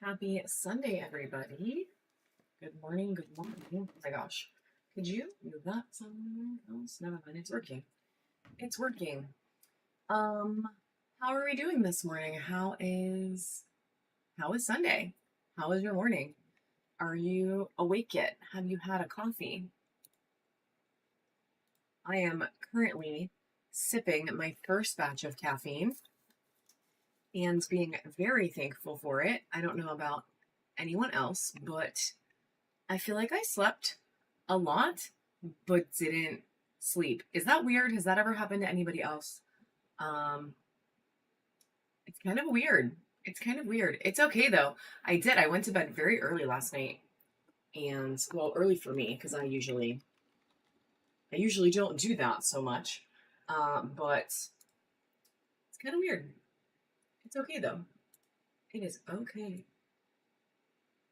Happy Sunday, everybody. Good morning, good morning. Oh my gosh. Could you move that somewhere else? Never mind, it's working. It's working. Um, how are we doing this morning? How is Sunday? How is your morning? Are you awake yet? Have you had a coffee? I am currently sipping my first batch of caffeine and being very thankful for it. I don't know about anyone else, but I feel like I slept a lot, but didn't sleep. Is that weird? Has that ever happened to anybody else? Um, it's kind of weird. It's kind of weird. It's okay though. I went to bed very early last night, and well, early for me because I usually don't do that so much. But it's kind of weird. It's okay though. It is okay.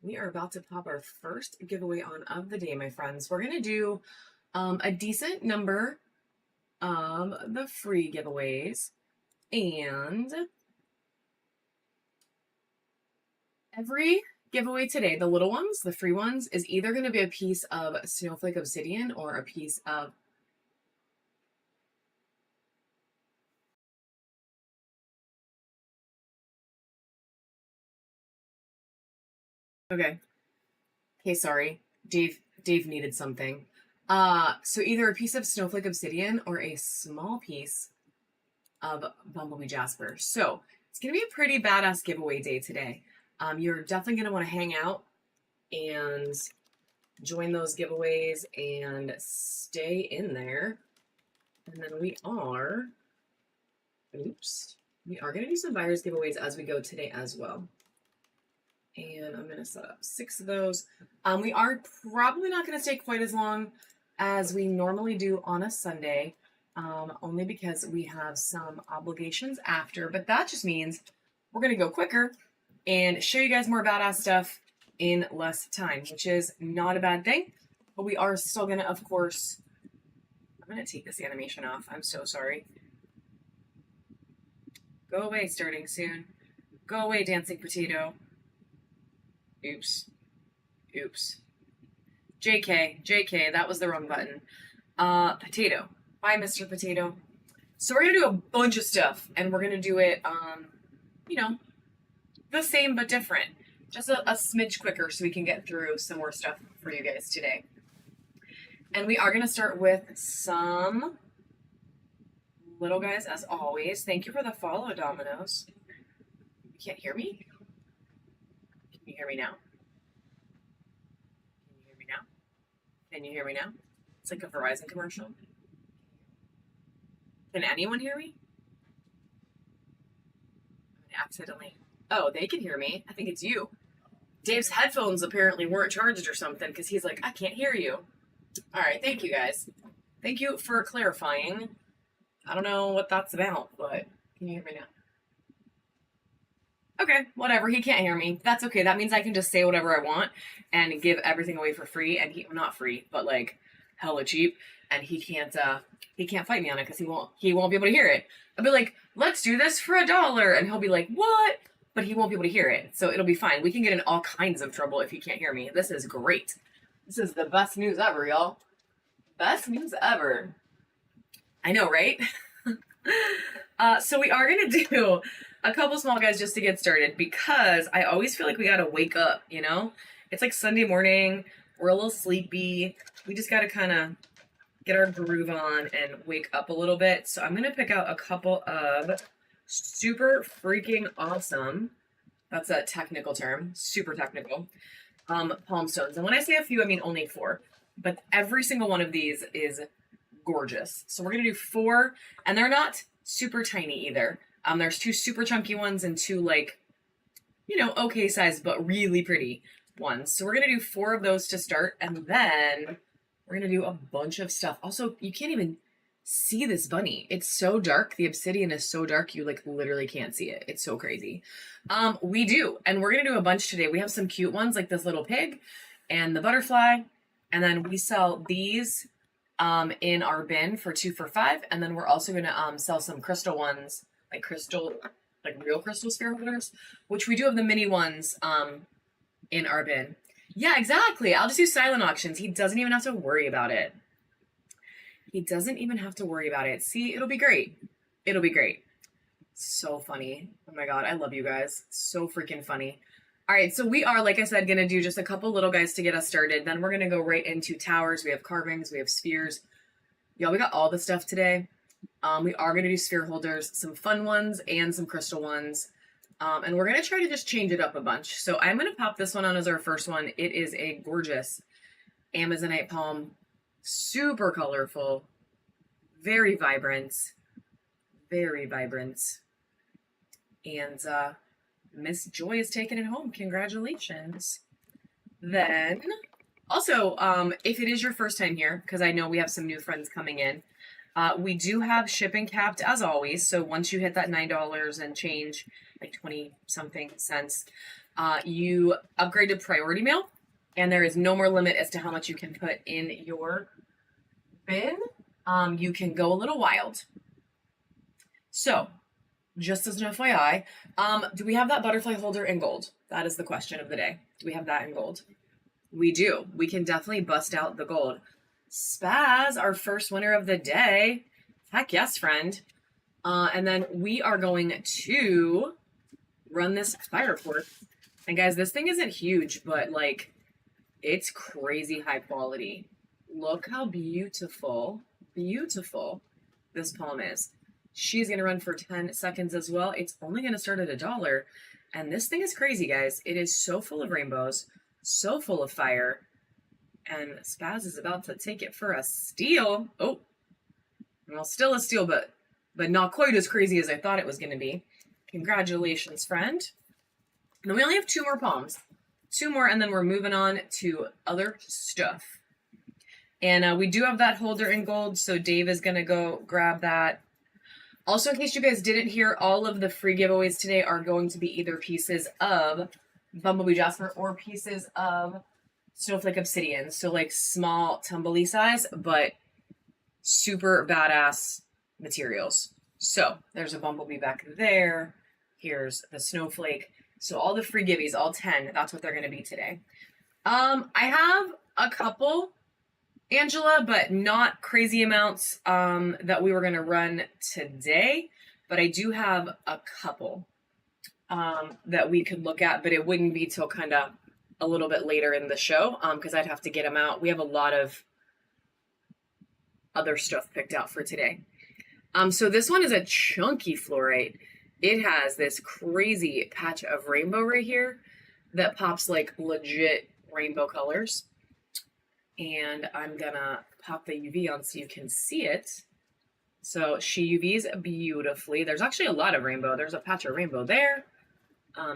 We are about to pop our first giveaway on of the day, my friends. We're gonna do a decent number of the free giveaways, and every giveaway today, the little ones, the free ones, is either going to be a piece of Snowflake Obsidian or a piece of okay. Okay, sorry. Dave needed something. So either a piece of Snowflake Obsidian or a small piece of Bumblebee Jasper. So it's gonna be a pretty badass giveaway day today. You're definitely gonna want to hang out and join those giveaways and stay in there. And then we are going to do some virus giveaways as we go today as well. And I'm going to set up 6 of those. We are probably not going to stay quite as long as we normally do on a Sunday, only because we have some obligations after. But that just means we're going to go quicker and show you guys more badass stuff in less time, which is not a bad thing. But we are still going to, of course, I'm going to take this animation off. I'm so sorry. Go away, starting soon. Go away, dancing potato. Oops. JK, that was the wrong button. Potato. Bye, Mr. Potato. So we're going to do a bunch of stuff, and we're going to do it, the same but different. Just a smidge quicker so we can get through some more stuff for you guys today. And we are going to start with some little guys, as always. Thank you for the follow, Dominoes. You can't hear me? Can you hear me now? Can you hear me now? It's like a Verizon commercial. Can anyone hear me? Accidentally. Oh, they can hear me. I think it's you. Dave's headphones apparently weren't charged or something because he's like, I can't hear you. All right, thank you guys. Thank you for clarifying. I don't know what that's about, but can you hear me now? Okay, whatever. He can't hear me. That's okay. That means I can just say whatever I want and give everything away for free. And not free, but like hella cheap. And he can't fight me on it because he won't be able to hear it. I'll be like, let's do this for $1, and he'll be like, what? But he won't be able to hear it, so it'll be fine. We can get in all kinds of trouble if he can't hear me. This is great. This is the best news ever, y'all. Best news ever. I know, right? So we are gonna do a couple small guys just to get started because I always feel like we gotta wake up, you know? It's like Sunday morning, we're a little sleepy. We just gotta kind of get our groove on and wake up a little bit. So I'm gonna pick out a couple of super freaking awesome, that's a technical term, super technical, palm stones. And when I say a few, I mean only 4. But every single one of these is gorgeous. So we're gonna do 4, and they're not super tiny either. There's 2 super chunky ones and 2 like, okay size, but really pretty ones. So we're gonna do 4 of those to start, and then we're gonna do a bunch of stuff. Also, you can't even see this bunny. It's so dark. The obsidian is so dark, you like literally can't see it. It's so crazy. We do, and we're gonna do a bunch today. We have some cute ones like this little pig and the butterfly, and then we sell these in our bin for 2 for $5, and then we're also gonna sell some crystal ones, like like real crystal sphere holders, which we do have the mini ones in our bin. Yeah, exactly. I'll just use silent auctions. He doesn't even have to worry about it. He doesn't even have to worry about it. See, it'll be great. It'll be great. So funny. Oh my God, I love you guys. So freaking funny. All right, so we are, like I said, going to do just a couple little guys to get us started. Then we're going to go right into towers. We have carvings. We have spheres. Y'all, we got all the stuff today. We are going to do sphere holders, some fun ones and some crystal ones. And we're going to try to just change it up a bunch. So I'm going to pop this one on as our first one. It is a gorgeous Amazonite palm. Super colorful. Very vibrant. Very vibrant. And Miss Joy is taking it home. Congratulations. Then, also, if it is your first time here, because I know we have some new friends coming in, we do have shipping capped as always. So once you hit that $9 and change, like 20 something cents, you upgrade to priority mail, and there is no more limit as to how much you can put in your bin. You can go a little wild. So, just as an FYI, do we have that butterfly holder in gold? That is the question of the day. Do we have that in gold? We do. We can definitely bust out the gold. Spaz, our first winner of the day. Heck yes, friend. And then we are going to run this fire report. And guys, this thing isn't huge, but like, it's crazy high quality. Look how beautiful this palm is. She's going to run for 10 seconds as well. It's only going to start at $1. And this thing is crazy, guys. It is so full of rainbows, so full of fire. And Spaz is about to take it for a steal. Oh, well, still a steal, but not quite as crazy as I thought it was going to be. Congratulations, friend. And we only have 2 more palms. 2 more, and then we're moving on to other stuff. And we do have that holder in gold, so Dave is going to go grab that. Also, in case you guys didn't hear, all of the free giveaways today are going to be either pieces of Bumblebee Jasper or pieces of Snowflake Obsidian. So like small tumbly size, but super badass materials. So there's a Bumblebee back there. Here's the Snowflake. So all the free giveies, all 10, that's what they're going to be today. I have a couple, Angela, but not crazy amounts that we were going to run today. But I do have a couple that we could look at, but it wouldn't be till kind of a little bit later in the show because I'd have to get them out. We have a lot of other stuff picked out for today. So this one is a chunky fluorite. It has this crazy patch of rainbow right here that pops like legit rainbow colors. And I'm gonna pop the UV on so you can see it. So she UVs beautifully. There's actually a lot of rainbow. There's a patch of rainbow there.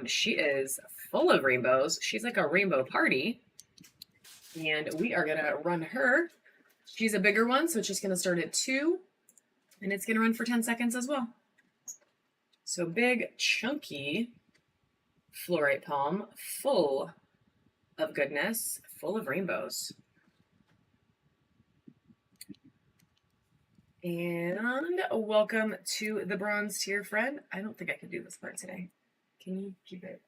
She is full of rainbows. She's like a rainbow party. And we are gonna run her. She's a bigger one, so it's just gonna start at 2. And it's gonna run for 10 seconds as well. So big, chunky fluorite palm, full of goodness, full of rainbows. And welcome to the bronze tier, friend. I don't think I can do this part today. Can you keep it?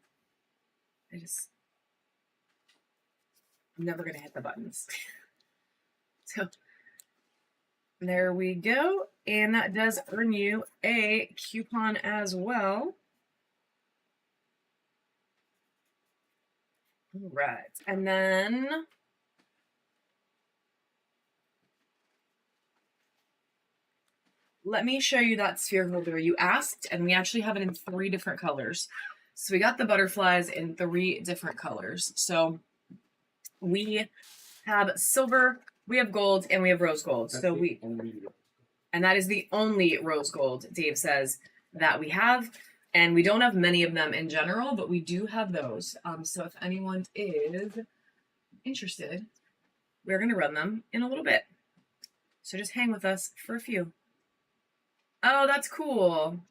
I'm never going to hit the buttons. So there we go. And that does earn you a coupon as well. All right. And then let me show you that sphere holder you asked, and we actually have it in 3 different colors. So we got the butterflies in 3 different colors. So we have silver, we have gold, and we have rose gold. And that is the only rose gold, Dave says, that we have. And we don't have many of them in general, but we do have those. So if anyone is interested, we're going to run them in a little bit. So just hang with us for a few. Oh, that's cool.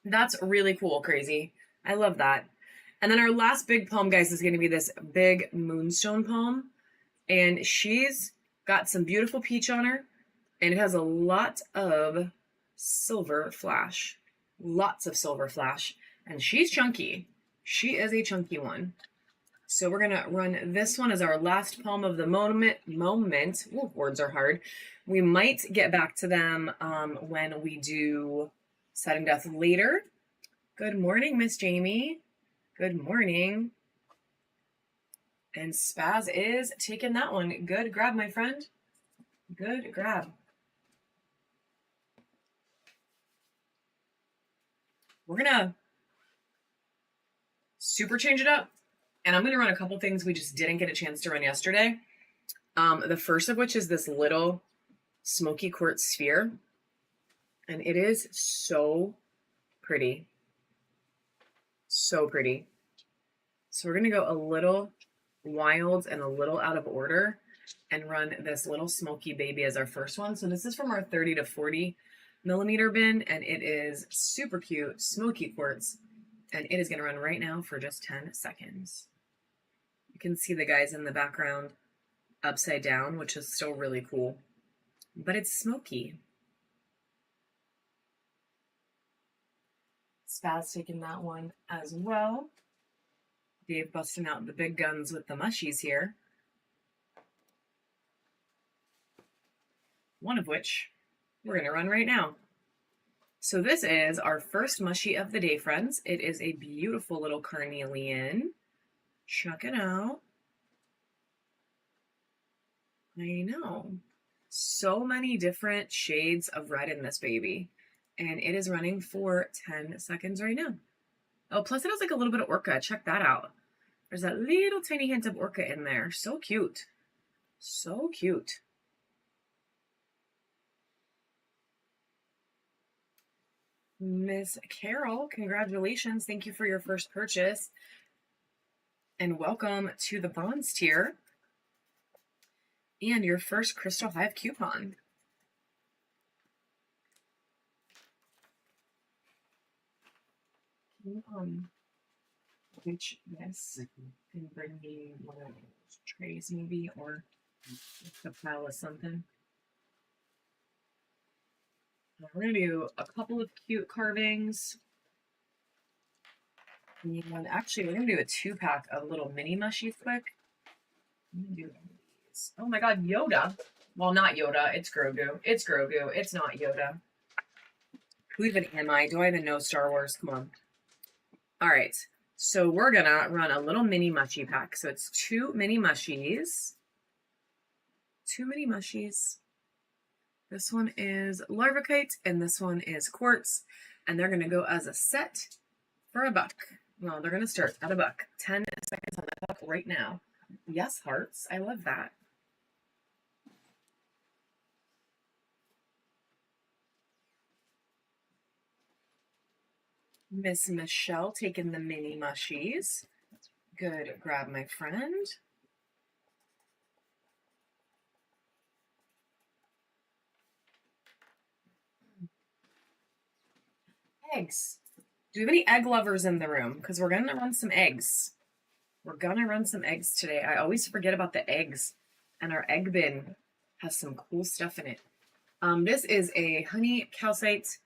That's really cool, Crazy. I love that. And then our last big palm, guys, is going to be this big moonstone palm. And she's got some beautiful peach on her. And it has a lot of silver flash. lots of silver flash, and she's chunky. She is a chunky one. So we're gonna run this one as our last palm of the moment. Ooh, words are hard. We might get back to them when we do sudden death later. Good morning, Miss Jamie. Good morning. And Spaz is taking that one. Good grab, my friend. Good grab. We're gonna super change it up. And I'm going to run a couple things we just didn't get a chance to run yesterday. The first of which is this little smoky quartz sphere. And it is so pretty. So pretty. So we're going to go a little wild and a little out of order and run this little smoky baby as our first one. So this is from our 30 to 40 millimeter bin. And it is super cute, smoky quartz. And it is going to run right now for just 10 seconds. You can see the guys in the background upside down, which is still really cool, but it's smoky. Spaz taking that one as well. Dave busting out the big guns with the mushies here. One of which we're going to run right now. So this is our first mushy of the day, friends. It is a beautiful little carnelian. Check it out. I know. So many different shades of red in this baby. And it is running for 10 seconds right now. Oh, plus it has like a little bit of orca. Check that out. There's that little tiny hint of orca in there. So cute. So cute. Miss Carol, congratulations. Thank you for your first purchase. And welcome to the bronze tier and your first Crystal Hive coupon. Can you reach this and bring me one of those trays maybe, or a pile of something? We're going to do a couple of cute carvings. And actually, we're going to do a 2-pack of little mini mushies quick. I'm going to do these. Oh my god, Yoda. Well, not Yoda. It's Grogu. It's Grogu. It's not Yoda. Who even am I? Do I even know Star Wars? Come on. All right. So we're going to run a little mini mushy pack. So it's 2 mini mushies. 2 mini mushies. This one is Larvikite, and this one is Quartz. And they're going to go as a set for $1. Well, they're going to start at $1. 10 seconds on the clock right now. Yes, hearts. I love that. Miss Michelle taking the mini mushies. Good grab, my friend. Eggs. Do we have any egg lovers in the room? Because we're going to run some eggs. We're going to run some eggs today. I always forget about the eggs. And our egg bin has some cool stuff in it. This is a honey calcite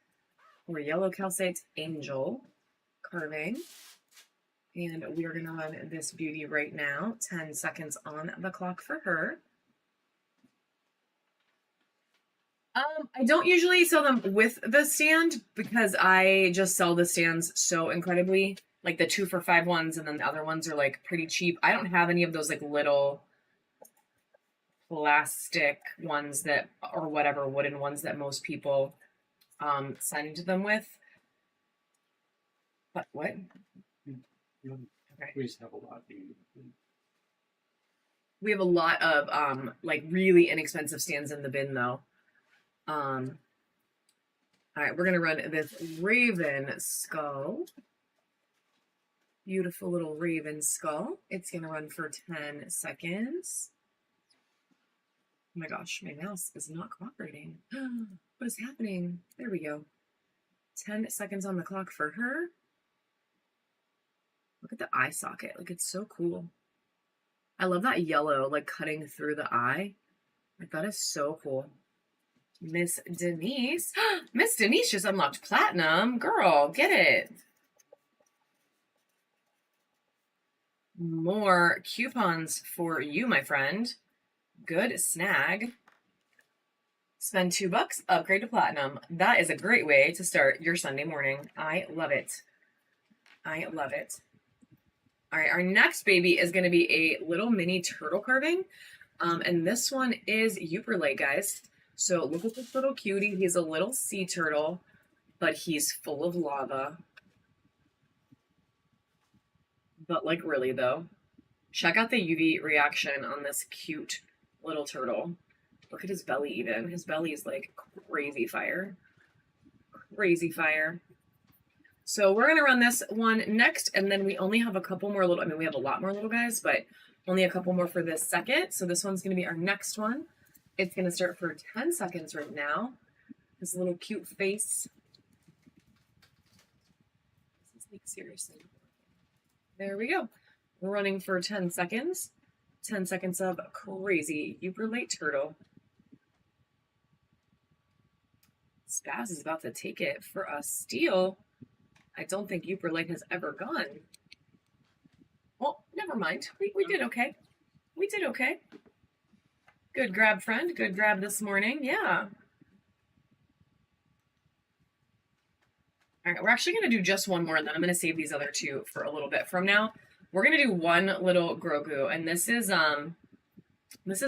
or yellow calcite angel carving. And we are going to run this beauty right now. 10 seconds on the clock for her. I don't usually sell them with the stand because I just sell the stands so incredibly. Like the 2 for $5 ones, and then the other ones are like pretty cheap. I don't have any of those like little plastic ones that, or whatever, wooden ones that most people send them with. But what? Okay. We just have a lot. We have a lot of like really inexpensive stands in the bin though. All right, we're gonna run this raven skull. Beautiful little raven skull. It's gonna run for 10 seconds. Oh my gosh, my mouse is not cooperating. What is happening? There we go. 10 seconds on the clock for her. Look at the eye socket. Like, it's so cool. I love that yellow, like, cutting through the eye. Like, that is so cool. Miss Denise. Miss Denise just unlocked platinum. Girl, get it. More coupons for you, my friend. Good snag. Spend $2, upgrade to platinum. That is a great way to start your Sunday morning. I love it. I love it. All right, our next baby is going to be a little mini turtle carving. And this one is Uperlate, guys. So look at this little cutie. He's a little sea turtle, but he's full of lava. But like really though, check out the UV reaction on this cute little turtle. Look at his belly even. His belly is like crazy fire. Crazy fire. So we're going to run this one next, and then we only have a couple more little, I mean, we have a lot more little guys, but only a couple more for this second. So this one's going to be our next one. It's going to start for 10 seconds right now. This little cute face. This is like seriously. There we go. We're running for 10 seconds. 10 seconds of crazy Uperlate turtle. Spaz is about to take it for a steal. I don't think Uperlate has ever gone. Well, never mind. We did okay. We did okay. Good grab, friend. Good grab this morning. Yeah. All right, we're actually going to do just one more, and then I'm going to save these other two for a little bit from now. We're going to do one little Grogu, and this is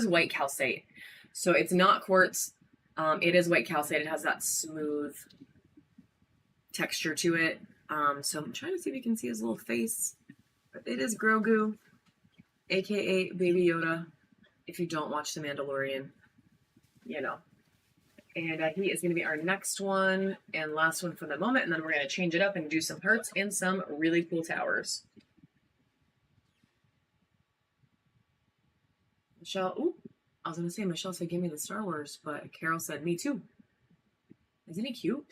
white calcite. So it's not quartz. It is white calcite. It has that smooth texture to it. So I'm trying to see if you can see his little face. But it is Grogu, aka Baby Yoda. If you don't watch The Mandalorian, you know. And he is going to be our next one and last one for the moment. And then we're going to change it up and do some hearts and some really cool towers. Michelle, ooh, I was going to say, Michelle said, give me the Star Wars, but Carol said, me too. Isn't he cute?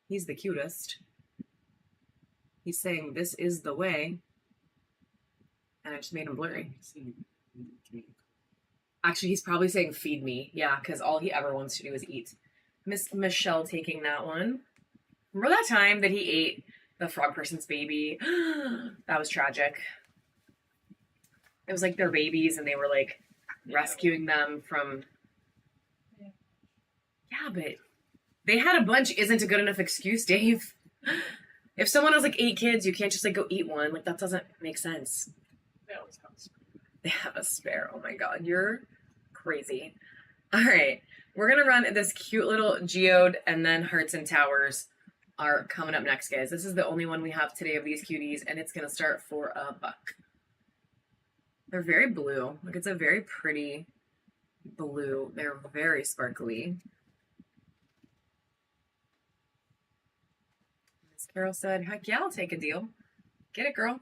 He's the cutest. He's saying, this is the way. And I just made him blurry. Actually, he's probably saying, feed me. Yeah, because all he ever wants to do is eat. Miss Michelle taking that one. Remember that time that he ate the frog person's baby? That was tragic. It was like their babies, and they were like rescuing them from... Yeah, but they had a bunch isn't a good enough excuse, Dave. If someone has like 8 kids, you can't just like go eat one. Like that doesn't make sense. They have a spare. Oh my god, you're crazy. All right, we're gonna run this cute little geode, and then hearts and towers are coming up next, guys. This is the only one we have today of these cuties, and it's gonna start for $1. They're very blue. Like it's a very pretty blue. They're very sparkly. Miss Carol said, heck yeah, I'll take a deal. Get it, girl.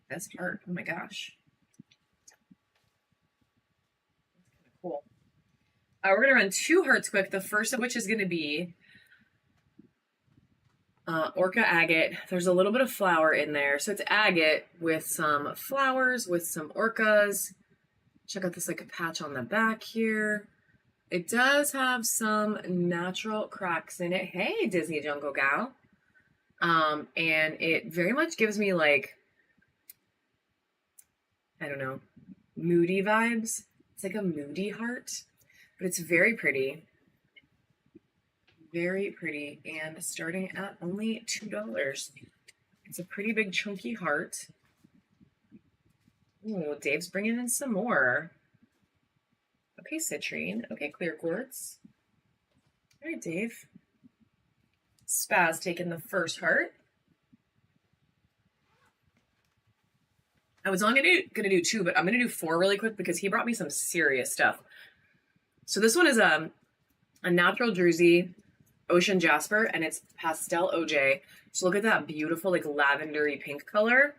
This heart. Oh my gosh. That's kind of cool. We're going to run 2 hearts quick. The first of which is going to be Orca agate. There's a little bit of flower in there. So it's agate with some flowers, with some orcas. Check out this like a patch on the back here. It does have some natural cracks in it. Hey, Disney Jungle Gal. And it very much gives me like, I don't know, moody vibes. It's like a moody heart, but it's very pretty. Very pretty, and starting at only $2. It's a pretty big chunky heart. Ooh, Dave's bringing in some more. Okay, citrine. Okay, clear quartz. All right, Dave. Spaz taking the first heart. I was only gonna do 2, but I'm gonna do 4 really quick because he brought me some serious stuff. So this one is a natural druzy ocean jasper, and it's pastel OJ. So look at that beautiful like lavendery pink color,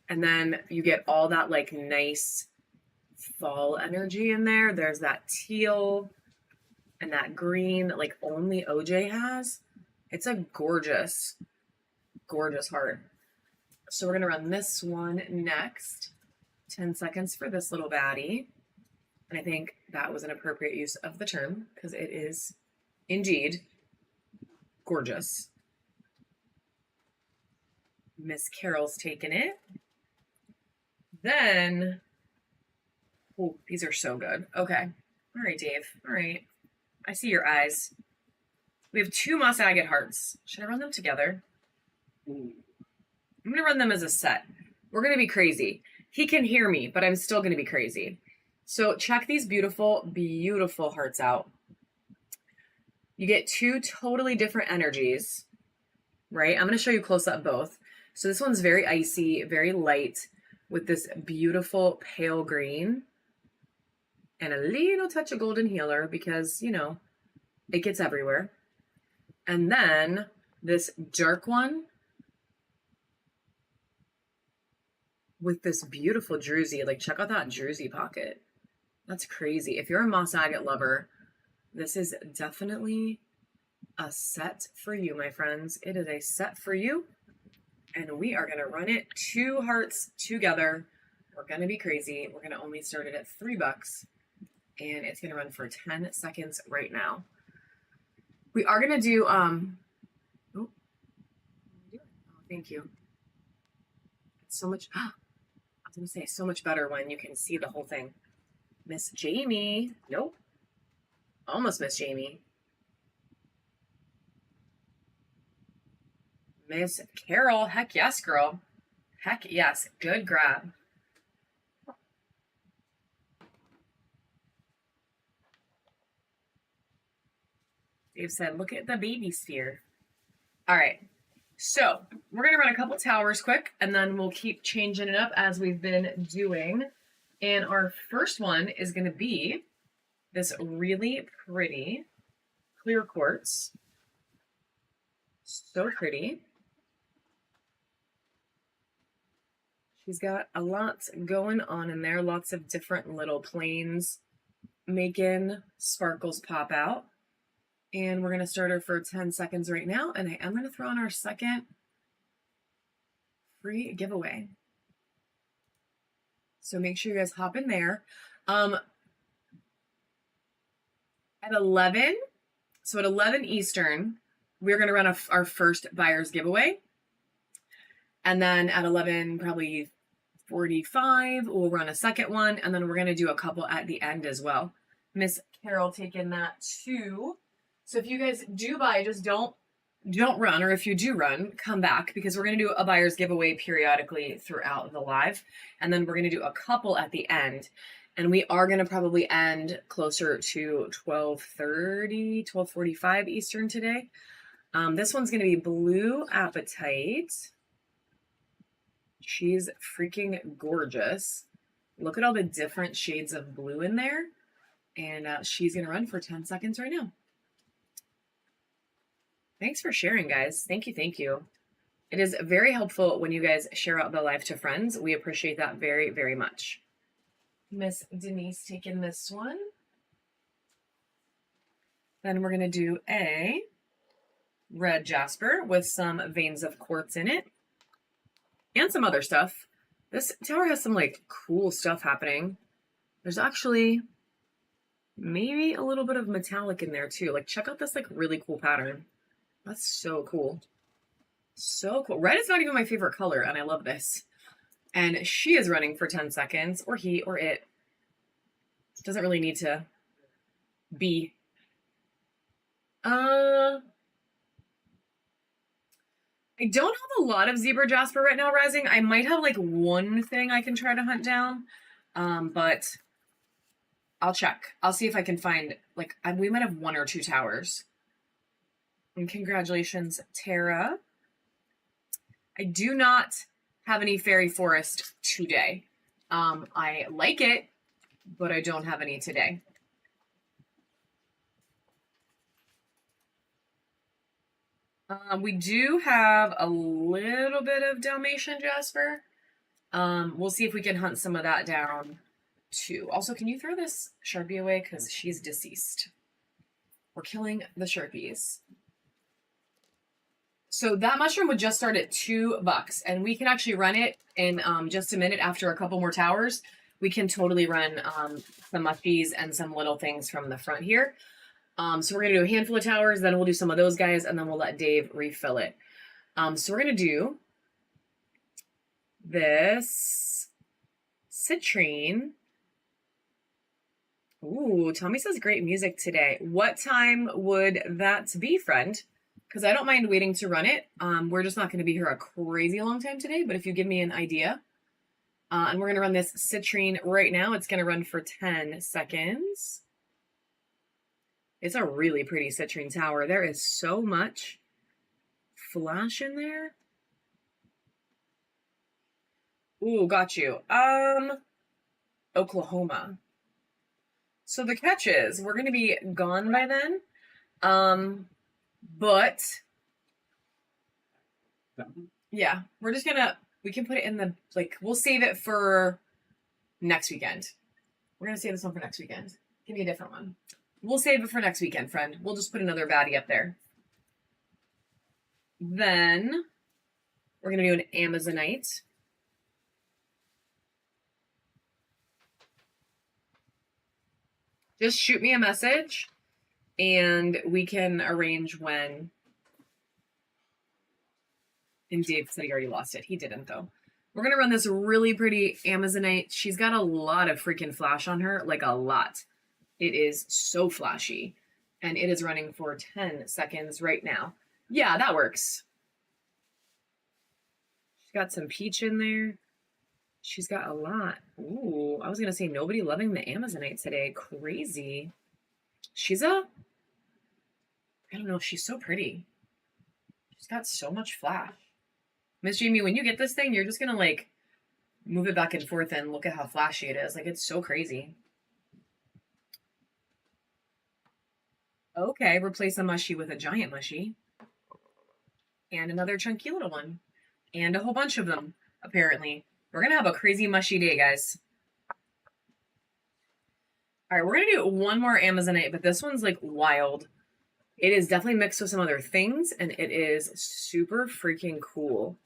and then you get all that like nice fall energy in there. There's that teal and that green that like only OJ has. It's a gorgeous, gorgeous heart. So we're gonna run this one next. 10 seconds for this little baddie. And I think that was an appropriate use of the term because it is indeed gorgeous. Miss Carol's taken it. Then, oh, these are so good. Okay. All right, Dave. All right. I see your eyes. We have 2 moss agate hearts. Should I run them together? I'm going to run them as a set. We're going to be crazy. He can hear me, but I'm still going to be crazy. So check these beautiful, beautiful hearts out. You get 2 totally different energies, right? I'm going to show you close up both. So this one's very icy, very light with this beautiful pale green and a little touch of golden healer because, you know, it gets everywhere. And then this dark one with this beautiful druzy. Like, check out that druzy pocket. That's crazy. If you're a moss agate lover, this is definitely a set for you, my friends. It is a set for you. And we are going to run it 2 hearts together. We're going to be crazy. We're going to only start it at $3. And it's going to run for 10 seconds right now. We are going to do, oh, thank you. It's so much, I was going to say so much better when you can see the whole thing. Miss Jamie. Nope. Almost Miss Jamie. Miss Carol. Heck yes, girl. Heck yes. Good grab. Dave said, look at the baby sphere. All right. So we're going to run a couple towers quick, and then we'll keep changing it up as we've been doing. And our first one is going to be this really pretty clear quartz. So pretty. She's got a lot going on in there. Lots of different little planes making sparkles pop out. And we're going to start her for 10 seconds right now. And I am going to throw in our second free giveaway. So make sure you guys hop in there. At 11, so at 11 Eastern, we're going to run our first buyer's giveaway. And then at 11, probably 45, we'll run a second one. And then we're going to do a couple at the end as well. Miss Carol taking that too. So if you guys do buy, just don't run, or if you do run, come back, because we're going to do a buyer's giveaway periodically throughout the live. And then we're going to do a couple at the end. And we are going to probably end closer to 12:30, 12:45 Eastern today. This one's going to be Blue Appetite. She's freaking gorgeous. Look at all the different shades of blue in there. And she's going to run for 10 seconds right now. Thanks for sharing, guys. Thank you. Thank you. It is very helpful when you guys share out the live to friends. We appreciate that very, very much. Miss Denise taking this one. Then we're going to do a red jasper with some veins of quartz in it and some other stuff. This tower has some like cool stuff happening. There's actually maybe a little bit of metallic in there too. Like, check out this like really cool pattern. That's so cool. So cool. Red is not even my favorite color, and I love this. And she is running for 10 seconds, or he or it. Doesn't really need to be. I don't have a lot of zebra jasper right now, Rising. I might have like one thing I can try to hunt down, but I'll check. I'll see if I can find, like, we might have 1 or 2 towers. And congratulations, Tara. I do not have any fairy forest today. I like it, but I don't have any today. We do have a little bit of Dalmatian jasper. We'll see if we can hunt some of that down too. Also, can you throw this Sharpie away? Because she's deceased. We're killing the Sharpies. So that mushroom would just start at $2, and we can actually run it in just a minute after a couple more towers. we can totally run some mushies and some little things from the front here. So we're going to do a handful of towers, then we'll do some of those guys, and then we'll let Dave refill it. So we're going to do this citrine. Ooh, Tommy says great music today. What time would that be, friend? Because I don't mind waiting to run it. We're just not going to be here a crazy long time today, but if you give me an idea. And we're going to run this citrine right now. It's going to run for 10 seconds. It's a really pretty citrine tower. There is so much flash in there. Ooh, got you. Oklahoma. So the catch is we're going to be gone by then. But yeah, we're just gonna, we can put it in the, like, we'll save it for next weekend. We're gonna save this one for next weekend. Give me a different one. We'll save it for next weekend, friend. We'll just put another baddie up there. Then we're gonna do an Amazonite. Just shoot me a message and we can arrange when. And Dave said he already lost it. He didn't, though. We're going to run this really pretty Amazonite. She's got a lot of freaking flash on her, like a lot. It is so flashy. And it is running for 10 seconds right now. Yeah, that works. She's got some peach in there. She's got a lot. Ooh, I was going to say nobody loving the Amazonite today. Crazy. She's a, I don't know, she's so pretty. She's got so much flash. Miss Jamie, when you get this thing, you're just going to, like, move it back and forth and look at how flashy it is. Like, it's so crazy. Okay, replace a mushy with a giant mushy. And another chunky little one. And a whole bunch of them, apparently. We're going to have a crazy mushy day, guys. All right, we're going to do one more Amazonite, but this one's, like, wild. It is definitely mixed with some other things, and it is super freaking cool.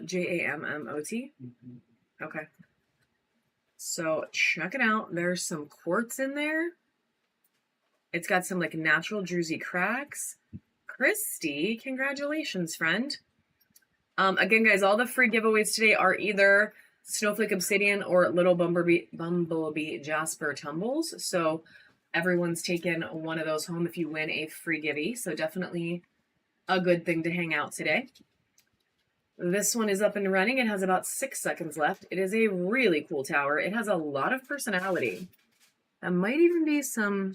Jammot. Okay. So check it out. There's some quartz in there. It's got some like natural druzy cracks. Christy, congratulations, friend. Again, guys, all the free giveaways today are either Snowflake Obsidian or Little Bumblebee Jasper Tumbles. So everyone's taken one of those home if you win a free givey. So definitely a good thing to hang out today. This one is up and running. It has about 6 seconds left. It is a really cool tower. It has a lot of personality. That might even be some,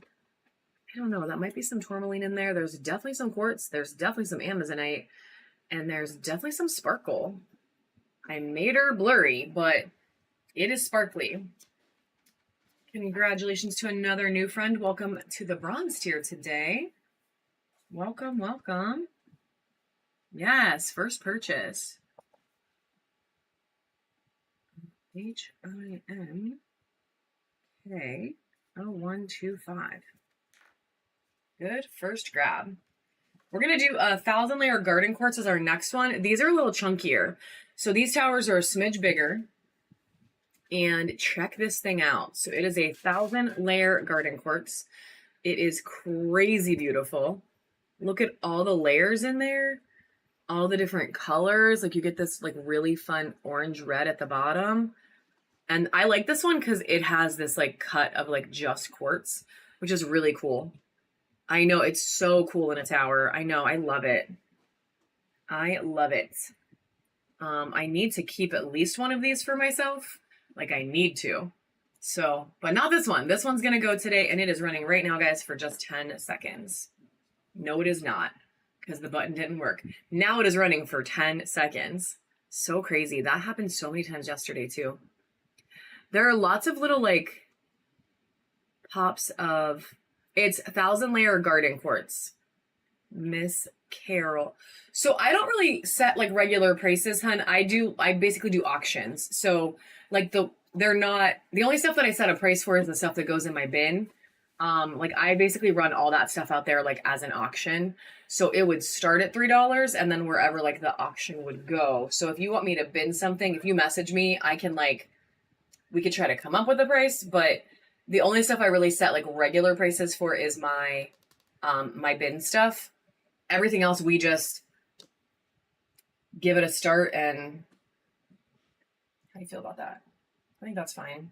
I don't know, that might be some tourmaline in there. There's definitely some quartz. There's definitely some Amazonite. And there's definitely some sparkle. I made her blurry, but it is sparkly. Congratulations to another new friend. Welcome to the bronze tier today. Welcome, welcome. Yes, first purchase. HINK0125. Good first grab. We're going to do a 1,000-layer garden quartz as our next one. These are a little chunkier. So these towers are a smidge bigger. And check this thing out. So it is a 1,000-layer garden quartz. It is crazy beautiful. Look at all the layers in there. All the different colors. Like you get this like really fun orange red at the bottom. And I like this one because it has this like cut of like just quartz, which is really cool. I know, it's so cool in a tower. I know, I love it. I love it. I need to keep at least one of these for myself. Like I need to. So, but not this one. This one's going to go today and it is running right now, guys, for just 10 seconds. No, it is not because the button didn't work. Now it is running for 10 seconds. So crazy. That happened so many times yesterday too. There are lots of little like pops of, it's 1,000-layer garden quartz. Miss Carol. So I don't really set like regular prices, hun. I basically do auctions. So like they're not, the only stuff that I set a price for is the stuff that goes in my bin. Like I basically run all that stuff out there like as an auction. So it would start at $3 and then wherever like the auction would go. So if you want me to bin something, if you message me, I can like we could try to come up with a price, but the only stuff I really set like regular prices for is my my bin stuff. Everything else we just give it a start. And how do you feel about that? I think that's fine.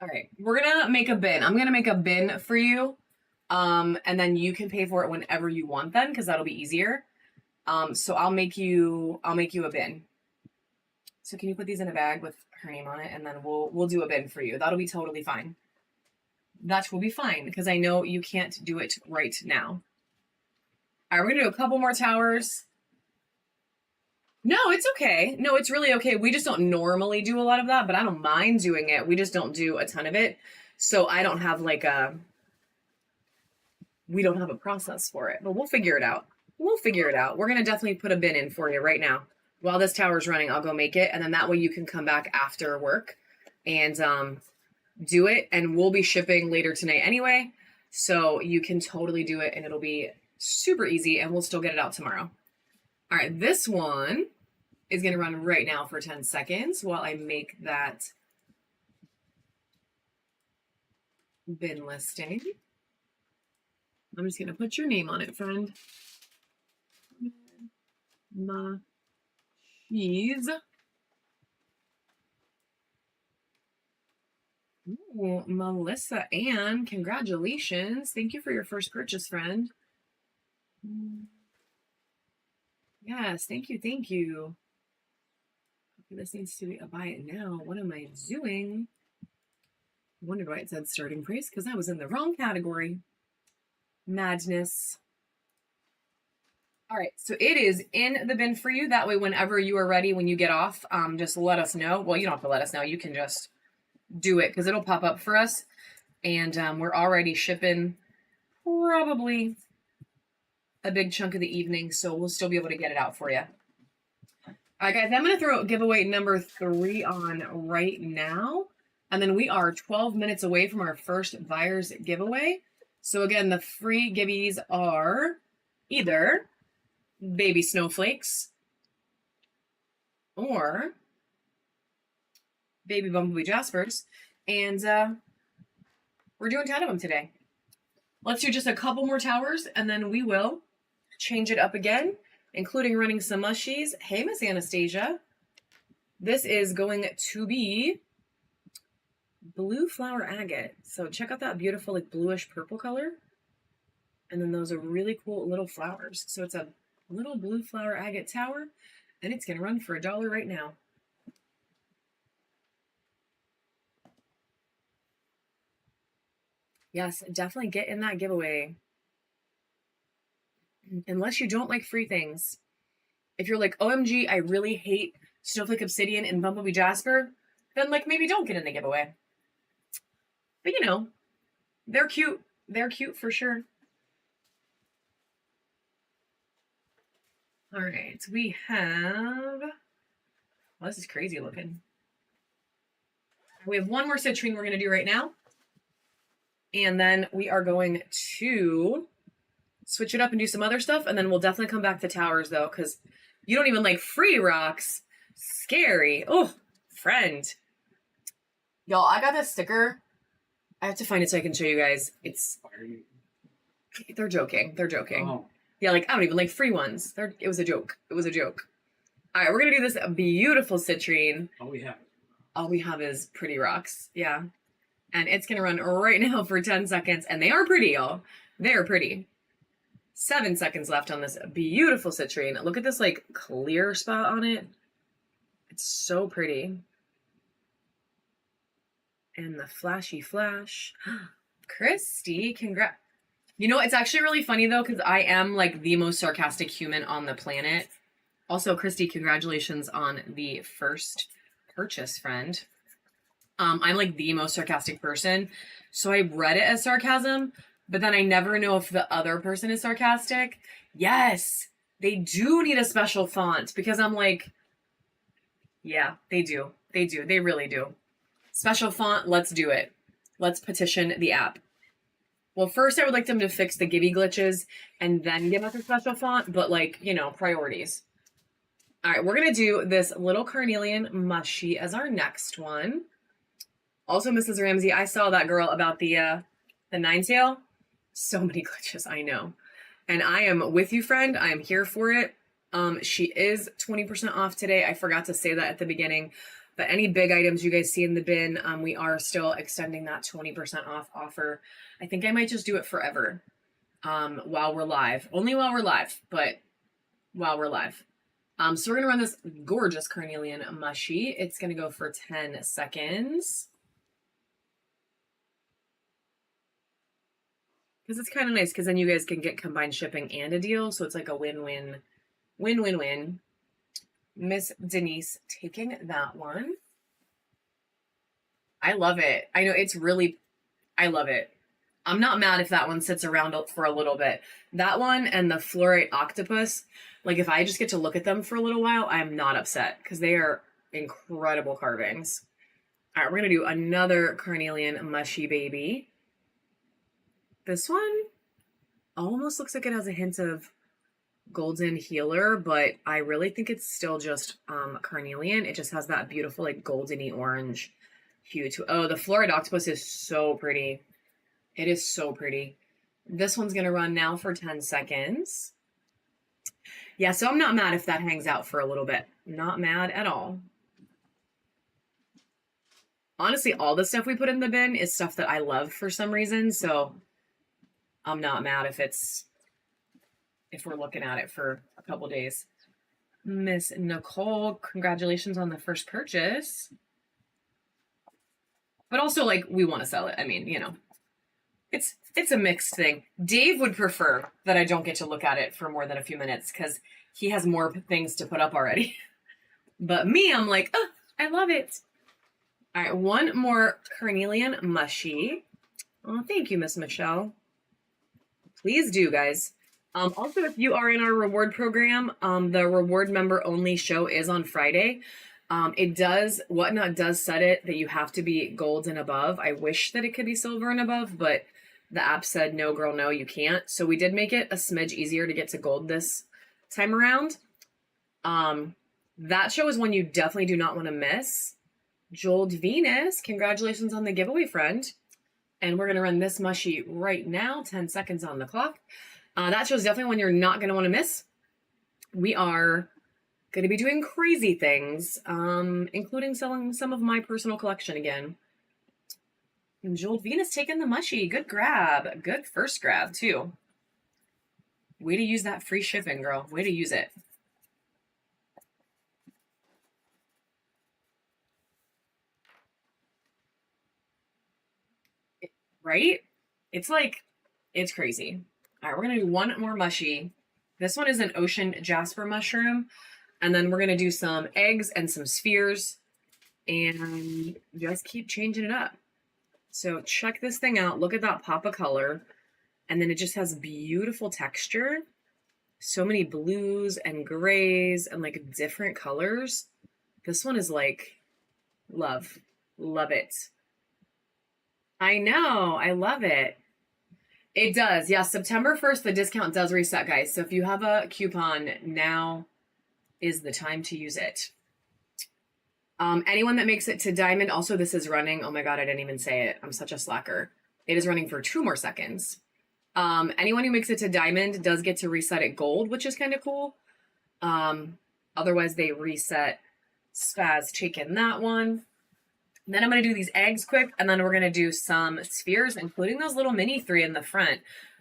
All right, we're gonna make a bin. I'm gonna make a bin for you. And then you can pay for it whenever you want then, because that'll be easier. So I'll make you a bin. So can you put these in a bag with her name on it, and then we'll do a bin for you. That'll be totally fine. That will be fine, because I know you can't do it right now. All right, we're gonna do a couple more towers. No, it's okay. No, it's really okay. We just don't normally do a lot of that, but I don't mind doing it. We just don't do a ton of it. So I don't have like we don't have a process for it, but we'll figure it out. We'll figure it out. We're going to definitely put a bin in for you right now. While this tower's running, I'll go make it. And then that way you can come back after work and do it. And we'll be shipping later tonight anyway. So you can totally do it and it'll be super easy and we'll still get it out tomorrow. All right, this one is going to run right now for 10 seconds while I make that bin listing. I'm just going to put your name on it, friend. Cheese. Ooh, Melissa Ann, congratulations. Thank you for your first purchase, friend. Yes, thank you, thank you. Okay, this needs to be a buy it now. What am I doing? I wondered why it said starting price, because I was in the wrong category. Madness. All right, so it is in the bin for you. That way, whenever you are ready, when you get off, just let us know. Well, you don't have to let us know. You can just do it because it'll pop up for us. And we're already shipping probably a big chunk of the evening, so we'll still be able to get it out for you. All right, guys, I'm going to throw giveaway number 3 on right now. And then we are 12 minutes away from our first buyer's giveaway. So again, the free gibbies are either baby snowflakes or baby bumblebee jaspers. And we're doing 10 of them today. Let's do just a couple more towers and then we will change it up again, including running some mushies. Hey, Miss Anastasia. This is going to be blue flower agate. So check out that beautiful like bluish purple color. And then those are really cool little flowers. So it's a little blue flower agate tower and it's going to run for $1 right now. Yes, definitely get in that giveaway. Unless you don't like free things. If you're like, OMG, I really hate Snowflake Obsidian and Bumblebee Jasper, then like maybe don't get in the giveaway. But you know, they're cute. They're cute for sure. All right, we have, well, this is crazy looking. We have one more citrine we're going to do right now. And then we are going to switch it up and do some other stuff. And then we'll definitely come back to towers though, because you don't even like free rocks. Scary. Oh, friend. Y'all, I got this sticker. I have to find it so I can show you guys. They're joking. They're joking. Oh. Yeah, like, I don't even like free ones. It was a joke. It was a joke. All right, we're going to do this beautiful citrine. All we have is pretty rocks. Yeah. And it's going to run right now for 10 seconds. And they are pretty, y'all. They're pretty. 7 seconds left on this beautiful citrine. Look at this, like, clear spot on it. It's so pretty. And the flashy flash. Christy, congrats. You know, it's actually really funny, though, because I am, like, the most sarcastic human on the planet. Also, Christy, congratulations on the first purchase, friend. I'm, like, the most sarcastic person. So I read it as sarcasm, but then I never know if the other person is sarcastic. Yes, they do need a special font, because I'm like, yeah, they do. They do. They really do. Special font, let's do it. Let's petition the app. Well, first I would like them to fix the Gibby glitches and then give us a special font, but like, you know, priorities. All right, we're gonna do this little carnelian mushy as our next one. Also, Mrs. Ramsey, I saw that girl about the nine tail. So many glitches, I know. And I am with you, friend. I am here for it. She is 20% off today. I forgot to say that at the beginning. But any big items you guys see in the bin, we are still extending that 20% off offer. I think I might just do it forever while we're live. Only while we're live, but while we're live. So we're going to run this gorgeous carnelian mushy. It's going to go for 10 seconds. Because it's kind of nice because then you guys can get combined shipping and a deal. So it's like a win-win, win-win-win. Miss Denise taking that one. I love it. I know it's really, I love it. I'm not mad if that one sits around for a little bit. That one and the Fluorite Octopus, like if I just get to look at them for a little while, I'm not upset because they are incredible carvings. All right, we're going to do another carnelian mushy baby. This one almost looks like it has a hint of golden healer, but I really think it's still just carnelian. It just has that beautiful like goldeny orange hue to. Oh, the Fluorite Octopus is so pretty. It is so pretty. This one's going to run now for 10 seconds. Yeah, so I'm not mad if that hangs out for a little bit. Not mad at all. Honestly, all the stuff we put in the bin is stuff that I love for some reason, so I'm not mad if we're looking at it for a couple days. Miss Nicole, congratulations on the first purchase. But also, like, we want to sell it. I mean, you know, it's a mixed thing. Dave would prefer that I don't get to look at it for more than a few minutes because he has more things to put up already. But me, I'm like, oh, I love it. All right, one more carnelian mushy. Oh, thank you, Miss Michelle. Please do, guys. Also, if you are in our reward program, the reward member only show is on Friday. Whatnot does set it that you have to be gold and above. I wish that it could be silver and above, but the app said, no, girl, no, you can't. So we did make it a smidge easier to get to gold this time around. That show is one you definitely do not want to miss. Joel Venus, congratulations on the giveaway, friend. And we're going to run this mushy right now, 10 seconds on the clock. That show is definitely one you're not going to want to miss. We are going to be doing crazy things, including selling some of my personal collection again. And Joel Venus taking the mushy. Good grab. Good first grab, too. Way to use that free shipping, girl. Way to use it. Right? It's like, it's crazy. All right, we're going to do one more mushy. This one is an ocean jasper mushroom. And then we're going to do some eggs and some spheres and just keep changing it up. So check this thing out. Look at that pop of color. And then it just has beautiful texture. So many blues and grays and like different colors. This one is like love. Love it. I know. I love it. It does. Yeah, September 1st, the discount does reset, guys. So if you have a coupon, now is the time to use it. Anyone that makes it to diamond, also this is running. Oh my God, I didn't even say it. I'm such a slacker. It is running for 2 more seconds. Anyone who makes it to diamond does get to reset at gold, which is kind of cool. Otherwise they reset Spaz taking that one. Then I'm going to do these eggs quick, and then we're going to do some spheres, including those little mini 3 in the front,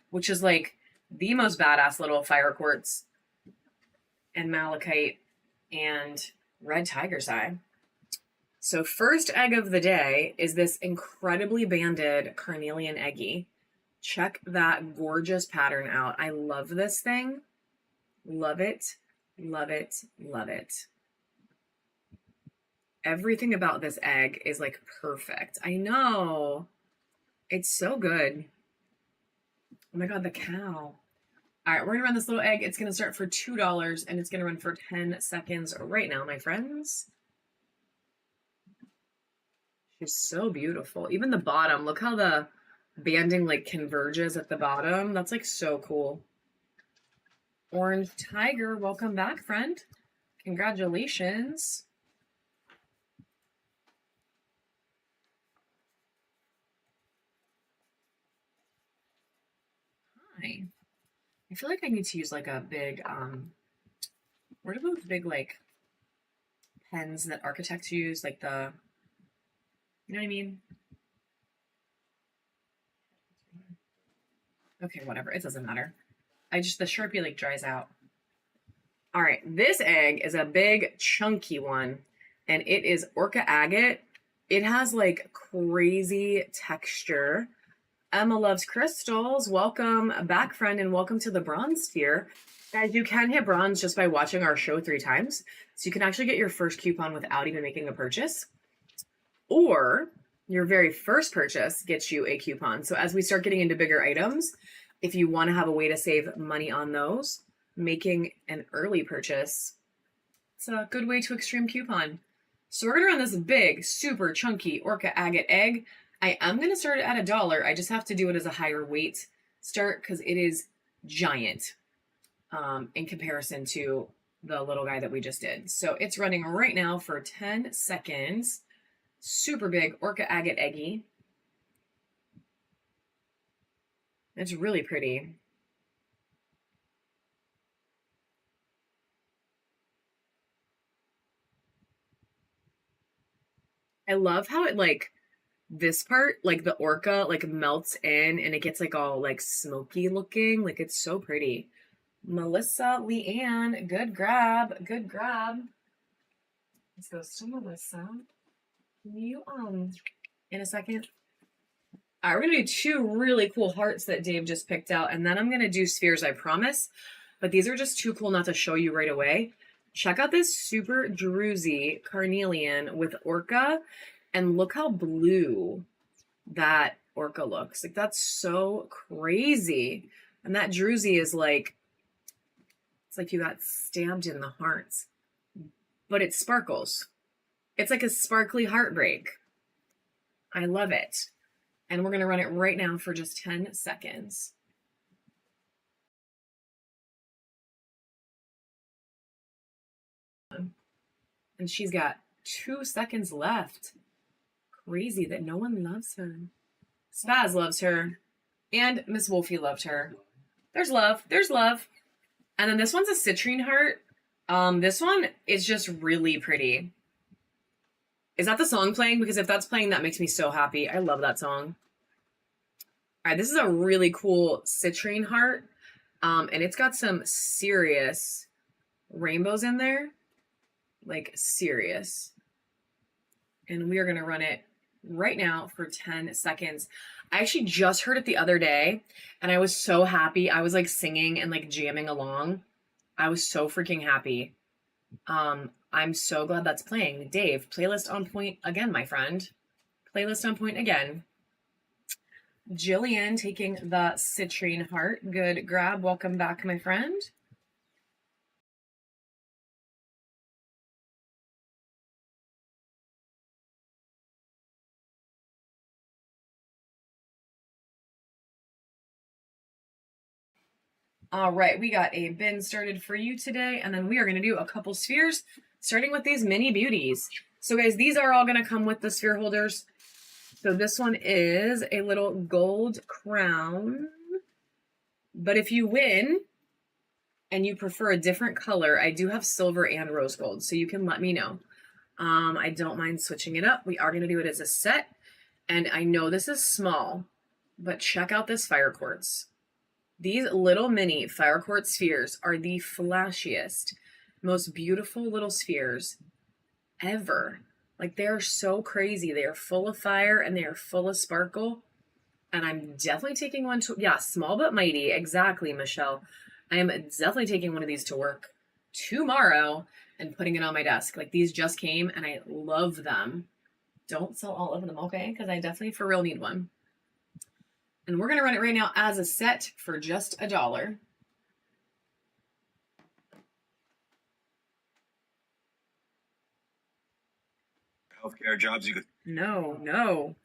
which is like the most badass little fire quartz and malachite and red tiger's eye. So first egg of the day is this incredibly banded carnelian eggy. Check that gorgeous pattern out. I love this thing. Love it, love it, love it. Everything about this egg is like perfect. I know. It's so good. Oh my God, the cow. All right, we're gonna run this little egg. It's gonna start for $2 and it's gonna run for 10 seconds right now, my friends. She's so beautiful. Even the bottom, look how the banding like converges at the bottom. That's like so cool. Orange Tiger, welcome back, friend. Congratulations. Hi. I feel like I need to use like a big, what are those big like pens that architects use? Like the, you know what I mean? Okay, whatever. It doesn't matter. The Sharpie like dries out. All right, this egg is a big chunky one and it is Orca agate. It has like crazy texture. Emma loves crystals. Welcome back, friend, and welcome to the bronze tier. Guys, you can hit bronze just by watching our show 3 times. So you can actually get your first coupon without even making a purchase. Or your very first purchase gets you a coupon. So as we start getting into bigger items, if you want to have a way to save money on those, making an early purchase, it's a good way to extreme coupon. So we're going to run this big, super chunky Orca agate egg. I am going to start it at $1. I just have to do it as a higher weight start because it is giant in comparison to the little guy that we just did. So it's running right now for 10 seconds. Super big Orca agate eggy. It's really pretty. I love how it like this part, like the Orca, like melts in and it gets like all like smoky looking. Like it's so pretty. Melissa Leanne, good grab, good grab. This goes to Melissa. Can you in a second? All right, we're gonna do 2 really cool hearts that Dave just picked out, and then I'm gonna do spheres, I promise. But these are just too cool not to show you right away. Check out this super druzy carnelian with Orca, and look how blue that Orca looks. Like that's so crazy. And that druzy is like, it's like you got stabbed in the hearts, but it sparkles. It's like a sparkly heartbreak. I love it. And we're going to run it right now for just 10 seconds. And she's got 2 seconds left. Crazy that no one loves her. Spaz loves her. And Miss Wolfie loved her. There's love. There's love. And then this one's a citrine heart. This one is just really pretty. Is that the song playing? Because if that's playing, that makes me so happy. I love that song. All right, this is a really cool citrine heart. And it's got some serious rainbows in there. Like serious. And we are going to run it right now for 10 seconds. I actually just heard it the other day and I was so happy. I was like singing and like jamming along. I was so freaking happy. I'm so glad that's playing. Dave, playlist on point again, my friend. Playlist on point again. Jillian taking the citrine heart. Good grab. Welcome back, my friend. All right, we got a bin started for you today, and then we are going to do a couple spheres, starting with these mini beauties. So guys, these are all going to come with the sphere holders. So this one is a little gold crown. But if you win and you prefer a different color, I do have silver and rose gold, so you can let me know. I don't mind switching it up. We are going to do it as a set, and I know this is small, but check out this fire quartz. These little mini fire quartz spheres are the flashiest, most beautiful little spheres ever. Like they are so crazy. They are full of fire and they are full of sparkle. And I'm definitely taking one to, yeah, small but mighty. Exactly, Michelle. I am definitely taking one of these to work tomorrow and putting it on my desk. Like these just came and I love them. Don't sell all of them, okay? Because I definitely for real need one. And we're going to run it right now as a set for just $1. Healthcare jobs you could. No.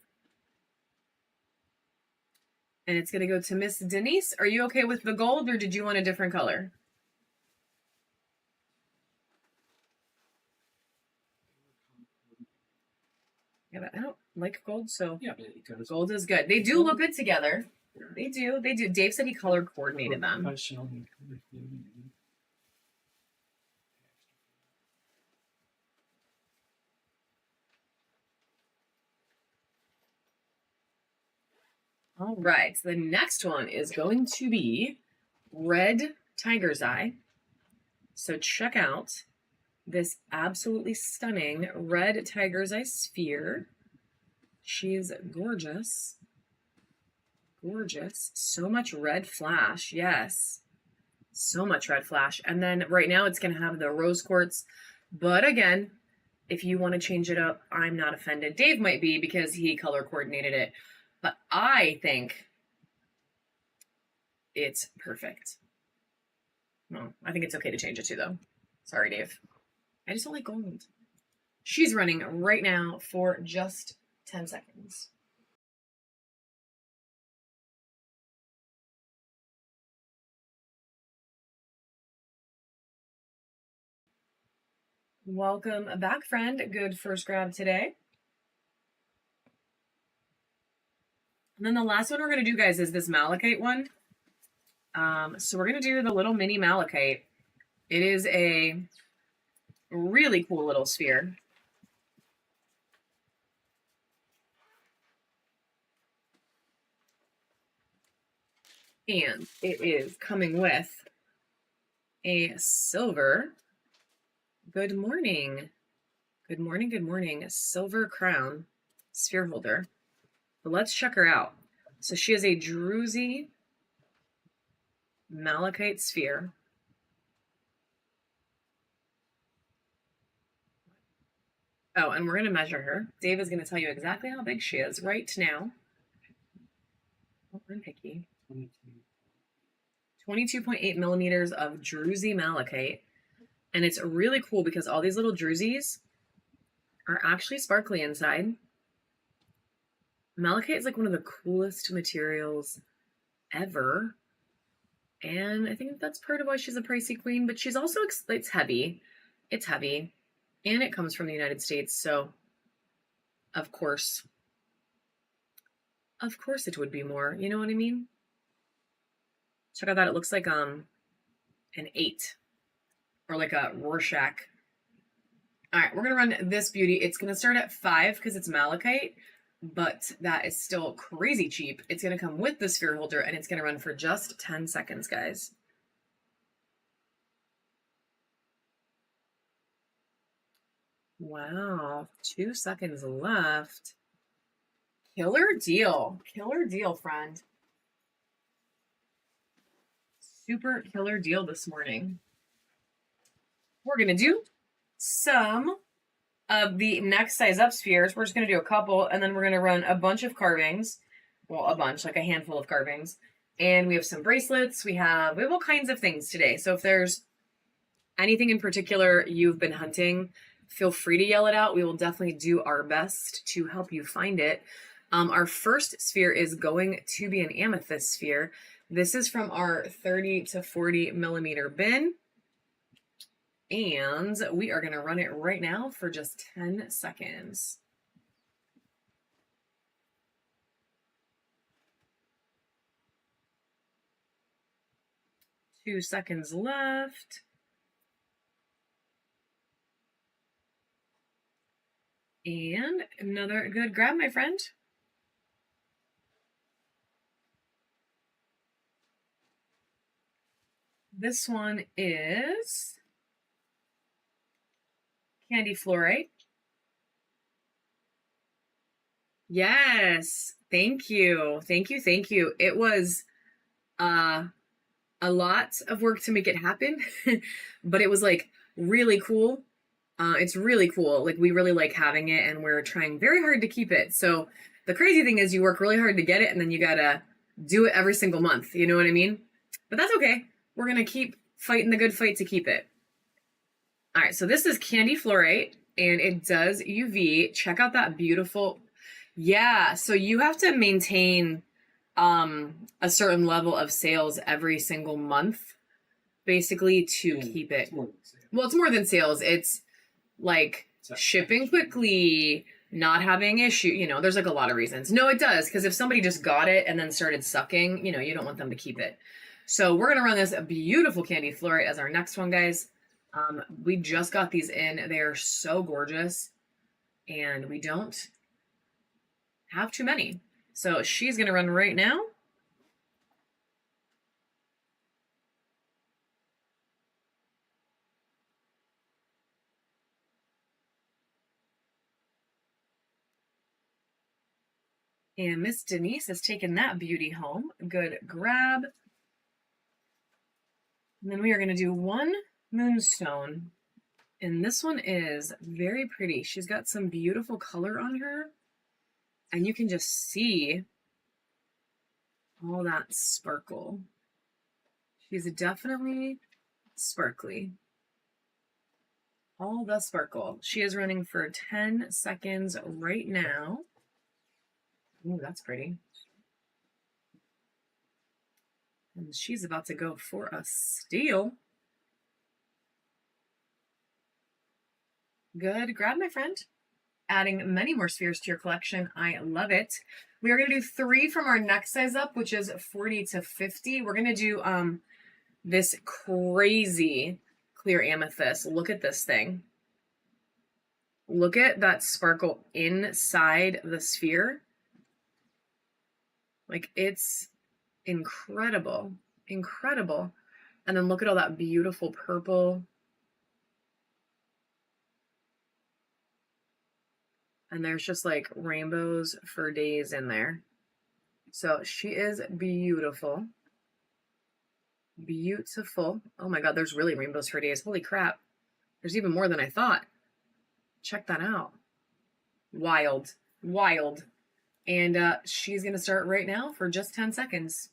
And it's going to go to Miss Denise. Are you okay with the gold or did you want a different color? Yeah, but I don't like gold, so Yeah, but it goes gold is good. They do look good together. They do. They do. Dave said he color coordinated them. professional. All right. So the next one is going to be Red Tiger's Eye. So check out this absolutely stunning Red Tiger's Eye sphere. She's gorgeous. Gorgeous. So much red flash. Yes. So much red flash. And then right now it's going to have the rose quartz. But again, if you want to change it up, I'm not offended. Dave might be because he color coordinated it. But I think it's perfect. Well, I think it's okay to change it too, though. Sorry, Dave. I just don't like gold. She's running right now for just 10 seconds. Welcome back, friend. Good first grab today. And then the last one we're going to do, guys, is this malachite one. So we're going to do the little mini malachite. It is a really cool little sphere. And it is coming with a silver. Good morning. Good morning. Good morning. A silver crown sphere holder. But let's check her out. So she is a Druzy malachite sphere. Oh, and we're going to measure her. Dave is going to tell you exactly how big she is right now. Oh, I'm picky. 22.8 millimeters of Druzy malachite. And it's really cool because all these little Druzys are actually sparkly inside. Malachite is like one of the coolest materials ever. And I think that's part of why she's a pricey queen, but she's also, it's heavy. It's heavy. And it comes from the United States, so of course it would be more. You know what I mean? Check out that. It looks like an 8 or like a Rorschach. All right, we're gonna run this beauty. It's gonna start at 5 because it's malachite, but that is still crazy cheap. It's gonna come with the sphere holder and it's gonna run for just 10 seconds, guys. Wow, 2 seconds left. Killer deal. Killer deal, friend. Super killer deal this morning. We're going to do some of the next size up spheres. We're just going to do a couple, and then we're going to run a bunch of carvings. Well, a bunch, like a handful of carvings. And we have some bracelets. We have all kinds of things today. So if there's anything in particular you've been hunting, feel free to yell it out. We will definitely do our best to help you find it. Our first sphere is going to be an amethyst sphere. This is from our 30 to 40 millimeter bin. And we are going to run it right now for just 10 seconds. Two seconds left. And another good grab, my friend. This one is Candy Fluorite. Yes. Thank you. Thank you. Thank you. It was a lot of work to make it happen, but it was like really cool. It's really cool. Like we really like having it and we're trying very hard to keep it. So the crazy thing is you work really hard to get it and then you gotta do it every single month. You know what I mean? But that's okay. We're going to keep fighting the good fight to keep it. All right. So this is Candy Fluorite and it does UV. Check out that beautiful. Yeah. So you have to maintain a certain level of sales every single month, basically to keep it. Well, it's more than sales. It's like shipping quickly, not having issue, you know, there's like a lot of reasons. No, it does, because if somebody just got it and then started sucking, you know, you don't want them to keep it. So we're gonna run this beautiful candy fluorite as our next one, guys. We just got these in. They're so gorgeous, and we don't have too many. So she's gonna run right now. And Miss Denise has taken that beauty home. Good grab. And then we are going to do one moonstone. And this one is very pretty. She's got some beautiful color on her. And you can just see all that sparkle. She's definitely sparkly. All the sparkle. She is running for 10 seconds right now. Ooh, that's pretty. And she's about to go for a steal. Good grab, my friend. Adding many more spheres to your collection. I love it. We are going to do 3 from our next size up, which is 40 to 50. We're going to do this crazy clear amethyst. Look at this thing. Look at that sparkle inside the sphere. Like, it's incredible. Incredible. And then look at all that beautiful purple. And there's just like rainbows for days in there. So she is beautiful. Beautiful. Oh my God, there's really rainbows for days. Holy crap. There's even more than I thought. Check that out. Wild. Wild. And she's going to start right now for just 10 seconds.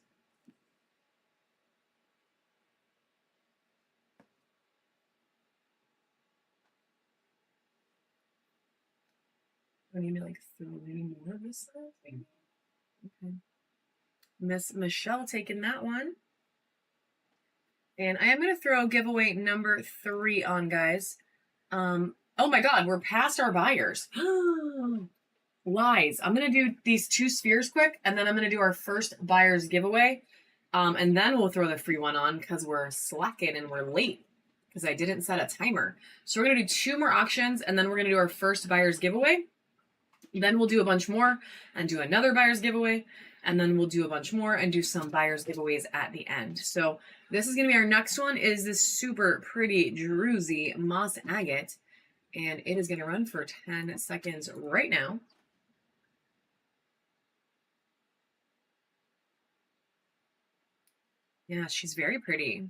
I need to like throw any more of this stuff. Okay. Miss Michelle taking that one. And I am going to throw giveaway number 3 on, guys. Oh my God, we're past our buyers. Lies. I'm going to do these 2 spheres quick, and then I'm going to do our first buyer's giveaway. And then we'll throw the free one on because we're slacking and we're late because I didn't set a timer. So we're going to do 2 more auctions, and then we're going to do our first buyer's giveaway. Then we'll do a bunch more and do another buyer's giveaway. And then we'll do a bunch more and do some buyer's giveaways at the end. So this is going to be our next one, is this super pretty Druzy Moss Agate. And it is going to run for 10 seconds right now. Yeah, she's very pretty.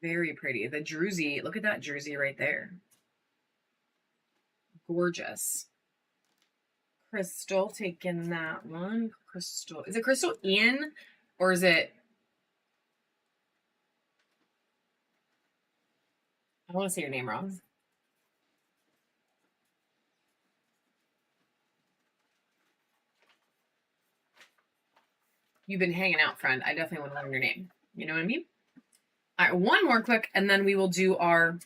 Very pretty. The Druzy, look at that Druzy right there. Gorgeous. Crystal taking that one. Crystal. Is it Crystal Ian or is it? I don't want to say your name wrong. You've been hanging out, friend. I definitely want to learn your name. You know what I mean? All right, one more quick, and then we will do our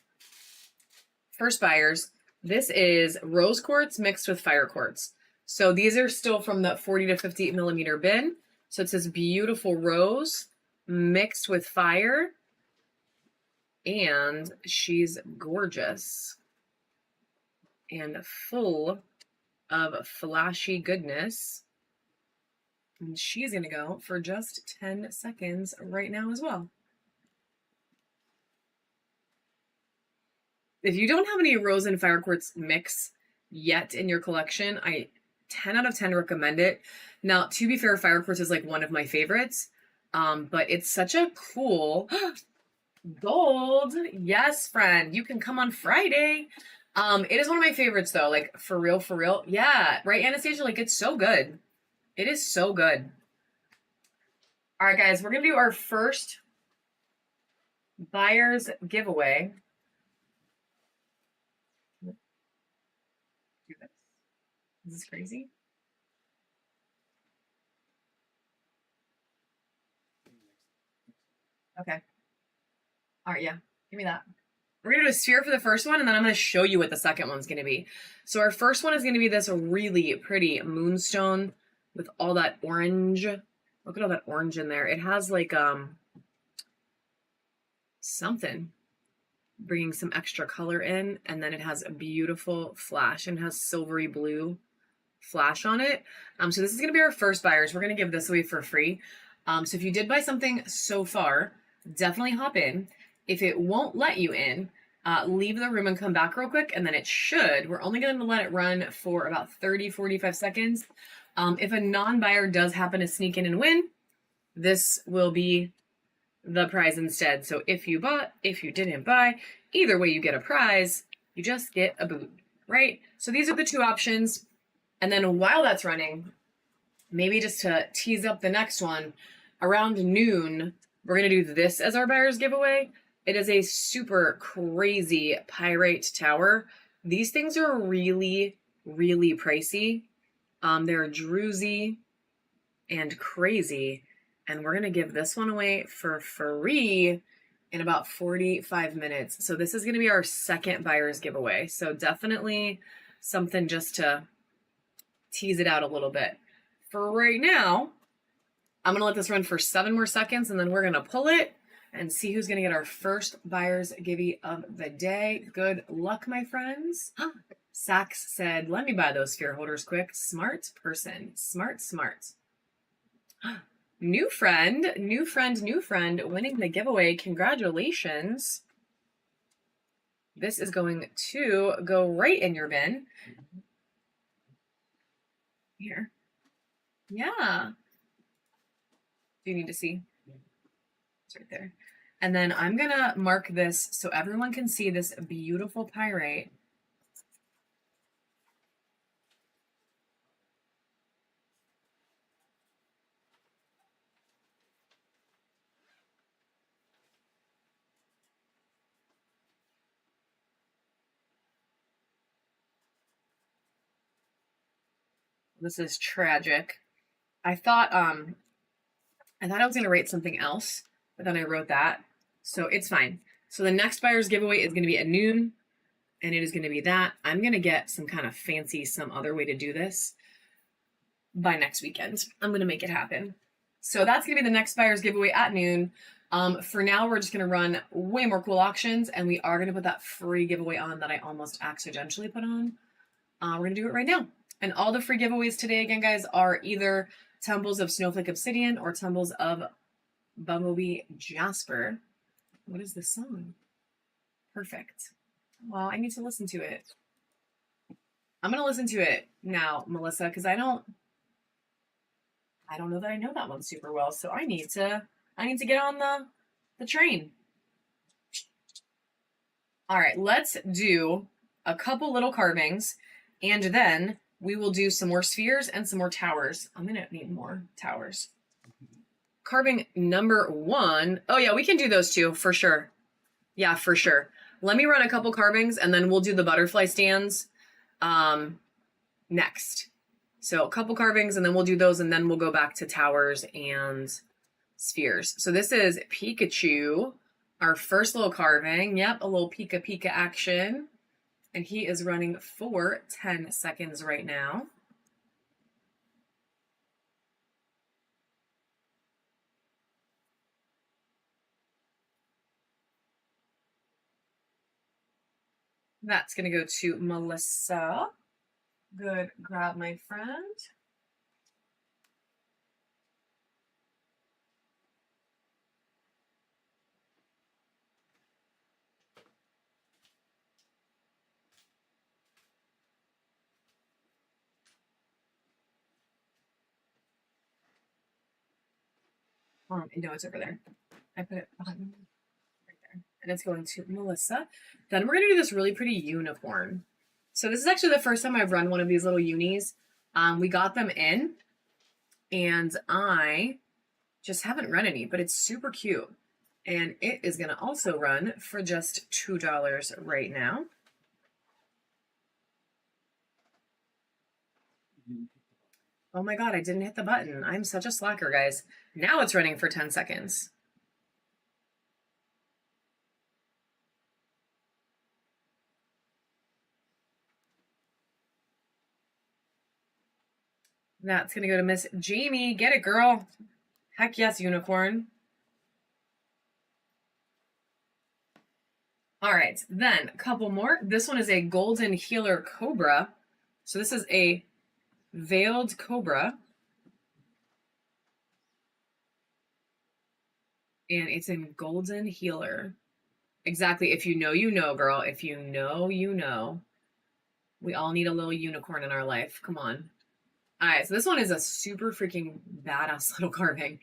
first buyers. This is rose quartz mixed with fire quartz. So these are still from the 40 to 50 millimeter bin. So it's this beautiful rose mixed with fire. And she's gorgeous and full of flashy goodness. And she's going to go for just 10 seconds right now as well. If you don't have any rose and fire quartz mix yet in your collection, I 10 out of 10 recommend it. Now, to be fair, fire quartz is like one of my favorites, but it's such a cool gold. Yes, friend, you can come on Friday. It is one of my favorites though, like for real, for real. Yeah, right, Anastasia, like it's so good. It is so good. All right, guys, we're gonna do our first buyer's giveaway. Do this. Is this crazy? Okay. All right, yeah, give me that. We're going to do a sphere for the first one, and then I'm going to show you what the second one's going to be. So our first one is going to be this really pretty moonstone with all that orange. Look at all that orange in there. It has like something bringing some extra color in, and then it has a beautiful flash and has silvery blue flash on it. So this is going to be our first buyers. We're going to give this away for free. So if you did buy something so far, definitely hop in. If it won't let you in, leave the room and come back real quick, and then it should. We're only going to let it run for about 30-45 seconds. If a non-buyer does happen to sneak in and win, this will be the prize instead. So if you bought, if you didn't buy, either way you get a prize. You just get a boot, right? So these are the two options. And then while that's running, maybe just to tease up the next one, around noon, we're going to do this as our buyer's giveaway. It is a super crazy pyrite tower. These things are really, really pricey. They're druzy and crazy. And we're going to give this one away for free in about 45 minutes. So this is going to be our second buyer's giveaway. So definitely something just to tease it out a little bit. For right now, I'm going to let this run for 7 more seconds, and then we're going to pull it and see who's going to get our first buyer's givey of the day. Good luck, my friends. Sax said, let me buy those sphere holders quick. Smart person. Smart. New friend winning the giveaway. Congratulations. This is going to go right in your bin. Here. Yeah. Do you need to see? It's right there. And then I'm going to mark this so everyone can see this beautiful pyrite. This is tragic. I thought I was going to write something else, but then I wrote that. So it's fine. So the next buyer's giveaway is going to be at noon, and it is going to be that. I'm going to get some kind of fancy, some other way to do this by next weekend. I'm going to make it happen. So that's going to be the next buyer's giveaway at noon. For now, we're just going to run way more cool auctions, and we are going to put that free giveaway on that I almost accidentally put on. We're going to do it right now. And all the free giveaways today, again, guys, are either Tumbles of Snowflake Obsidian or Tumbles of Bumblebee Jasper. What is this song? Perfect. Well, I need to listen to it. I'm going to listen to it now, Melissa, because I don't know that I know that one super well. So I need to get on the train. All right, let's do a couple little carvings, and then we will do some more spheres and some more towers. I'm going to need more towers. Carving number 1. Oh, yeah, we can do those too, for sure. Yeah, for sure. Let me run a couple carvings, and then we'll do the butterfly stands next. So a couple carvings, and then we'll do those, and then we'll go back to towers and spheres. So this is Pikachu, our first little carving. Yep, a little Pika action. And he is running for 10 seconds right now. That's going to go to Melissa. Good grab, my friend. No, it's over there. I put it behind right there. And it's going to Melissa. Then we're going to do this really pretty unicorn. So this is actually the first time I've run one of these little unis. We got them in, and I just haven't run any, but it's super cute. And it is going to also run for just $2 right now. Oh my God, I didn't hit the button. I'm such a slacker, guys. Now it's running for 10 seconds. That's going to go to Miss Jamie. Get it, girl. Heck yes, unicorn. All right, then a couple more. This one is a golden healer cobra. So this is a veiled cobra. And it's in golden healer. Exactly. If you know, you know, girl. If you know, you know. We all need a little unicorn in our life. Come on. All right, so this one is a super freaking badass little carving.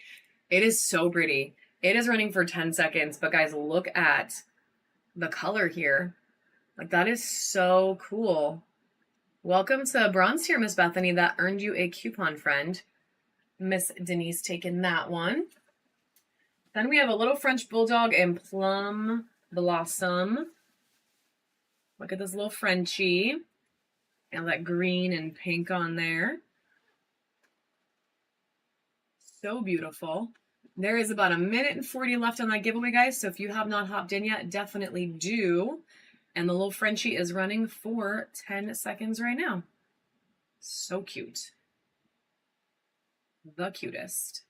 It is so pretty. It is running for 10 seconds, but guys, look at the color here. Like, that is so cool. Welcome to bronze tier, Miss Bethany. That earned you a coupon, friend. Miss Denise taking that one. Then we have a little French bulldog in plum blossom. Look at this little Frenchie. And that green and pink on there. So beautiful. There is about 1:40 left on that giveaway, guys. So if you have not hopped in yet, definitely do. And the little Frenchie is running for 10 seconds right now. So cute. The cutest.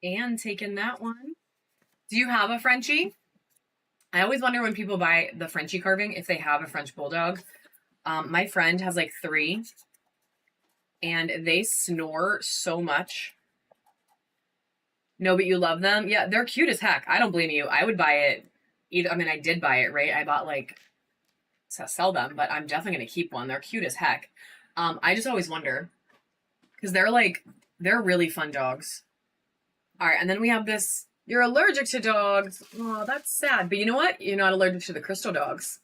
And taking that one. Do you have a Frenchie? I always wonder when people buy the Frenchie carving if they have a French bulldog. My friend has like 3, and they snore so much. No, but you love them? Yeah, they're cute as heck. I don't blame you. I would buy it. I mean, I did buy it, right? I bought like to sell them, but I'm definitely going to keep one. They're cute as heck. I just always wonder because they're really fun dogs. All right, and then we have this. You're allergic to dogs. Oh, that's sad. But you know what? You're not allergic to the crystal dogs.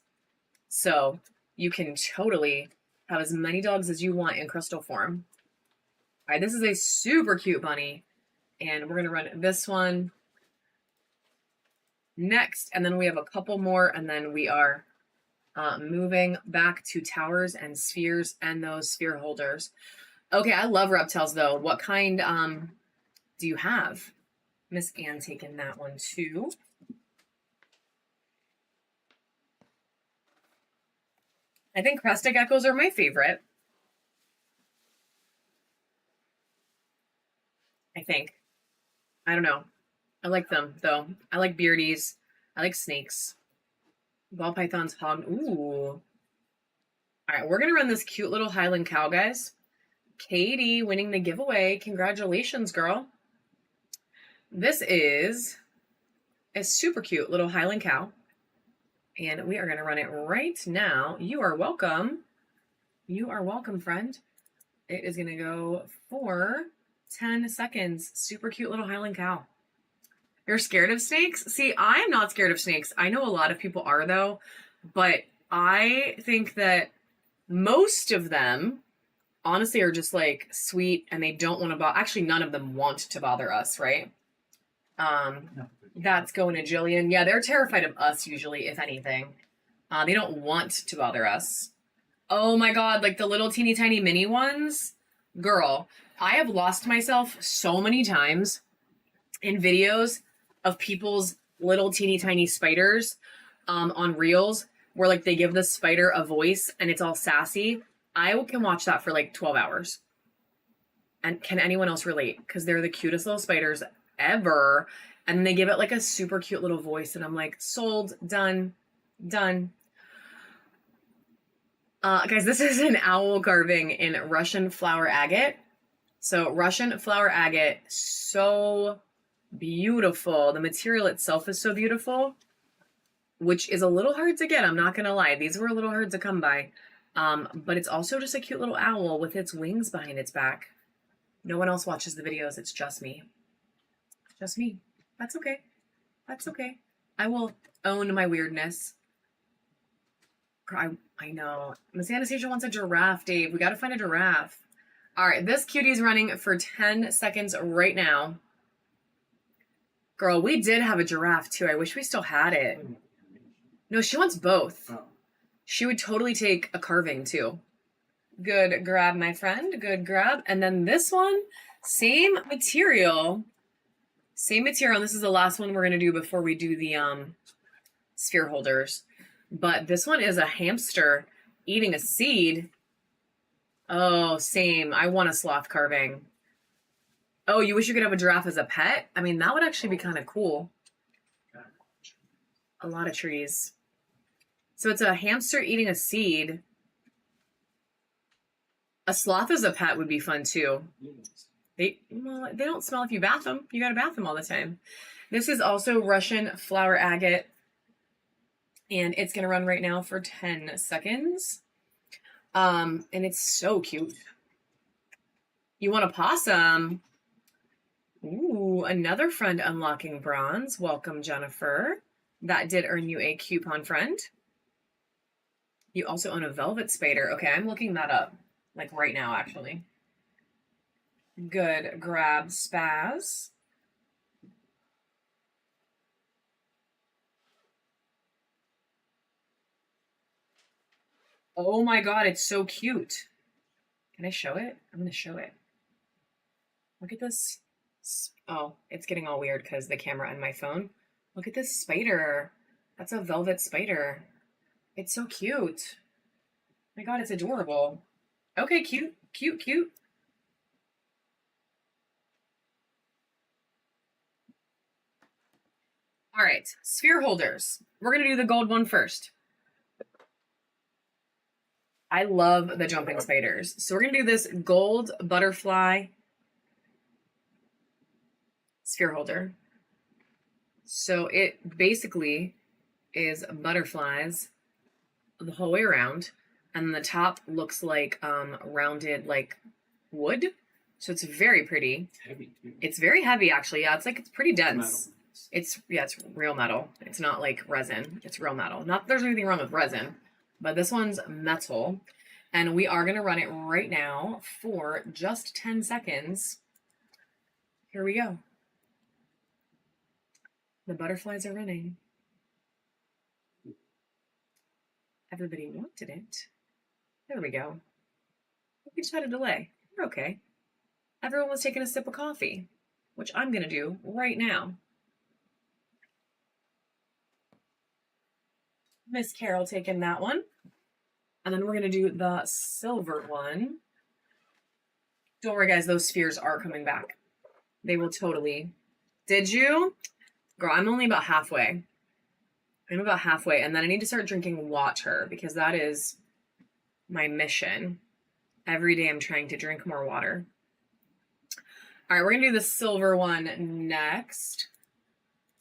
So you can totally have as many dogs as you want in crystal form. All right, this is a super cute bunny. And we're going to run this one next. And then we have a couple more. And then we are moving back to towers and spheres and those sphere holders. Okay, I love reptiles, though. What kind do you have? Miss Ann taking that one, too. I think crested geckos are my favorite. I think. I don't know. I like them, though. I like beardies. I like snakes. Ball pythons, hog. Ooh. All right, we're going to run this cute little Highland cow, guys. Katie winning the giveaway. Congratulations, girl. This is a super cute little Highland cow. And we are going to run it right now. You are welcome. You are welcome, friend. It is going to go for 10 seconds. Super cute little Highland cow. You're scared of snakes? See, I am not scared of snakes. I know a lot of people are, though. But I think that most of them, honestly, are just like sweet and they don't want to bother. Actually, none of them want to bother us, right? That's going to Jillian. Yeah, they're terrified of us usually, if anything. They don't want to bother us. Oh my God, like the little teeny tiny mini ones? Girl, I have lost myself so many times in videos of people's little teeny tiny spiders on reels where like they give the spider a voice and it's all sassy. I can watch that for like 12 hours. And can anyone else relate? Because they're the cutest little spiders ever. And they give it like a super cute little voice. And I'm like, sold, done, done. Guys, this is an owl carving in Russian flower agate. So Russian flower agate, so beautiful. The material itself is so beautiful, which is a little hard to get. I'm not going to lie. These were a little hard to come by. But it's also just a cute little owl with its wings behind its back. No one else watches the videos. It's just me. Just me. That's okay. That's okay. I will own my weirdness. I know. Miss Anastasia wants a giraffe, Dave. We got to find a giraffe. All right. This cutie's running for 10 seconds right now. Girl, we did have a giraffe, too. I wish we still had it. No, she wants both. She would totally take a carving, too. Good grab, my friend. Good grab. And then this one, same material. Same material. And this is the last one we're going to do before we do the sphere holders. But this one is a hamster eating a seed. Oh, same. I want a sloth carving. Oh, you wish you could have a giraffe as a pet? I mean, that would actually be kind of cool. A lot of trees. So it's a hamster eating a seed. A sloth as a pet would be fun too. They don't smell if you bath them. You gotta bath them all the time. This is also Russian flower agate. And it's gonna run right now for 10 seconds. And it's so cute. You want a possum? Ooh, another friend unlocking bronze. Welcome, Jennifer. That did earn you a coupon, friend. You also own a velvet spider. Okay, I'm looking that up. Like right now, actually. Good grab, Spaz. Oh my god, it's so cute. Can I show it? I'm going to show it. Look at this. Oh, it's getting all weird because the camera and my phone. Look at this spider. That's a velvet spider. It's so cute. Oh my god, it's adorable. Okay, cute, cute, cute. All right, sphere holders. We're going to do the gold one first. I love the jumping spiders. So we're going to do this gold butterfly sphere holder. So it basically is butterflies the whole way around. And the top looks like rounded like wood. So it's very pretty. Heavy too. It's very heavy actually. Yeah, it's pretty dense. Metal. It's real metal. It's not like resin. It's real metal. Not that there's anything wrong with resin, but this one's metal. And we are gonna run it right now for just 10 seconds. Here we go. The butterflies are running. Everybody wanted it. There we go. We just had a delay. We're okay. Everyone was taking a sip of coffee, which I'm gonna do right now. Miss Carol taking that one. And then we're going to do the silver one. Don't worry, guys. Those spheres are coming back. They will totally. Did you? Girl, I'm only about halfway. I'm about halfway. And then I need to start drinking water because that is my mission. Every day I'm trying to drink more water. All right, we're going to do the silver one next.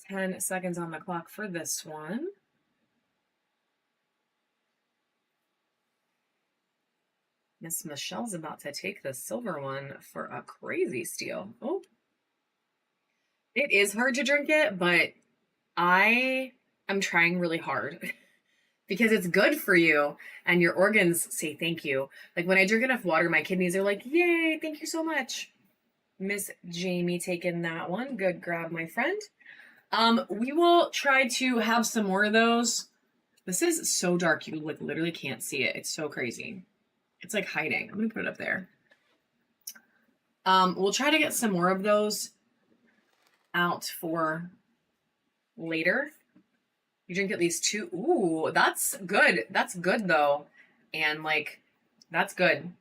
10 seconds on the clock for this one. Miss Michelle's about to take the silver one for a crazy steal. Oh. It is hard to drink it, but I am trying really hard because it's good for you and your organs say thank you. Like when I drink enough water, my kidneys are like, yay, thank you so much. Miss Jamie taking that one. Good grab, my friend. We will try to have some more of those. This is so dark. You like literally can't see it. It's so crazy. It's like hiding. I'm going to put it up there. We'll try to get some more of those out for later. You drink at least 2. Ooh, that's good. That's good though. And like, that's good.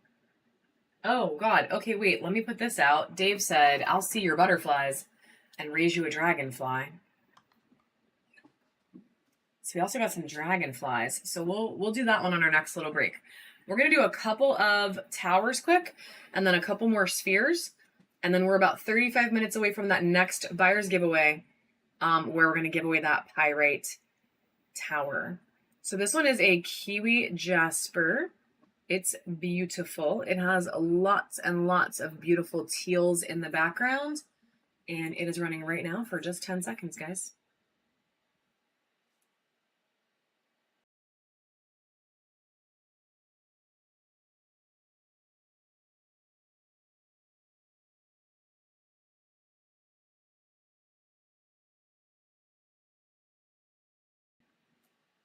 Oh God. Okay, wait, let me put this out. Dave said, I'll see your butterflies and raise you a dragonfly. So we also got some dragonflies. So we'll do that one on our next little break. We're going to do a couple of towers quick and then a couple more spheres. And then we're about 35 minutes away from that next buyer's giveaway where we're going to give away that pyrite tower. So this one is a kiwi jasper. It's beautiful. It has lots and lots of beautiful teals in the background. And it is running right now for just 10 seconds, guys.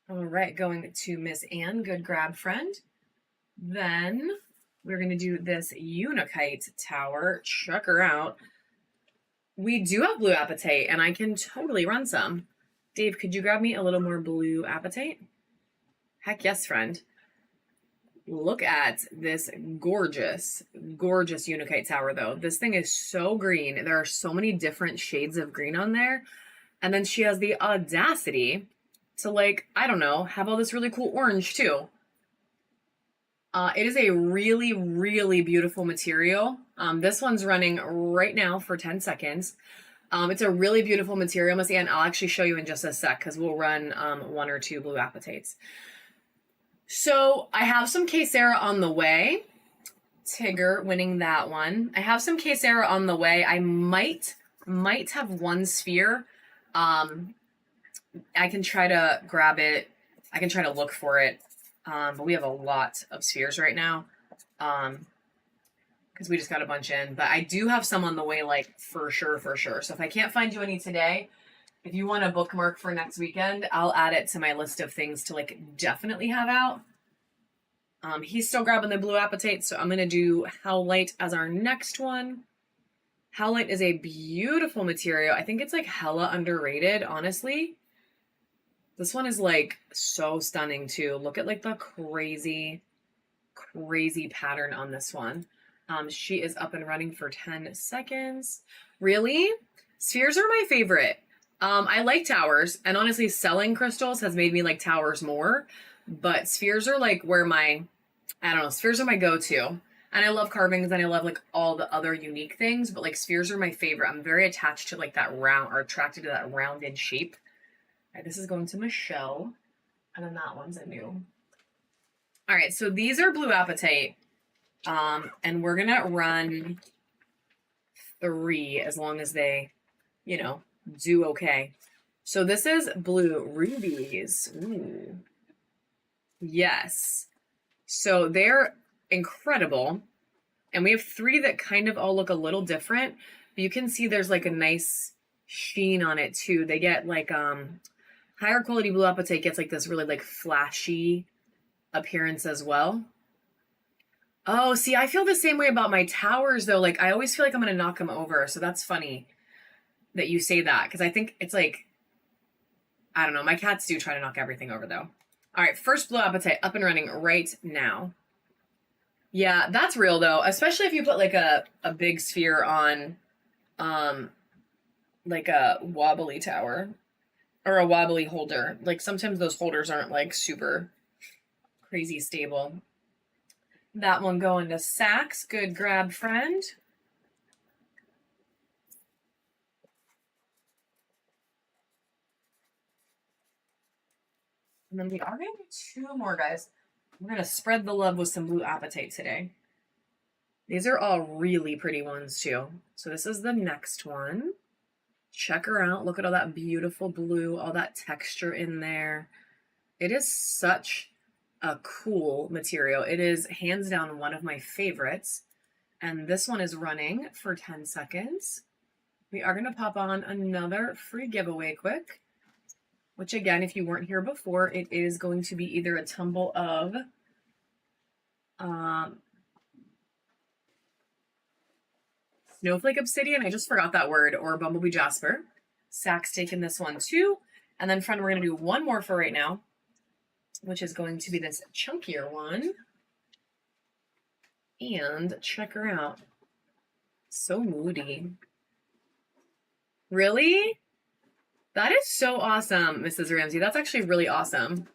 All right, going to Miss Anne. Good grab, friend. Then we're going to do this Unikite tower. Check her out. We do have blue apatite, and I can totally run some. Dave, could you grab me a little more blue apatite? Heck yes, friend. Look at this gorgeous, gorgeous Unakite tower, though. This thing is so green. There are so many different shades of green on there. And then she has the audacity to, like, I don't know, have all this really cool orange, too. It is a really, really beautiful material. This one's running right now for 10 seconds. It's a really beautiful material, Miss Ann. I'll actually show you in just a sec because we'll run 1 or 2 blue apatites. So I have some Kyocera on the way. Tigger winning that one. I have some Kyocera on the way. I might have 1 sphere. I can try to grab it. I can try to look for it. But we have a lot of spheres right now. Because we just got a bunch in. But I do have some on the way, like, for sure. So if I can't find you any today, if you want a bookmark for next weekend, I'll add it to my list of things to, like, definitely have out. He's still grabbing the blue apatite, so I'm going to do Howlite as our next one. Howlite is a beautiful material. I think it's, like, hella underrated, honestly. This one is, like, so stunning, too. Look at, like, the crazy, crazy pattern on this one. She is up and running for 10 seconds. Really? Spheres are my favorite. I like towers, and honestly, selling crystals has made me like towers more, but spheres are like where my, I don't know, spheres are my go-to. And I love carvings, and I love like all the other unique things, but like spheres are my favorite. I'm very attached to like that round, or attracted to that rounded shape. All right, this is going to Michelle, and then that one's a new. All right, so these are blue apatite, and we're gonna run 3 as long as they, you know, do okay. So this is blue rubies. Ooh. Yes. So they're incredible. And we have 3 that kind of all look a little different. But you can see there's like a nice sheen on it too. They get like higher quality blue apatite gets like this really like flashy appearance as well. Oh, see, I feel the same way about my towers though. Like I always feel like I'm gonna knock them over. So that's funny that you say that, because I think it's like, I don't know, my cats do try to knock everything over though. All right, first blue apatite up and running right now. Yeah, that's real though, especially if you put like a big sphere on like a wobbly tower or a wobbly holder. Like sometimes those holders aren't like super crazy stable. That one going to Saks. Good grab, friend. And then we are going to do 2 more, guys. We're going to spread the love with some blue apatite today. These are all really pretty ones, too. So this is the next one. Check her out. Look at all that beautiful blue, all that texture in there. It is such a cool material. It is hands down one of my favorites. And this one is running for 10 seconds. We are going to pop on another free giveaway quick. Which again, if you weren't here before, it is going to be either a tumble of Snowflake Obsidian, I just forgot that word, or Bumblebee Jasper. Saks taking this one too. And then friend, we're going to do 1 more for right now, which is going to be this chunkier one. And check her out. So moody. Really? That is so awesome, Mrs. Ramsey. That's actually really awesome.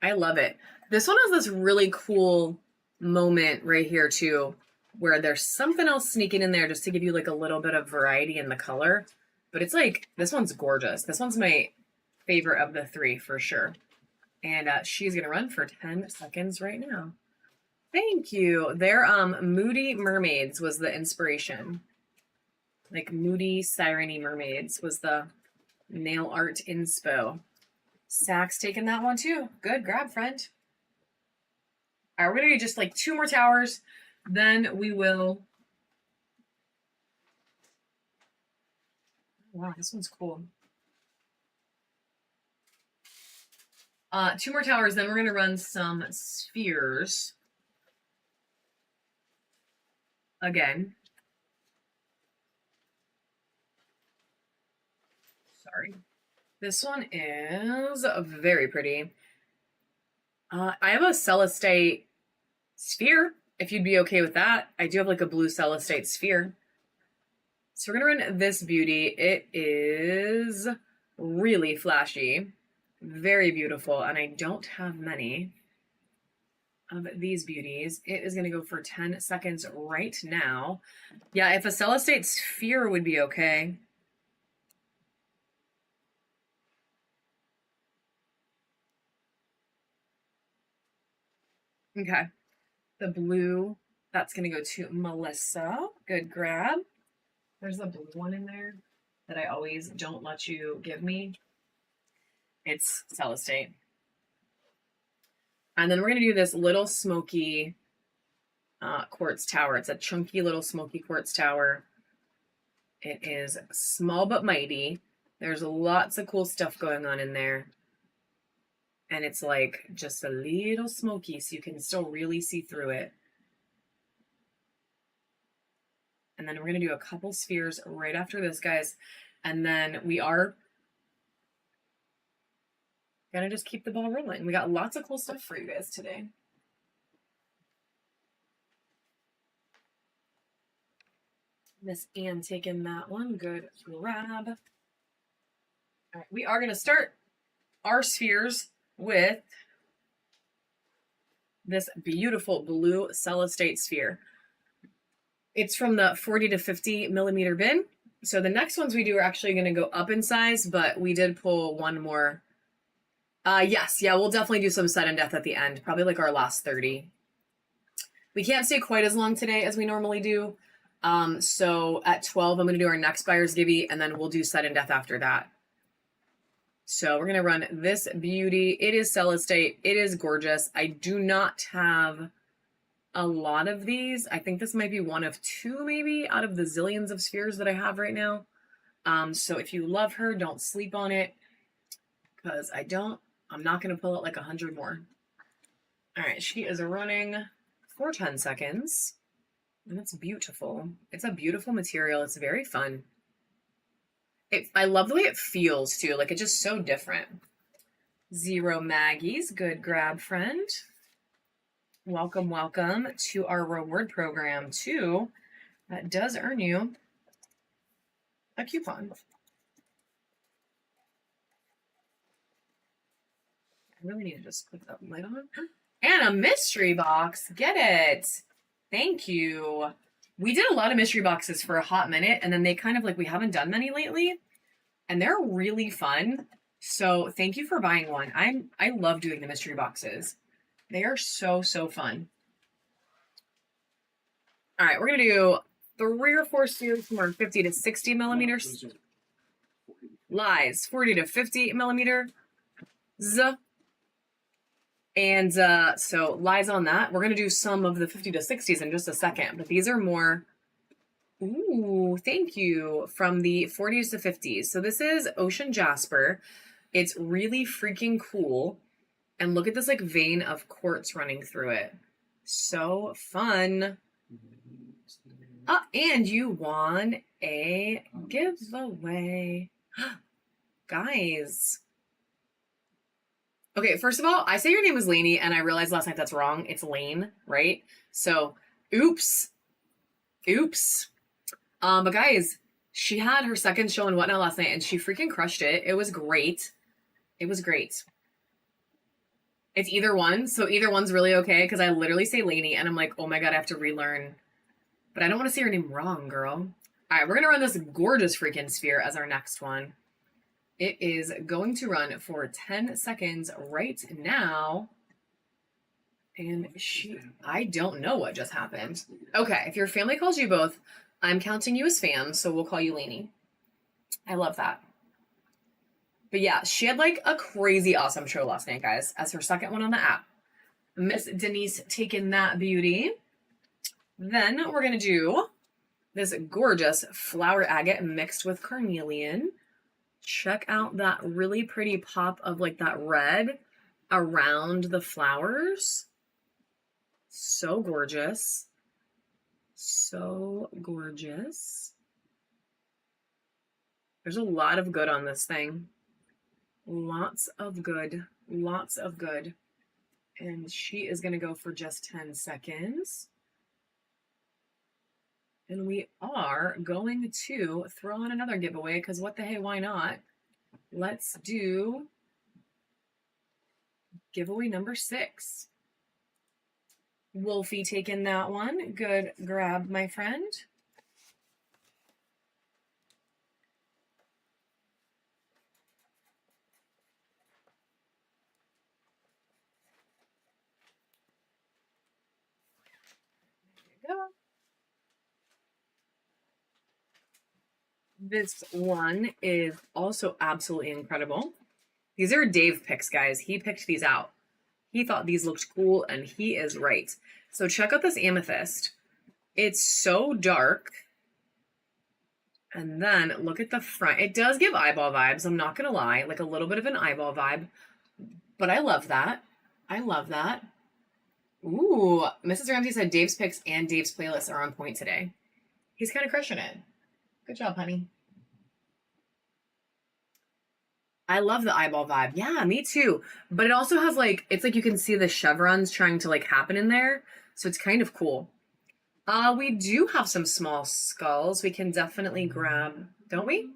I love it. This one has this really cool moment right here too, where there's something else sneaking in there just to give you like a little bit of variety in the color. But it's like, this one's gorgeous. This one's my favorite of the 3 for sure. And she's going to run for 10 seconds right now. Thank you. Their Moody Mermaids was the inspiration. Like Moody Siren-y Mermaids was the nail art inspo. Saks taking that one too. Good grab, friend. All right, we're gonna do just like 2 more towers. Then we will. Wow, this one's cool. 2 more towers, then we're gonna run some spheres. Again. Sorry. This one is very pretty. I have a Celestate sphere, if you'd be okay with that. I do have like a blue Celestate sphere. So we're going to run this beauty. It is really flashy, very beautiful, and I don't have many of these beauties. It is going to go for 10 seconds right now. Yeah, if a Celestate sphere would be okay. Okay. The blue, that's going to go to Melissa. Good grab. There's a blue one in there that I always don't let you give me. It's Celestate. And then we're going to do this little smoky quartz tower. It's a chunky little smoky quartz tower. It is small but mighty. There's lots of cool stuff going on in there. And it's like just a little smoky, so you can still really see through it. And then we're going to do a couple spheres right after this, guys. And then we are going to just keep the ball rolling. We got lots of cool stuff for you guys today. Miss Ann taking that one. Good grab. All right, we are going to start our spheres with this beautiful blue Celestate sphere. It's from the 40 to 50 millimeter bin. So the next ones we do are actually going to go up in size, but we did pull one more. Yes, yeah, we'll definitely do some sudden death at the end, probably like our last 30. We can't stay quite as long today as we normally do. So at 12, I'm going to do our next buyer's givey, and then we'll do sudden death after that. So we're going to run this beauty. It is Celestate. It is gorgeous. I do not have a lot of these. I think this might be one of two maybe out of the zillions of spheres that I have right now. So if you love her, don't sleep on it, because I'm not going to pull out like 100 more. All right, she is running for 10 seconds. And it's beautiful. It's a beautiful material. It's very fun. I love the way it feels too. Like, it's just so different. Zero Maggie's. Good grab, friend. Welcome, welcome to our reward program too. That does earn you a coupon. I really need to just put that lid on. And a mystery box. Get it. Thank you. We did a lot of mystery boxes for a hot minute, and then they kind of like, we haven't done many lately, and they're really fun. So thank you for buying one. I love doing the mystery boxes. They are so, so fun. All right, we're going to do 3 or 4 spheres from our 50 to 60 millimeters. Lies, 40 to 50 millimeter. And so lies on that. We're going to do some of the 50 to 60s in just a second, but these are more, ooh, thank you, from the 40s to 50s. So this is Ocean Jasper. It's really freaking cool. And look at this like vein of quartz running through it. So fun. And you won a giveaway. Guys. Okay, first of all, I say your name is Lainey, and I realized last night that's wrong. It's Lane, right? So, oops. But guys, she had her second show and whatnot last night, and she freaking crushed it. It was great. It's either one, so either one's really okay, because I literally say Lainey, and I'm like, oh my god, I have to relearn. But I don't want to say your name wrong, girl. All right, we're going to run this gorgeous freaking sphere as our next one. It is going to run for 10 seconds right now. And I don't know what just happened. Okay, if your family calls you both, I'm counting you as fans, so we'll call you Lainey. I love that. But yeah, she had like a crazy awesome show last night, guys, as her second one on the app. Miss Denise taking that beauty. Then we're going to do this gorgeous flower agate mixed with carnelian. Check out that really pretty pop of like that red around the flowers. So gorgeous. So gorgeous. There's a lot of good on this thing. Lots of good. And she is going to go for just 10 seconds. And we are going to throw on another giveaway because what the hey, why not? Let's do giveaway number 6. Wolfie taking that one. Good grab, my friend. There you go. This one is also absolutely incredible. These are Dave picks, guys. He picked these out. He thought these looked cool, and he is right. So check out this amethyst. It's so dark. And then look at the front. It does give eyeball vibes. I'm not going to lie. Like a little bit of an eyeball vibe. But I love that. I love that. Ooh, Mrs. Ramsey said Dave's picks and Dave's playlists are on point today. He's kind of crushing it. Good job, honey. I love the eyeball vibe. Yeah, me too. But it also has like, it's like you can see the chevrons trying to like happen in there. So it's kind of cool. We do have some small skulls we can definitely grab, don't we?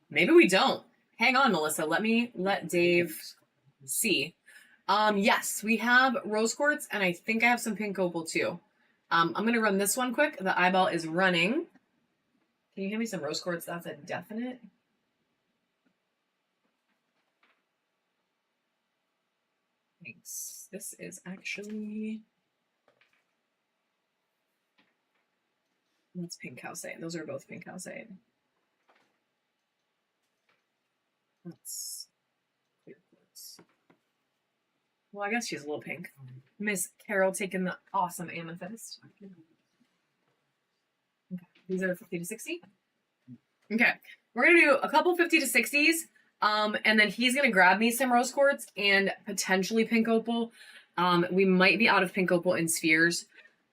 Maybe we don't. Hang on, Melissa. Let Dave see. Yes, we have rose quartz, and I think I have some pink opal too. I'm gonna run this one quick. The eyeball is running. Can you give me some rose quartz? That's a definite. Thanks. This is actually... That's pink calcite. Those are both pink calcite. That's clear quartz. Well, I guess she's a little pink. Miss Carol taking the awesome amethyst. Okay. These are 50 to 60. Okay. We're going to do a couple 50 to 60s. And then he's going to grab me some rose quartz and potentially pink opal. We might be out of pink opal in spheres.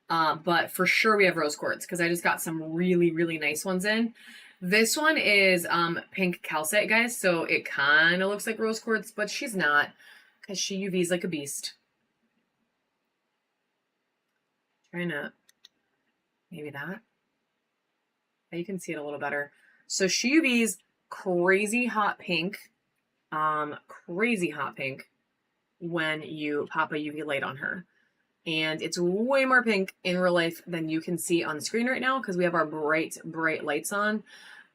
But for sure we have rose quartz because I just got some really, really nice ones in. This one is pink calcite, guys. So it kind of looks like rose quartz, but she's not because she UVs like a beast. Trying to, maybe that. Now you can see it a little better. So she UVs crazy hot pink when you pop a UV light on her. And it's way more pink in real life than you can see on the screen right now because we have our bright, bright lights on.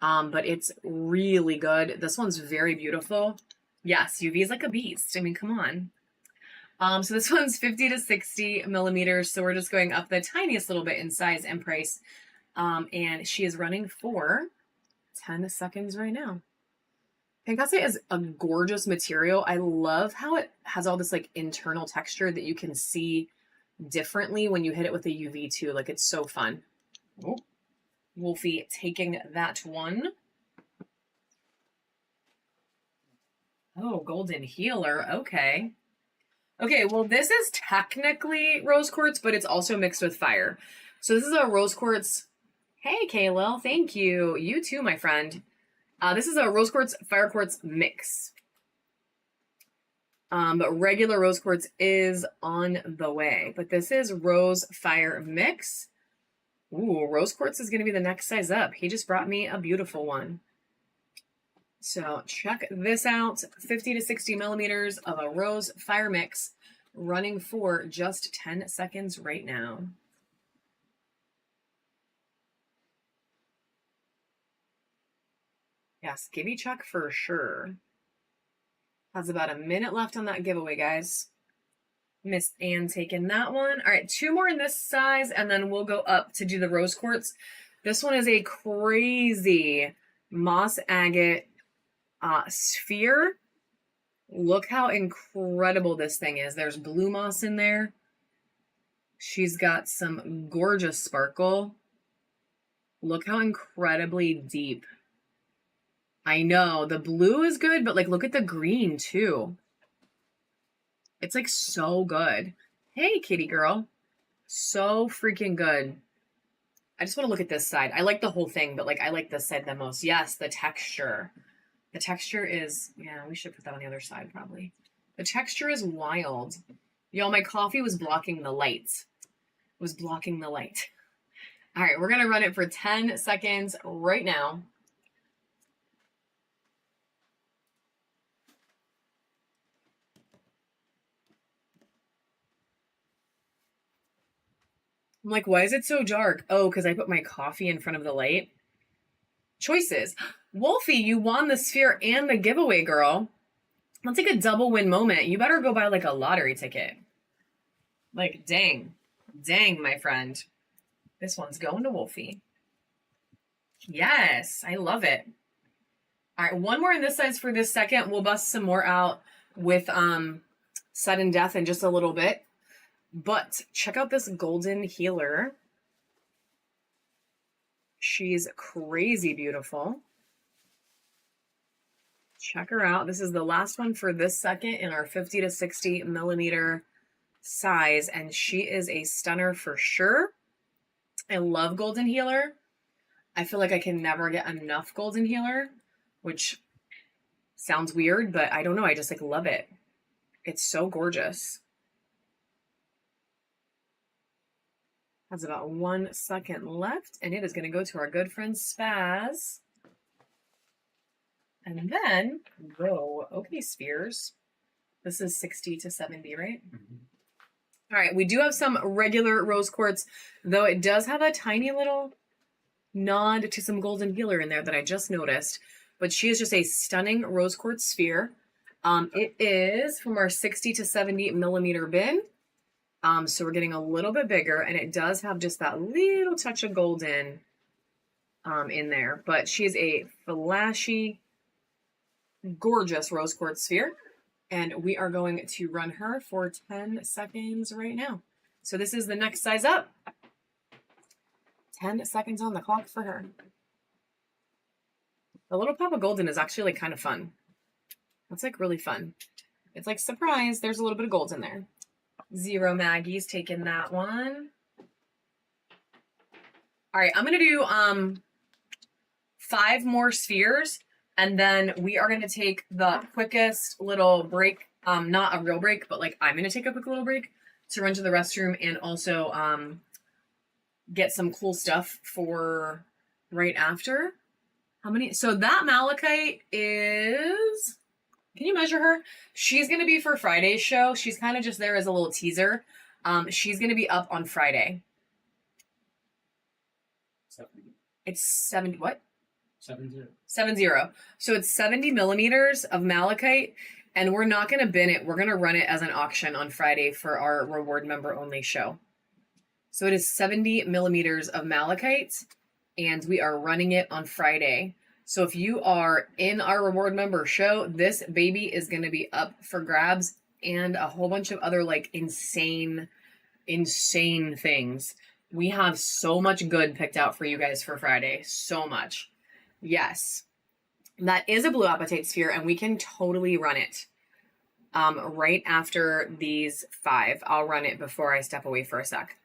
But it's really good. This one's very beautiful. Yes, UV is like a beast. I mean, come on. So this one's 50 to 60 millimeters. So we're just going up the tiniest little bit in size and price. And she is running for 10 seconds right now. Pink calcite is a gorgeous material. I love how it has all this like internal texture that you can see differently when you hit it with a UV too. Like it's so fun. Oh, Wolfie taking that one. Oh, golden healer. Okay. Okay, well, this is technically rose quartz, but it's also mixed with fire. So this is a rose quartz. Hey, Kaylil, thank you. You too, my friend. This is a rose quartz, fire quartz mix. But regular rose quartz is on the way. But this is rose fire mix. Ooh, rose quartz is going to be the next size up. He just brought me a beautiful one. So check this out. 50 to 60 millimeters of a rose fire mix running for just 10 seconds right now. Yes, give me check for sure. Has about a minute left on that giveaway, guys. Miss Ann taking that one. All right, 2 more in this size, and then we'll go up to do the rose quartz. This one is a crazy moss agate sphere. Look how incredible this thing is. There's blue moss in there. She's got some gorgeous sparkle. Look how incredibly deep. I know the blue is good, but like look at the green too. It's like so good. Hey, kitty girl. So freaking good. I just want to look at this side. I like the whole thing, but like I like this side the most. Yes, the texture. The texture is, yeah, we should put that on the other side probably. The texture is wild. Y'all, my coffee was blocking the light. Was blocking the light. All right, we're gonna run it for 10 seconds right now. I'm like, why is it so dark? Oh, because I put my coffee in front of the light. Choices. Wolfie, you won the sphere and the giveaway, girl. That's like a double win moment. You better go buy like a lottery ticket. Like, dang. Dang, my friend. This one's going to Wolfie. Yes, I love it. All right, one more in this size for this second. We'll bust some more out with sudden death in just a little bit. But check out this golden healer. She's crazy beautiful. Check her out. This is the last one for this second in our 50 to 60 millimeter size, and she is a stunner for sure. I love golden healer. I feel like I can never get enough golden healer, which sounds weird, but I don't know. I just like love it. It's so gorgeous. Has about 1 second left, and it is going to go to our good friend Spaz. And then, whoa, okay, spheres. This is 60 to 70, right? Mm-hmm. All right, we do have some regular rose quartz, though it does have a tiny little nod to some golden healer in there that I just noticed. But she is just a stunning rose quartz sphere. It is from our 60 to 70 millimeter bin. So we're getting a little bit bigger, and it does have just that little touch of golden in there. But she is a flashy, gorgeous rose quartz sphere, and we are going to run her for 10 seconds right now. So this is the next size up. 10 seconds on the clock for her. The little pop of golden is actually like kind of fun. It's like really fun. It's like, surprise, there's a little bit of gold in there. Zero Maggie's taking that one. All right, I'm gonna do 5 more spheres, and then we are gonna take the quickest little break. Not a real break, but like I'm gonna take a quick little break to run to the restroom and also get some cool stuff for right after. How many? So that malachite is. Can you measure her? She's going to be for Friday's show. She's kind of just there as a little teaser. She's going to be up on Friday. 70. It's 70, what? 70. 70. So it's 70 millimeters of malachite, and we're not going to bin it. We're going to run it as an auction on Friday for our reward member only show. So it is 70 millimeters of malachite, and we are running it on Friday. So if you are in our reward member show, this baby is going to be up for grabs, and a whole bunch of other like insane things. We have so much good picked out for you guys for Friday. So much. Yes. That is a blue apatite sphere, and we can totally run it right after these 5. I'll run it before I step away for a sec.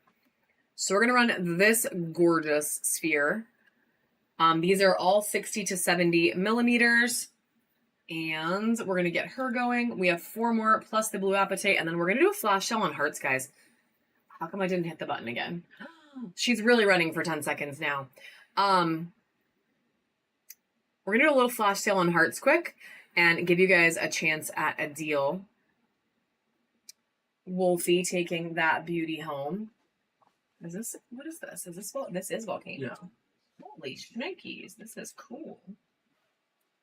So we're going to run this gorgeous sphere. These are all 60 to 70 millimeters, and we're going to get her going. We have 4 more plus the blue apatite, and then we're going to do a flash sale on hearts, guys. How come I didn't hit the button again? She's really running for 10 seconds now. We're going to do a little flash sale on hearts quick and give you guys a chance at a deal. Wolfie taking that beauty home. What is this? This is Volcano. Yeah. Holy shnikes, this is cool.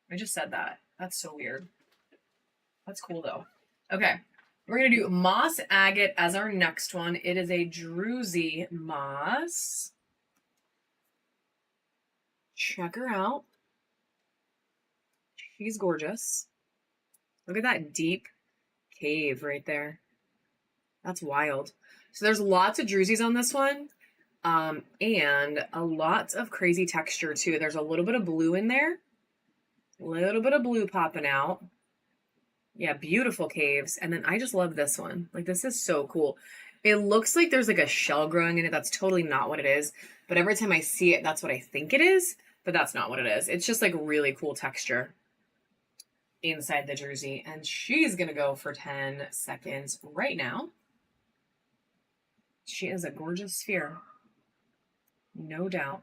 I just said that. That's so weird. That's cool though. Okay, we're gonna do Moss Agate as our next one. It is a Druzy moss. Check her out. She's gorgeous. Look at that deep cave right there. That's wild. So there's lots of Druzys on this one. And a lot of crazy texture too. There's a little bit of blue in there. A little bit of blue popping out. Yeah, beautiful caves. And then I just love this one. Like, this is so cool. It looks like there's like a shell growing in it. That's totally not what it is. But every time I see it, that's what I think it is. But that's not what it is. It's just like really cool texture inside the Druzy. And she's going to go for 10 seconds right now. She is a gorgeous sphere. No doubt.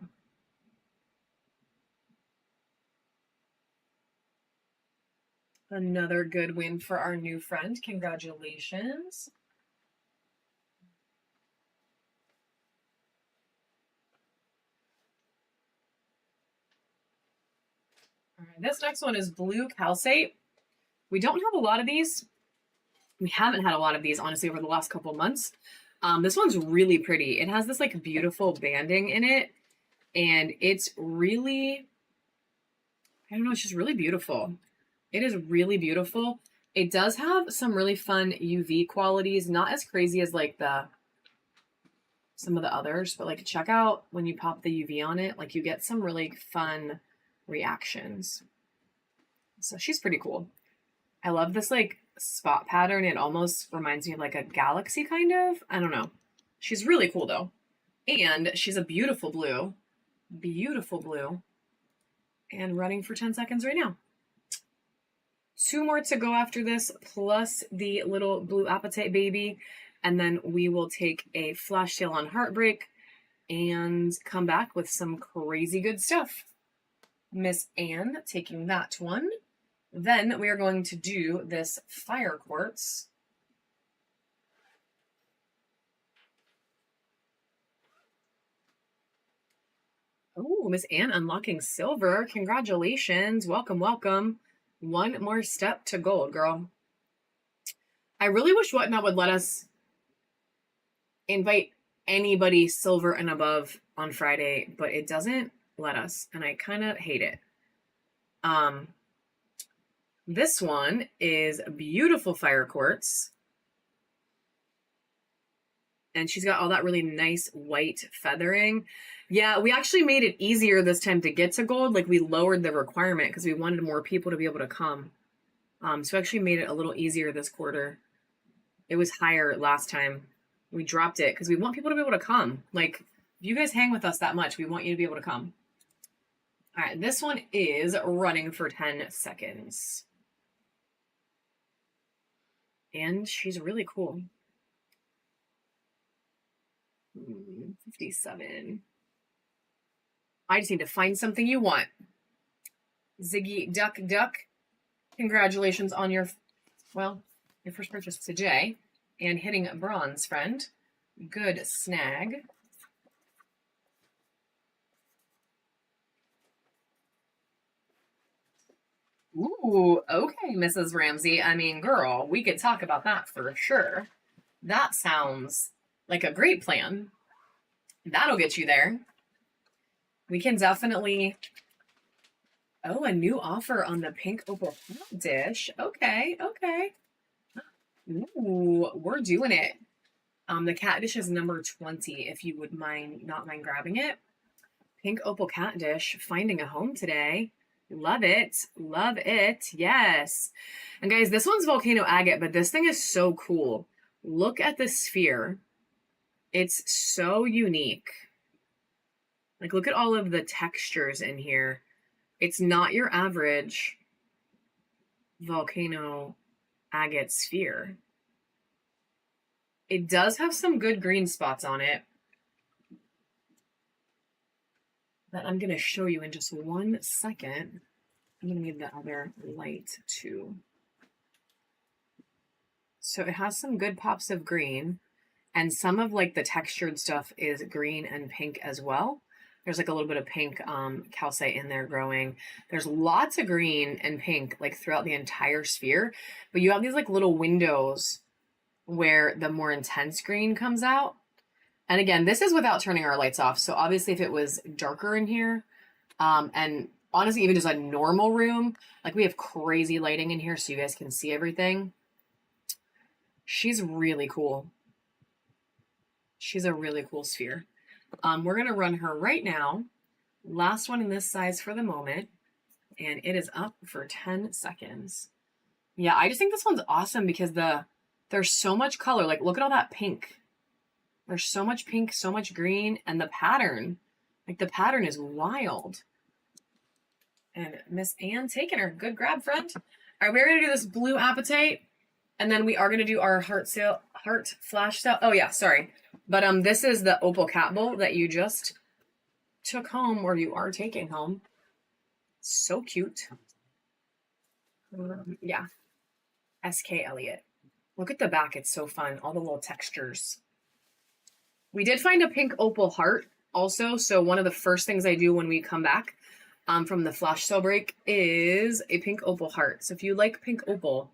Another good win for our new friend. Congratulations. All right, this next one is blue calcite. We don't have a lot of these. We haven't had a lot of these, honestly, over the last couple months. This one's really pretty. It has this like beautiful banding in it. And it's really, I don't know, it's just really beautiful. It is really beautiful. It does have some really fun UV qualities, not as crazy as like some of the others, but like check out when you pop the UV on it, like you get some really fun reactions. So she's pretty cool. I love this like spot pattern. It almost reminds me of like a galaxy kind of. I don't know. She's really cool though. And she's a beautiful blue. Beautiful blue. And running for 10 seconds right now. 2 more to go after this, plus the little blue apatite baby. And then we will take a flash sale on Heartbreak and come back with some crazy good stuff. Miss Anne taking that one. Then we are going to do this fire quartz. Oh, Miss Anne unlocking silver. Congratulations. Welcome, welcome. 1 more step to gold, girl. I really wish Whatnot would let us invite anybody silver and above on Friday, but it doesn't let us, and I kind of hate it. This one is beautiful fire quartz. And she's got all that really nice white feathering. Yeah, we actually made it easier this time to get to gold. Like we lowered the requirement because we wanted more people to be able to come. So we actually made it a little easier this quarter. It was higher last time. We dropped it because we want people to be able to come. Like, if you guys hang with us that much, we want you to be able to come. All right, this one is running for 10 seconds. And she's really cool. 57. I just need to find something you want. Ziggy Duck Duck. Congratulations on your first purchase today. And hitting bronze, friend. Good snag. Ooh, okay, Mrs. Ramsey. I mean, girl, we could talk about that for sure. That sounds like a great plan. That'll get you there. We can definitely... Oh, a new offer on the pink opal hot dish. Okay, okay. Ooh, we're doing it. The cat dish is number 20, if you would not mind grabbing it. Pink opal cat dish, finding a home today. Love it. Love it. Yes. And guys, this one's volcano agate, but this thing is so cool. Look at the sphere. It's so unique. Like, look at all of the textures in here. It's not your average volcano agate sphere. It does have some good green spots on it that I'm going to show you in just 1 second. I'm going to need the other light too. So it has some good pops of green, and some of like the textured stuff is green and pink as well. There's like a little bit of pink calcite in there growing. There's lots of green and pink like throughout the entire sphere, but you have these like little windows where the more intense green comes out. And again, this is without turning our lights off. So obviously if it was darker in here, and honestly, even just a normal room, like we have crazy lighting in here so you guys can see everything. She's really cool. She's a really cool sphere. We're going to run her right now. Last one in this size for the moment. And it is up for 10 seconds. Yeah, I just think this one's awesome because there's so much color. Like, look at all that pink. There's so much pink, so much green, and the pattern. Like, the pattern is wild. And Miss Anne taking her. Good grab, friend. All right, we're going to do this blue apatite. And then we are going to do our heart flash sale. Oh yeah, sorry. But this is the opal cat bowl that you just took home, or you are taking home. So cute. Yeah. SK Elliott. Look at the back. It's so fun. All the little textures. We did find a pink opal heart also. So one of the first things I do when we come back from the flash sale break is a pink opal heart. So if you like pink opal,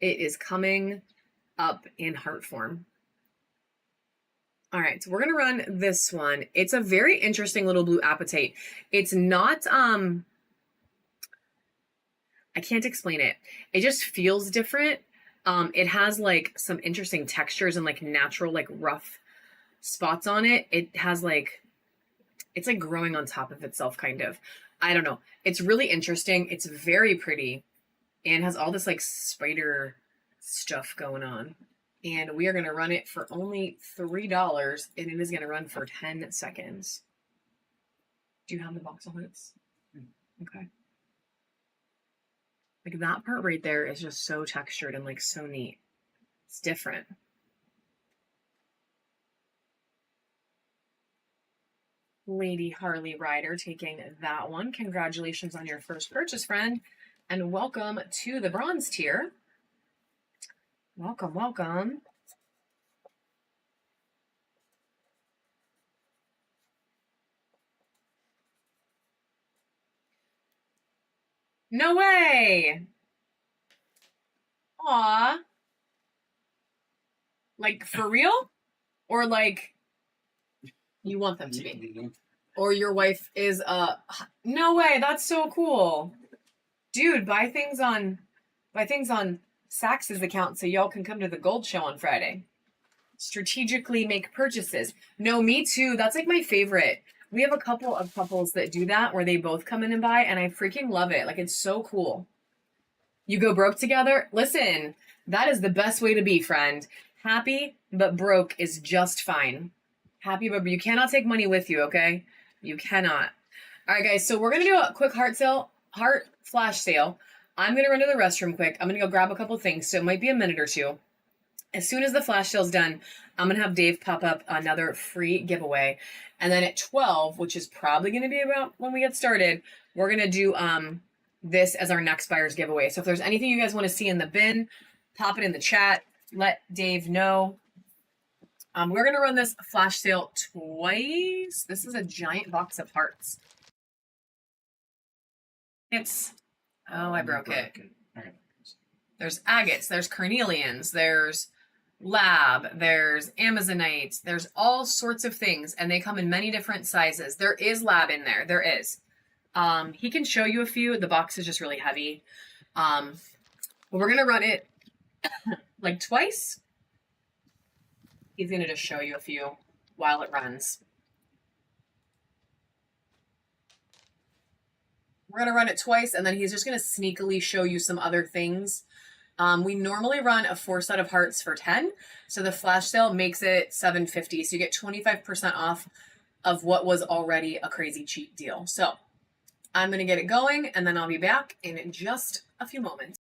it is coming up in heart form. All right, so we're gonna run this one. It's a very interesting little blue apatite. It's not, I can't explain it. It just feels different. It has like some interesting textures and like natural, like rough spots on it. It has like, it's like growing on top of itself, kind of. I don't know. It's really interesting. It's very pretty and has all this like spider stuff going on. And we are going to run it for only $3, and it is going to run for 10 seconds. Do you have the box of hooks? Okay. Like that part right there is just so textured and like so neat. It's different. Lady Harley Ryder taking that one. Congratulations on your first purchase, friend. And welcome to the bronze tier. Welcome, welcome. No way. Aw. Like for real? Or like you want them to be? Or your wife is no way, that's so cool. Dude, buy things on Sax's account so y'all can come to the gold show on Friday. Strategically make purchases. No, me too. That's like my favorite. We have a couple of couples that do that where they both come in and buy, and I freaking love it. Like, it's so cool. You go broke together? Listen, that is the best way to be, friend. Happy but broke is just fine. Happy but you cannot take money with you, okay? You cannot. All right, guys, so we're going to do a quick heart flash sale. I'm going to run to the restroom quick. I'm going to go grab a couple things, so it might be a minute or two. As soon as the flash sale's done, I'm going to have Dave pop up another free giveaway. And then at 12, which is probably going to be about when we get started, we're going to do this as our next buyer's giveaway. So if there's anything you guys want to see in the bin, pop it in the chat. Let Dave know. We're going to run this flash sale twice. This is a giant box of hearts. It's, oh, I broke it. There's agates, there's carnelians, there's lab, there's amazonites, there's all sorts of things, and they come in many different sizes. There is lab in there. There is. He can show you a few. The box is just really heavy. But we're going to run it like twice. He's going to just show you a few while it runs. We're going to run it twice, and then he's just going to sneakily show you some other things. We normally run a 4 set of hearts for 10. So the flash sale makes it $7.50. So you get 25% off of what was already a crazy cheap deal. So I'm going to get it going, and then I'll be back in just a few moments.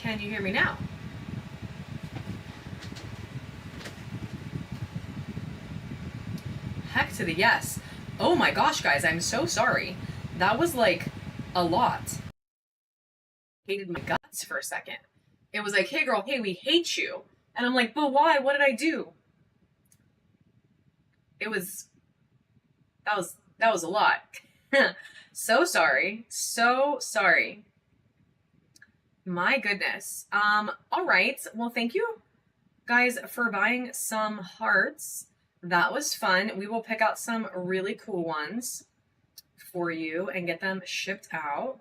Can you hear me now? Heck to the yes. Oh my gosh, guys, I'm so sorry. That was like a lot. Hated my guts for a second. It was like, hey girl, hey, we hate you. And I'm like, but why? What did I do? That was a lot. So sorry. So sorry. My goodness. All right. Well, thank you guys for buying some hearts. That was fun. We will pick out some really cool ones for you and get them shipped out.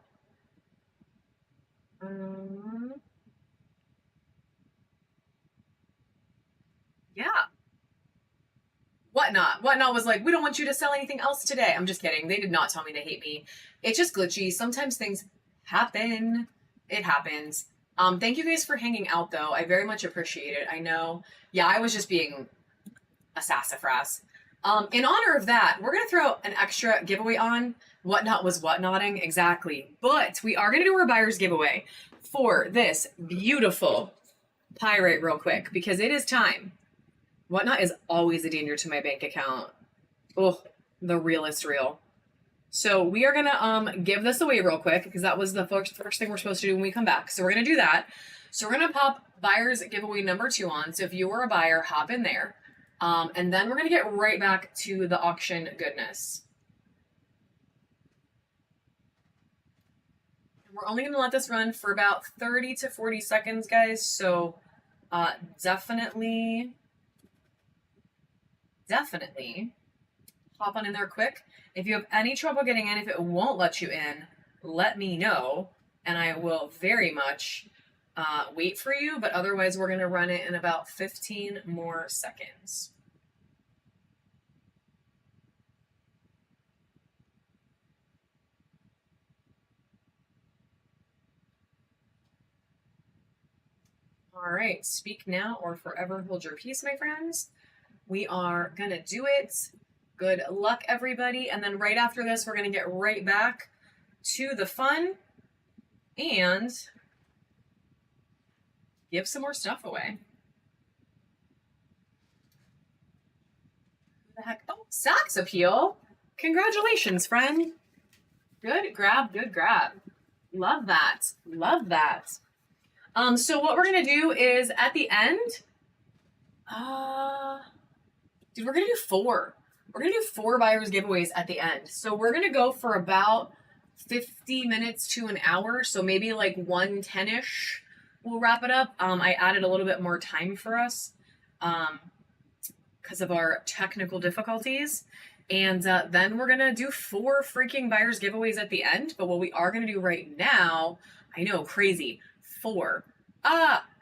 Yeah. Whatnot was like, we don't want you to sell anything else today. I'm just kidding. They did not tell me to hate me. It's just glitchy. Sometimes things happen. It happens. Thank you guys for hanging out though. I very much appreciate it. I know. Yeah, I was just being a sassafras. In honor of that, we're gonna throw an extra giveaway on. Whatnot was whatnotting, exactly. But we are gonna do our buyer's giveaway for this beautiful pyrite real quick because it is time. Whatnot is always a danger to my bank account. Oh, the realest real. So we are gonna give this away real quick because that was the first thing we're supposed to do when we come back. So we're gonna do that. So we're gonna pop buyer's giveaway number 2 on. So if you were a buyer, hop in there. And then we're gonna get right back to the auction goodness. We're only gonna let this run for about 30 to 40 seconds, guys. So definitely hop on in there quick. If you have any trouble getting in, if it won't let you in, let me know, and I will very much wait for you, but otherwise we're going to run it in about 15 more seconds. All right, speak now or forever hold your peace, my friends. We are going to do it. Good luck, everybody. And then right after this, we're going to get right back to the fun and give some more stuff away. Who the heck? Oh, Sax Appeal. Congratulations, friend. Good grab, good grab. Love that. Love that. So what we're going to do is at the end, dude, we're going to do 4. We're going to do 4 buyers giveaways at the end. So we're going to go for about 50 minutes to an hour. So maybe like 1:10-ish we'll wrap it up. I added a little bit more time for us because of our technical difficulties. And then we're going to do 4 freaking buyers giveaways at the end. But what we are going to do right now, I know, crazy, 4.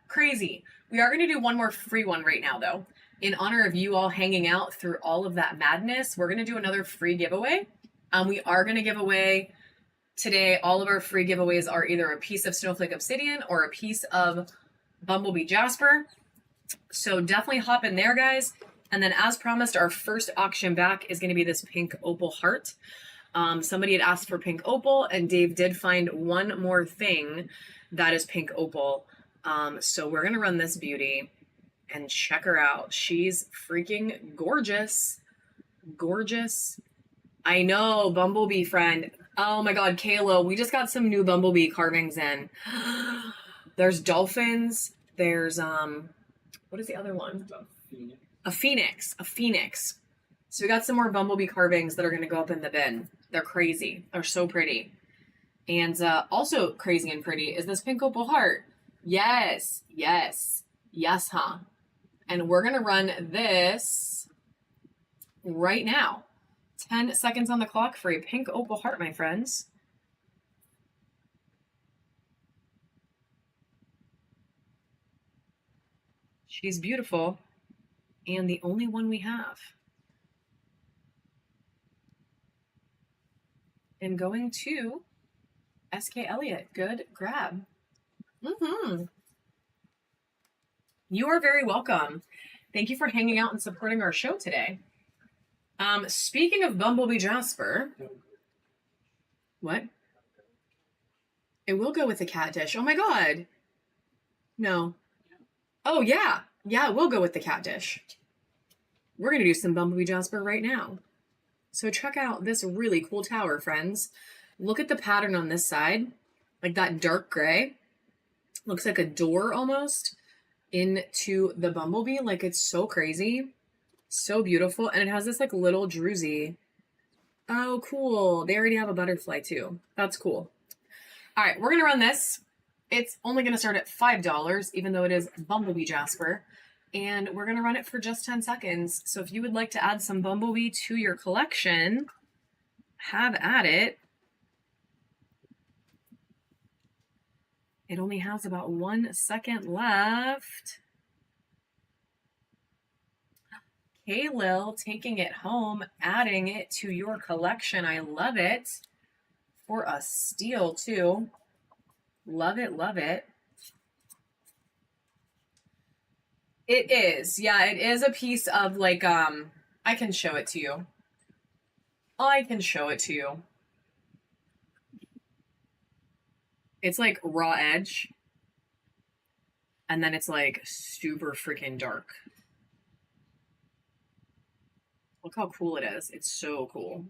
Crazy. We are going to do 1 more free one right now, though. In honor of you all hanging out through all of that madness, we're going to do another free giveaway. We are going to give away today, all of our free giveaways are either a piece of Snowflake Obsidian or a piece of Bumblebee Jasper. So definitely hop in there, guys. And then as promised, our first auction back is going to be this pink opal heart. Somebody had asked for pink opal, and Dave did find 1 more thing that is pink opal. So we're going to run this beauty and check her out. She's freaking gorgeous. Gorgeous. I know, Bumblebee friend. Oh my god, Kayla, we just got some new Bumblebee carvings in. There's dolphins. There's, what is the other one? A phoenix. A phoenix. So we got some more Bumblebee carvings that are going to go up in the bin. They're crazy. They're so pretty. And also crazy and pretty is this pink opal heart. Yes. Yes. Yes, huh? And we're going to run this right now. 10 seconds on the clock for a pink opal heart, my friends. She's beautiful and the only one we have. And going to SK Elliott. Good grab. You are very welcome. Thank you for hanging out and supporting our show today. Speaking of Bumblebee Jasper, what? It will go with the cat dish. Oh my god. No. Oh, yeah. Yeah, we'll go with the cat dish. We're going to do some Bumblebee Jasper right now. So check out this really cool tower, friends. Look at the pattern on this side. Like that dark gray. Looks like a door almost into the Bumblebee. Like it's so crazy. So beautiful. And it has this like little druzy. Oh, cool. They already have a butterfly too. That's cool. All right, we're going to run this. It's only going to start at $5, even though it is Bumblebee Jasper. And we're going to run it for just 10 seconds. So if you would like to add some Bumblebee to your collection, have at it. It only has about 1 second left. Kaylil taking it home, adding it to your collection. I love it. For a steal, too. Love it, love it. It is. Yeah, it is a piece of like, I can show it to you. I can show it to you. It's like raw edge. And then it's like super freaking dark. Look how cool it is. It's so cool.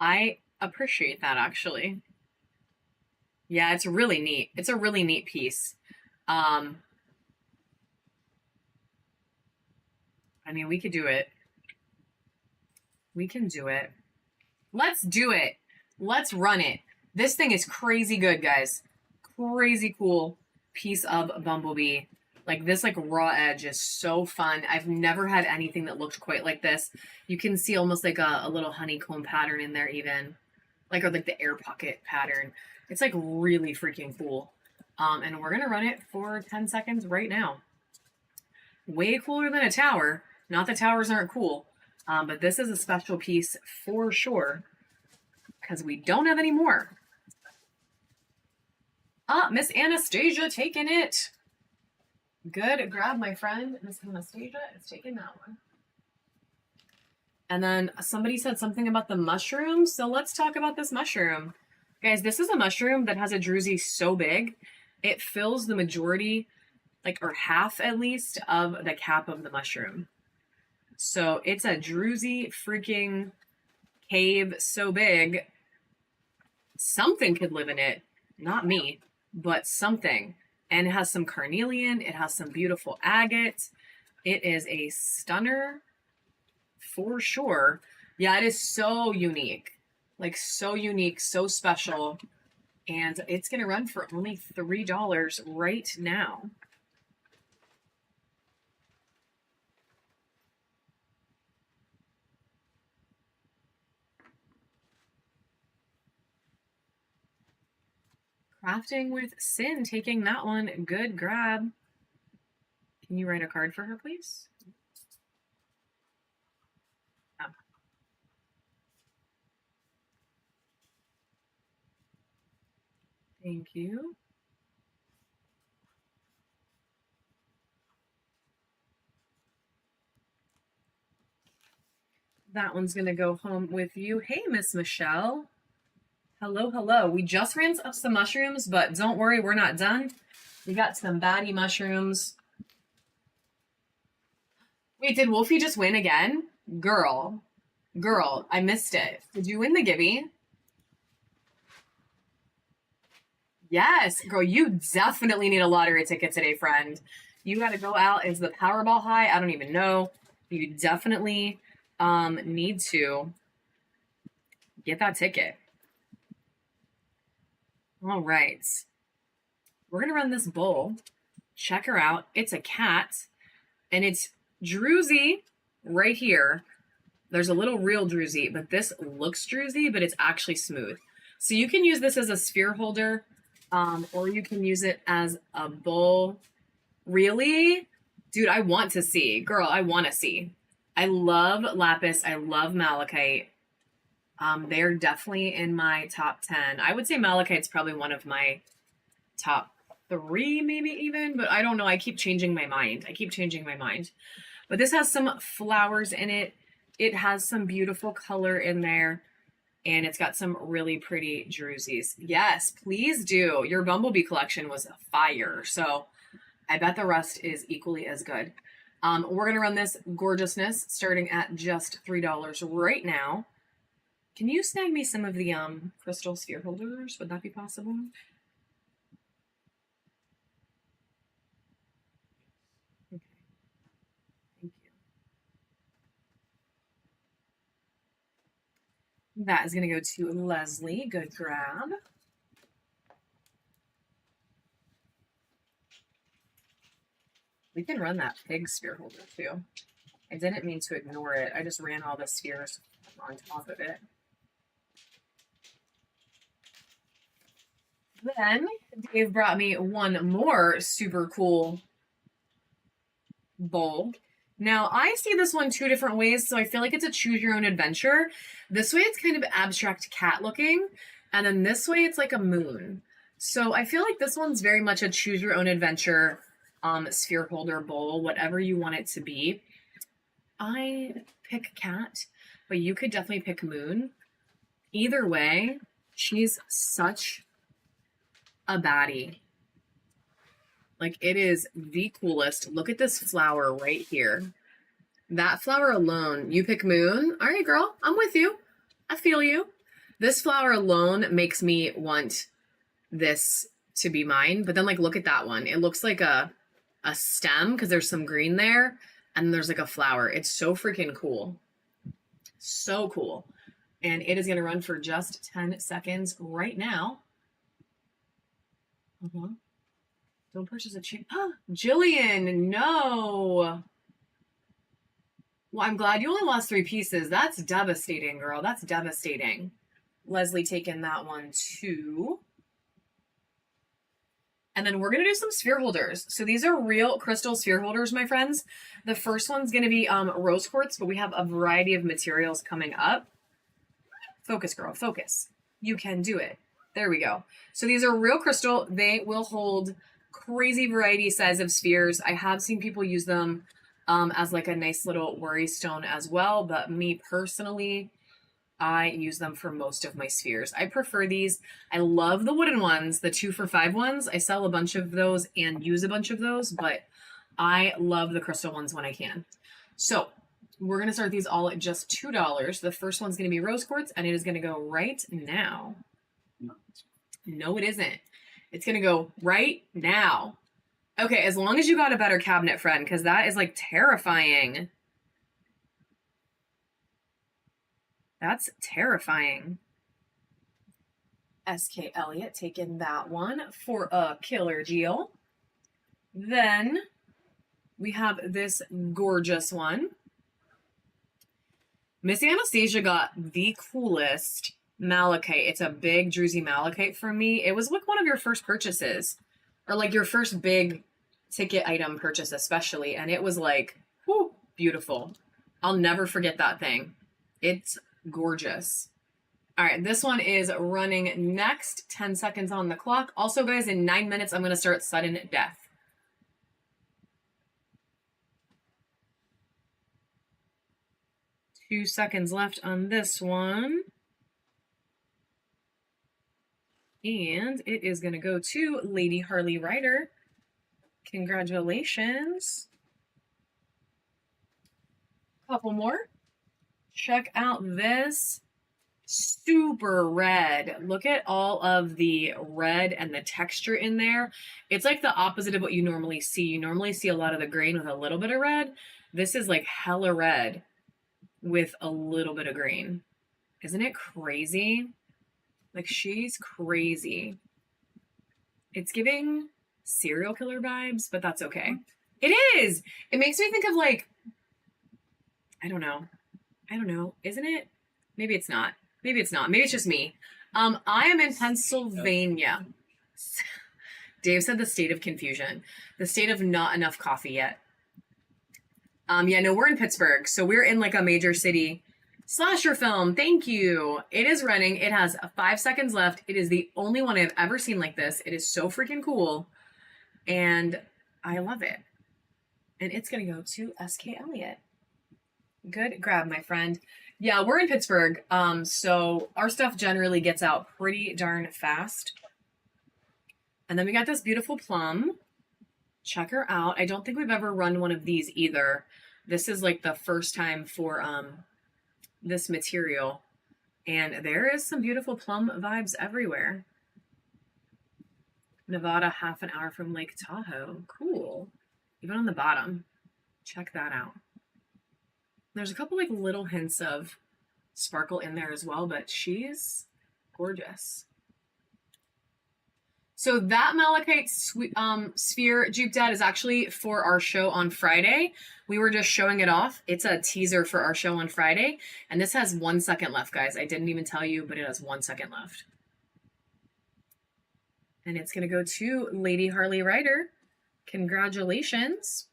I appreciate that, actually. Yeah, it's really neat. It's a really neat piece. I mean, we could do it. We can do it. Let's do it. Let's run it. This thing is crazy good, guys. Crazy cool piece of Bumblebee. Like this like raw edge is so fun. I've never had anything that looked quite like this. You can see almost like a little honeycomb pattern in there even. Like or like the air pocket pattern. It's like really freaking cool. And we're going to run it for 10 seconds right now. Way cooler than a tower. Not that towers aren't cool. But this is a special piece for sure. Because we don't have any more. Miss Anastasia taking it. Good grab, my friend. Miss Anastasia is taking that one. And then somebody said something about the mushroom. So let's talk about this mushroom. Guys, this is a mushroom that has a druzy so big. It fills the majority, like, or half at least, of the cap of the mushroom. So it's a druzy freaking cave so big. Something could live in it. Not me, but something. And it has some carnelian. It has some beautiful agate. It is a stunner for sure. Yeah, it is so unique. Like so unique, so special. And it's going to run for only $3 right now. Crafting with Sin taking that one. Good grab. Can you write a card for her, please? Oh. Thank you. That one's going to go home with you. Hey, Miss Michelle. Hello, hello. We just ran up some mushrooms, but don't worry, we're not done. We got some baddie mushrooms. Wait, did Wolfie just win again? Girl, I missed it. Did you win the Gibby? Yes, girl, you definitely need a lottery ticket today, friend. You got to go out. Is the Powerball high? I don't even know. You definitely need to get that ticket. All right. We're going to run this bowl. Check her out. It's a cat, and it's druzy right here. There's a little real druzy, but this looks druzy, but it's actually smooth. So you can use this as a sphere holder, or you can use it as a bowl. Really? Dude, I want to see. Girl, I want to see. I love lapis. I love malachite. They're definitely in my top 10. I would say malachite's probably one of my top 3, maybe even, but I don't know. I keep changing my mind. But this has some flowers in it. It has some beautiful color in there. And it's got some really pretty jerseys. Yes, please do. Your Bumblebee collection was fire. So I bet the rest is equally as good. We're going to run this gorgeousness starting at just $3 right now. Can you snag me some of the crystal sphere holders? Would that be possible? Okay. Thank you. That is going to go to Leslie. Good grab. We can run that pig sphere holder too. I didn't mean to ignore it. I just ran all the spheres on top of it. Then Dave brought me one more super cool bowl. Now, I see this one two different ways, so I feel like it's a choose your own adventure. This way, it's kind of abstract cat looking, and then this way, it's like a moon. So I feel like this one's very much a choose your own adventure sphere holder bowl, whatever you want it to be. I pick cat, but you could definitely pick moon. Either way, she's such a baddie. Like, it is the coolest. Look at this flower right here. That flower alone, you pick moon. All right, girl, I'm with you. I feel you. This flower alone makes me want this to be mine. But then, like, look at that one. It looks like a stem because there's some green there. And there's like a flower. It's so freaking cool. So cool. And it is going to run for just 10 seconds right now. Don't purchase a chain. Jillian, no. Well, I'm glad you only lost 3 pieces. That's devastating, girl. That's devastating. Leslie taking that one too. And then we're going to do some sphere holders. So these are real crystal sphere holders, my friends. The first one's going to be rose quartz, but we have a variety of materials coming up. Focus, girl, focus. You can do it. There we go. So these are real crystal. They will hold crazy variety size of spheres. I have seen people use them as like a nice little worry stone as well. But me personally, I use them for most of my spheres. I prefer these. I love the wooden ones, the 2 for $5 ones. I sell a bunch of those and use a bunch of those, but I love the crystal ones when I can. So we're going to start these all at just $2. The first one's going to be rose quartz, and it is going to go right now. No, it isn't. It's going to go right now. Okay, as long as you got a better cabinet, friend, because that is like terrifying. That's terrifying. SK Elliott taking that one for a killer deal. Then we have this gorgeous one. Miss Anastasia got the coolest malachite. It's a big druzy malachite from me. It was like one of your first purchases, or like your first big ticket item purchase especially, and it was like, whoo, beautiful. I'll never forget that thing. It's gorgeous. All right, this one is running next. 10 seconds on the clock. Also, guys, in 9 minutes, I'm going to start sudden death. Two seconds left on this one. And it is going to go to Lady Harley Ryder. Congratulations. Couple more. Check out this super red. Look at all of the red and the texture in there. It's like the opposite of what you normally see. You normally see a lot of the green with a little bit of red. This is like hella red with a little bit of green. Isn't it crazy? Like, she's crazy. It's giving serial killer vibes, but that's okay. It is. It makes me think of like, I don't know. Isn't it? Maybe it's not. Maybe it's not. Maybe it's just me. I am in Pennsylvania. Dave said the state of confusion. The state of not enough coffee yet. Yeah, no, we're in Pittsburgh. So we're in like a major city. Slasher film. Thank you. It is running. It has 5 seconds left. It is the only one I've ever seen like this. It is so freaking cool. And I love it. And it's going to go to SK Elliott. Good grab, my friend. Yeah, we're in Pittsburgh, so our stuff generally gets out pretty darn fast. And then we got this beautiful plum. Check her out. I don't think we've ever run one of these either. This is like the first time for this material. And there is some beautiful plum vibes everywhere. Nevada, half an hour from Lake Tahoe. Cool. Even on the bottom. Check that out. There's a couple like little hints of sparkle in there as well, but she's gorgeous. So that malachite sphere Juke Dad is actually for our show on Friday. We were just showing it off. It's a teaser for our show on Friday. And this has 1 second left, guys. I didn't even tell you, but it has 1 second left. And it's going to go to Lady Harley Ryder. Congratulations.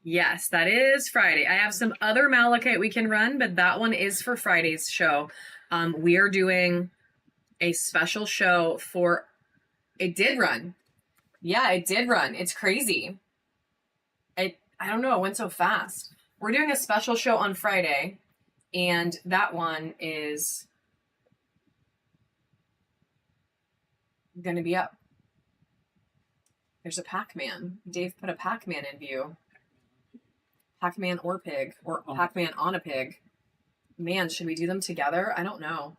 Yes, that is Friday. I have some other malachite we can run, but that one is for Friday's show. We are doing a special show for... It did run. Yeah, it did run. It's crazy. I don't know. It went so fast. We're doing a special show on Friday, and that one is going to be up. There's a Pac-Man. Dave put a Pac-Man in view. Pac-Man or pig, or Pac-Man on a pig. Man, should we do them together? I don't know.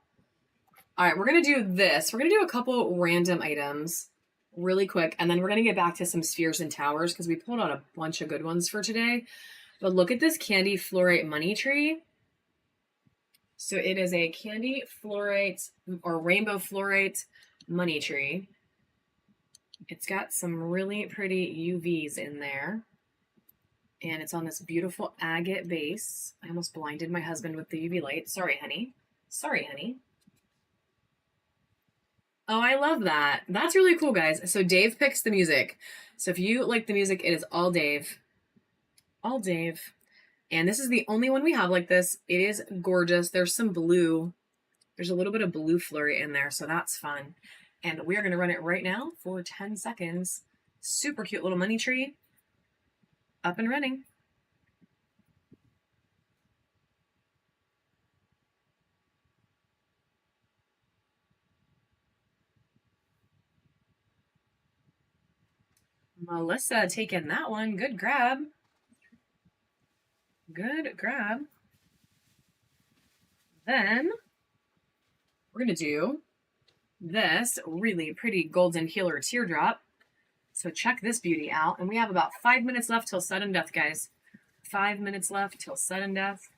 All right, we're going to do this. We're going to do a couple random items really quick, and then we're going to get back to some spheres and towers because we pulled out a bunch of good ones for today. But look at this candy fluorite money tree. So it is a candy fluorite or rainbow fluorite money tree. It's got some really pretty UVs in there. And it's on this beautiful agate base. I almost blinded my husband with the UV light. Sorry, honey. Sorry, honey. Oh, I love that. That's really cool, guys. So Dave picks the music. So if you like the music, it is all Dave. All Dave. And this is the only one we have like this. It is gorgeous. There's some blue. There's a little bit of blue flurry in there, so that's fun. And we are going to run it right now for 10 seconds. Super cute little money tree. Up and running. Melissa taking that one. Good grab. Good grab. Then we're going to do this really pretty golden healer teardrop. So check this beauty out. And we have about 5 minutes left till sudden death, guys. 5 minutes left till sudden death.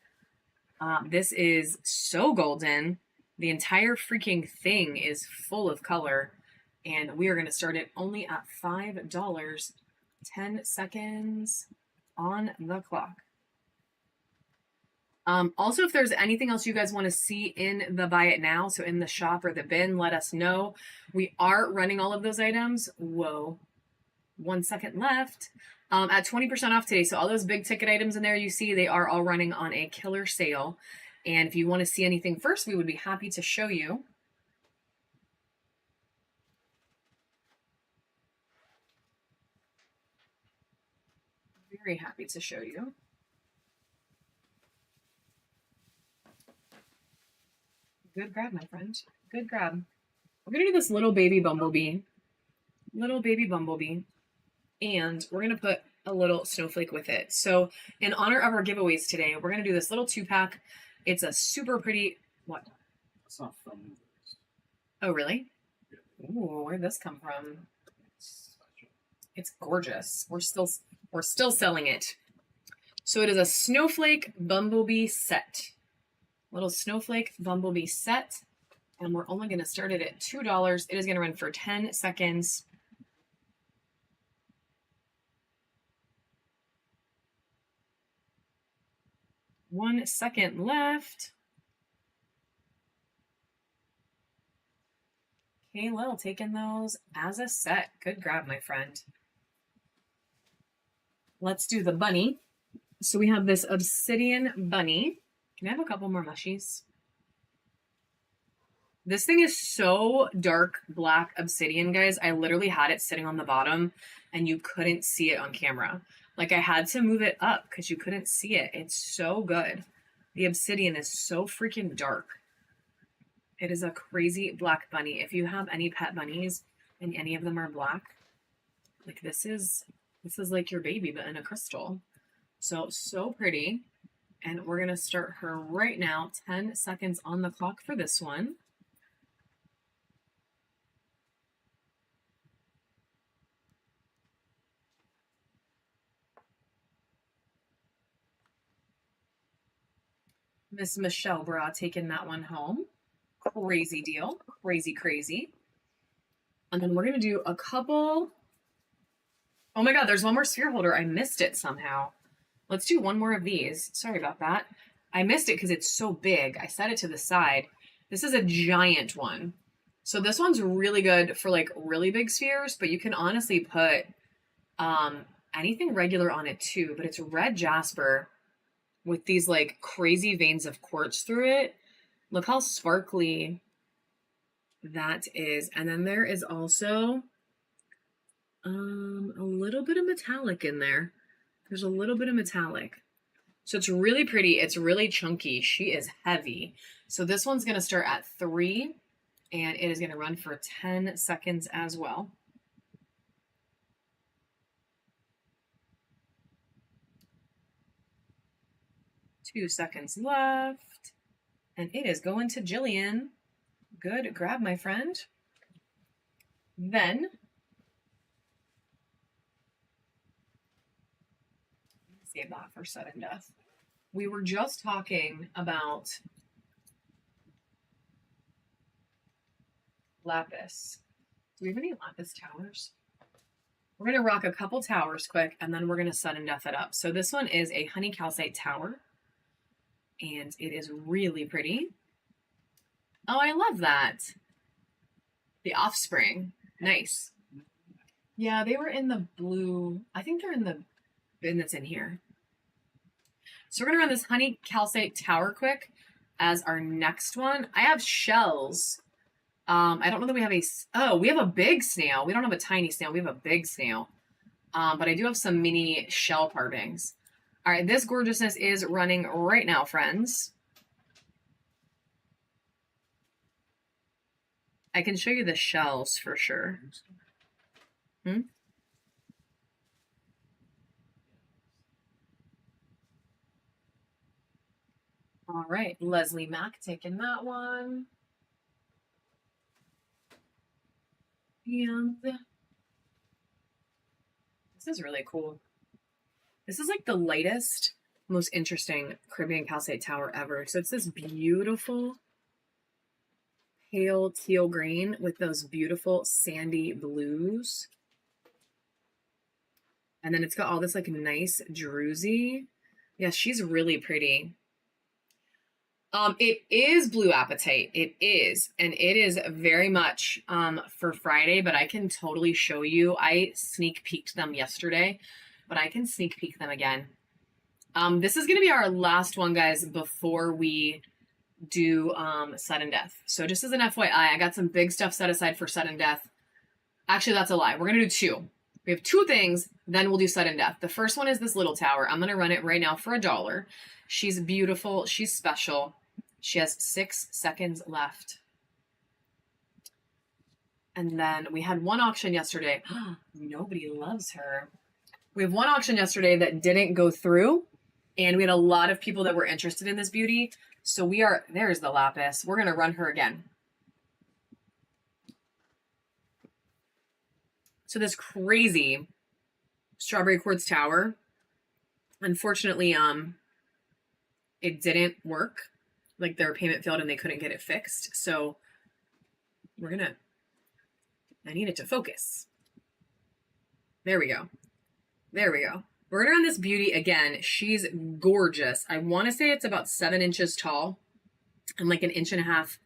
This is so golden. The entire freaking thing is full of color. And we are going to start it only at $5. 10 seconds on the clock. Also, if there's anything else you guys want to see in the buy it now, so in the shop or the bin, let us know. We are running all of those items. Whoa. 1 second left. At 20% off today. So all those big ticket items in there you see, they are all running on a killer sale. And if you want to see anything first, we would be happy to show you. Very happy to show you. Good grab, my friend. Good grab. We're going to do this little baby bumblebee. Little baby bumblebee. And we're going to put a little snowflake with it. So in honor of our giveaways today, we're going to do this little 2-pack. It's a super pretty... What? It's not from yours. Oh, really? Yeah. Ooh, where'd this come from? It's gorgeous. We're still selling it. So it is a snowflake bumblebee set. Little snowflake bumblebee set. And we're only going to start it at $2. It is going to run for 10 seconds. One second left. Okay, Lil, taking those as a set. Good grab, my friend. Let's do the bunny. So we have this obsidian bunny. Can I have a couple more mushies? This thing is so dark black obsidian, guys. I literally had it sitting on the bottom and you couldn't see it on camera. Like I had to move it up because you couldn't see it. It's so good. The obsidian is so freaking dark. It is a crazy black bunny. If you have any pet bunnies and any of them are black, like this is like your baby, but in a crystal. So pretty. And we're going to start her right now. 10 seconds on the clock for this one. Miss Michelle Bra taking that one home. Crazy deal. Crazy. And then we're going to do a couple. Oh my God, there's one more sphere holder. I missed it somehow. Let's do one more of these. Sorry about that. I missed it because it's so big. I set it to the side. This is a giant one. So this one's really good for like really big spheres, but you can honestly put anything regular on it too. But it's red jasper with these like crazy veins of quartz through it. Look how sparkly that is. And then there is also a little bit of metallic in there. There's a little bit of metallic. So it's really pretty. It's really chunky. She is heavy. So this one's going to start at 3 and it is going to run for 10 seconds as well. Two seconds left. And it is going to Jillian. Good grab, my friend. Then save that for sudden death. We were just talking about lapis. Do we have any lapis towers? We're going to rock a couple towers quick, and then we're going to sudden death it up. So this one is a honey calcite tower, and it is really pretty. Oh, I love that. The offspring. Nice. Yeah, they were in the blue. I think they're in the bin that's in here. So we're going to run this honey calcite tower quick as our next one. I have shells. I don't know that we have we have a big snail. We don't have a tiny snail. We have a big snail. But I do have some mini shell partings. All right, this gorgeousness is running right now, friends. I can show you the shells for sure. All right, Leslie Mack taking that one. And this is really cool. This is like the lightest, most interesting Caribbean calcite tower ever. So it's this beautiful pale teal green with those beautiful sandy blues. And then it's got all this like nice druzy. Yeah, she's really pretty. It is blue apatite. It is. And it is very much for Friday, but I can totally show you. I sneak peeked them yesterday, but I can sneak peek them again. This is going to be our last one, guys, before we do sudden death. So just as an FYI, I got some big stuff set aside for sudden death. Actually, that's a lie. We're going to do 2. We have 2 things, then we'll do sudden death. The first one is this little tower. I'm going to run it right now for $1. She's beautiful. She's special. She has 6 seconds left. And then we had one auction yesterday. Nobody loves her. We have one auction yesterday that didn't go through. And we had a lot of people that were interested in this beauty. So there's the lapis. We're going to run her again. So this crazy strawberry quartz tower, unfortunately, it didn't work. Like their payment failed and they couldn't get it fixed. So I need it to focus. There we go. There we go. We're going to run this beauty again. She's gorgeous. I want to say it's about 7 inches tall and like 1.5 inches,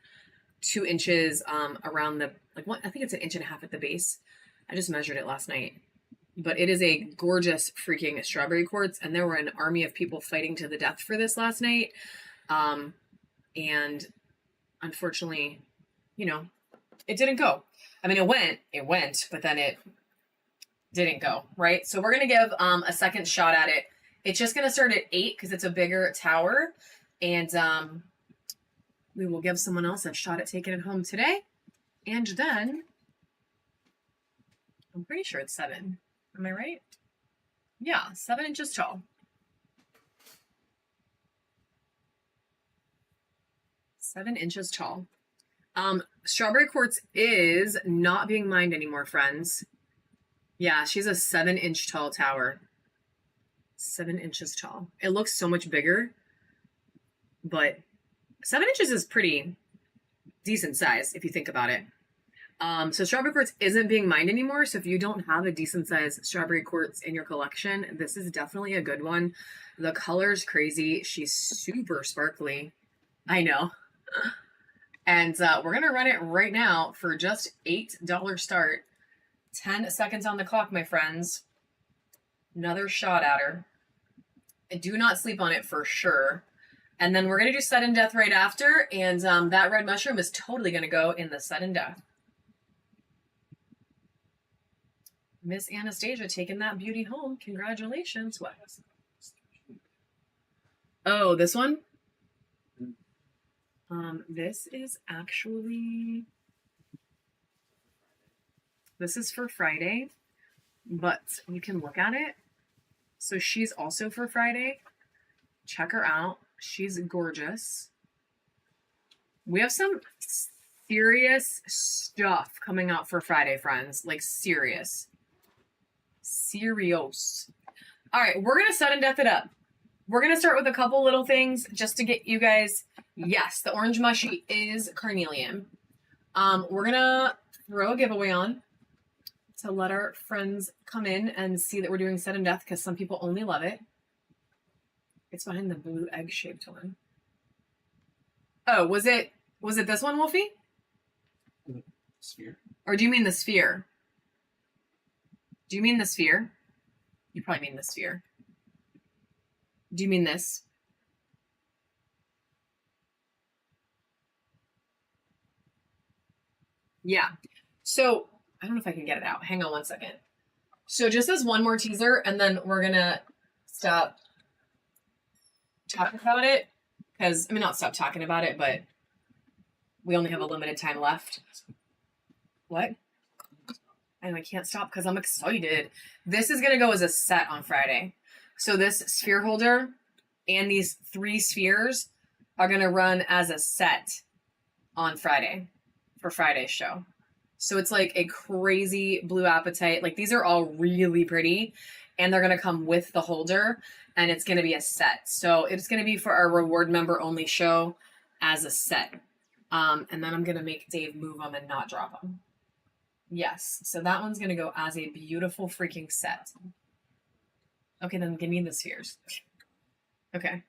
2 inches around the, I think it's 1.5 inches at the base. I just measured it last night. But it is a gorgeous freaking strawberry quartz. And there were an army of people fighting to the death for this last night. And unfortunately, you know, it didn't go. I mean, it went, but then it didn't go, right? So we're going to give a second shot at it. It's just going to start at 8 because it's a bigger tower. And we will give someone else a shot at taking it home today. And then, I'm pretty sure it's 7. Am I right? Yeah, 7 inches tall. 7 inches tall. Strawberry Quartz is not being mined anymore, friends. Yeah, she's a 7-inch tall tower. 7 inches tall. It looks so much bigger, but 7 inches is pretty decent size if you think about it. So Strawberry Quartz isn't being mined anymore. So if you don't have a decent size Strawberry Quartz in your collection, this is definitely a good one. The color's crazy. She's super sparkly. I know. And we're going to run it right now for just $8 start. 10 seconds on the clock, my friends. Another shot at her. And do not sleep on it for sure. And then we're going to do sudden death right after. And that red mushroom is totally going to go in the sudden death. Miss Anastasia taking that beauty home. Congratulations. What? Oh, this one? This is actually... This is for Friday, but you can look at it. So she's also for Friday. Check her out. She's gorgeous. We have some serious stuff coming out for Friday, friends. Like serious. Serious. All right, we're going to sudden death it up. We're going to start with a couple little things just to get you guys... Yes, the orange mushy is carnelian. We're going to throw a giveaway on to let our friends come in and see that we're doing sudden death because some people only love it. It's behind the blue egg-shaped one. Oh, was it this one, Wolfie? Sphere. Or do you mean the sphere? Do you mean the sphere? You probably mean the sphere. Do you mean this? Yeah. So, I don't know if I can get it out. Hang on one second. So just as one more teaser, and then we're going to stop talking about it. Because, I mean, not stop talking about it, but we only have a limited time left. What? And I can't stop because I'm excited. This is going to go as a set on Friday. So this sphere holder and these 3 spheres are going to run as a set on Friday for Friday's show. So it's like a crazy blue apatite. Like these are all really pretty and they're going to come with the holder and it's going to be a set. So it's going to be for our reward member only show as a set. And then I'm going to make Dave move them and not drop them. Yes. So that one's going to go as a beautiful freaking set. Okay, then give me the spheres. Okay.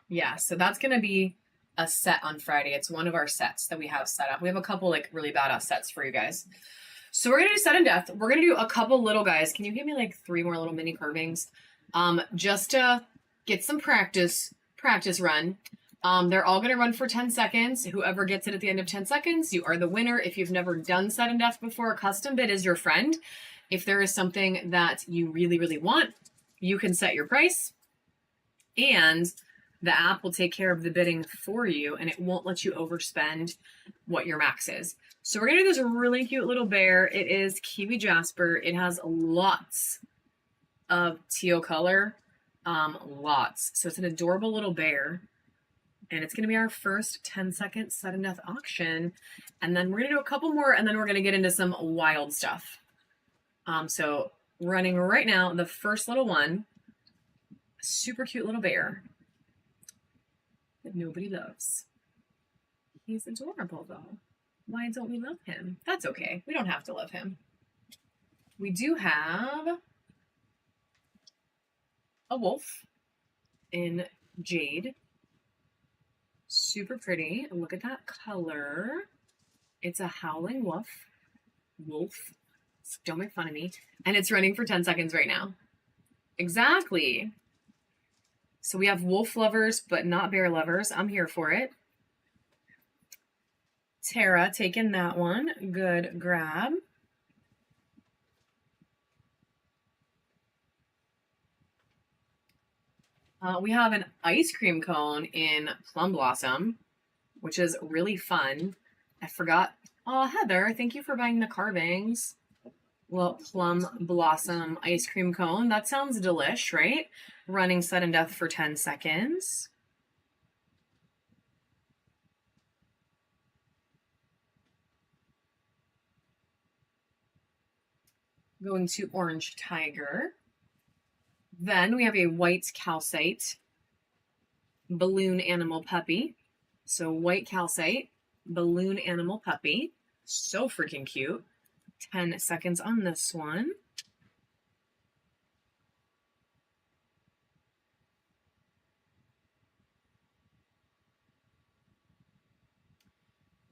Yeah, so that's going to be a set on Friday. It's one of our sets that we have set up. We have a couple like really badass sets for you guys. So we're going to do sudden death. We're going to do a couple little guys. Can you give me like 3 more little mini carvings? Just to get some practice run. They're all going to run for 10 seconds. Whoever gets it at the end of 10 seconds, you are the winner. If you've never done sudden death before, custom bid is your friend. If there is something that you really, really want, you can set your price and the app will take care of the bidding for you and it won't let you overspend what your max is. So we're going to do this really cute little bear. It is Kiwi Jasper. It has lots of teal color, lots. So it's an adorable little bear. And it's going to be our first 10-second sudden death auction. And then we're going to do a couple more, and then we're going to get into some wild stuff. So running right now, the first little one, super cute little bear that nobody loves. He's adorable, though. Why don't we love him? That's okay. We don't have to love him. We do have a wolf in jade. Super pretty. Look at that color. It's a howling wolf. Don't make fun of me. And it's running for 10 seconds right now. Exactly. So we have wolf lovers, but not bear lovers. I'm here for it. Tara taking that one. Good grab. We have an ice cream cone in Plum Blossom, which is really fun. I forgot. Oh, Heather, thank you for buying the carvings. Well, Plum Blossom ice cream cone. That sounds delish, right? Running sudden death for 10 seconds. Going to Orange Tiger. Then we have a white calcite balloon animal puppy. So white calcite, balloon animal puppy. So freaking cute. 10 seconds on this one.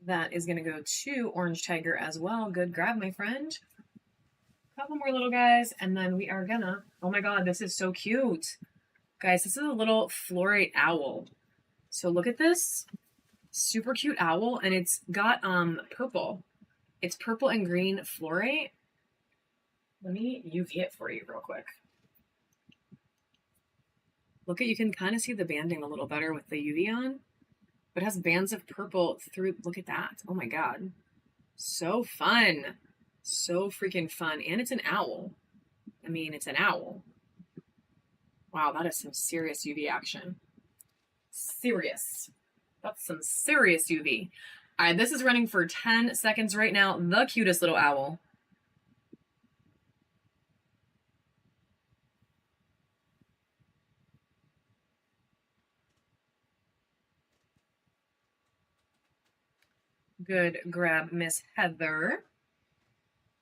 That is going to go to Orange Tiger as well. Good grab, my friend. Couple more little guys, and then we are gonna, oh my god, this is so cute. Guys, this is a little fluorite owl. So look at this. Super cute owl, and it's got purple. It's purple and green fluorite. Let me UV it for you real quick. Look at, you can kind of see the banding a little better with the UV on. But it has bands of purple through, look at that. Oh my god. So fun. So freaking fun. And it's an owl. I mean, it's an owl. Wow, that is some serious UV action. Serious. That's some serious UV. All right, this is running for 10 seconds right now. The cutest little owl. Good grab, Miss Heather.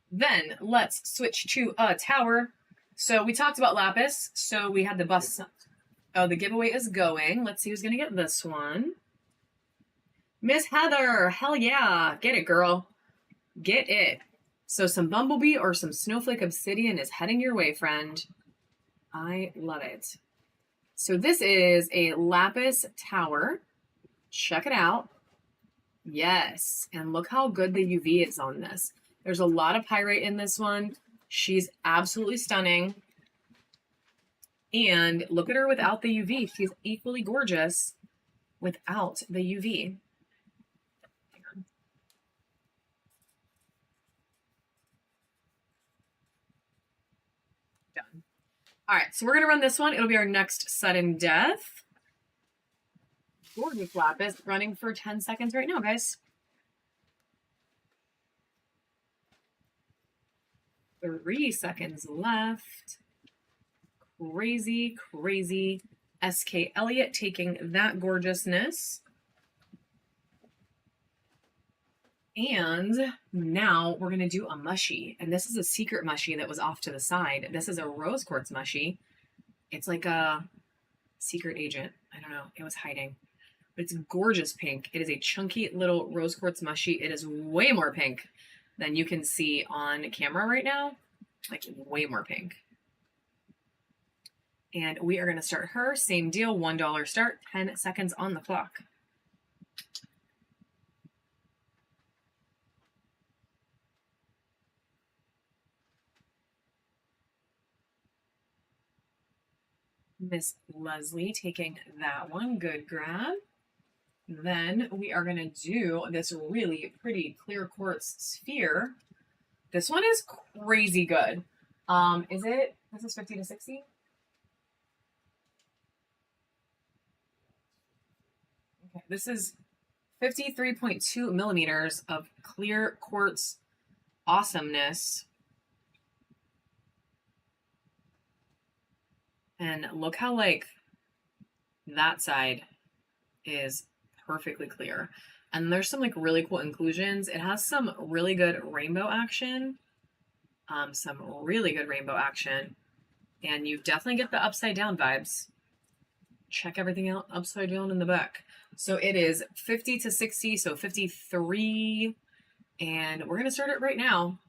Then let's switch to a tower. So we talked about Lapis. So we had the bus. Oh, the giveaway is going. Let's see who's going to get this one. Miss Heather. Hell yeah. Get it, girl. Get it. So some Bumblebee or some Snowflake Obsidian is heading your way, friend. I love it. So this is a Lapis tower. Check it out. Yes. And look how good the UV is on this. There's a lot of pyrite in this one. She's absolutely stunning. And look at her without the UV. She's equally gorgeous without the UV. Hang on. Done. All right, so we're going to run this one. It'll be our next sudden death. Gorgeous Lapis running for 10 seconds right now, guys. 3 seconds left. Crazy, crazy. SK Elliott taking that gorgeousness. And now we're going to do a mushy. And this is a secret mushy that was off to the side. This is a rose quartz mushy. It's like a secret agent. I don't know. It was hiding. But it's gorgeous pink. It is a chunky little rose quartz mushy. It is way more pink than you can see on camera right now. Like way more pink. And we are going to start her. Same deal. $1 start. 10 seconds on the clock. Miss Leslie taking that one. Good grab. Then we are going to do this really pretty clear quartz sphere. This one is crazy good. This is 50 to 60? Okay, this is 53.2 millimeters of clear quartz awesomeness. And look how like that side is perfectly clear. And there's some like really cool inclusions. It has some really good rainbow action. And you definitely get the upside down vibes. Check everything out upside down in the back. So it is 50 to 60, so 53. And we're going to start it right now.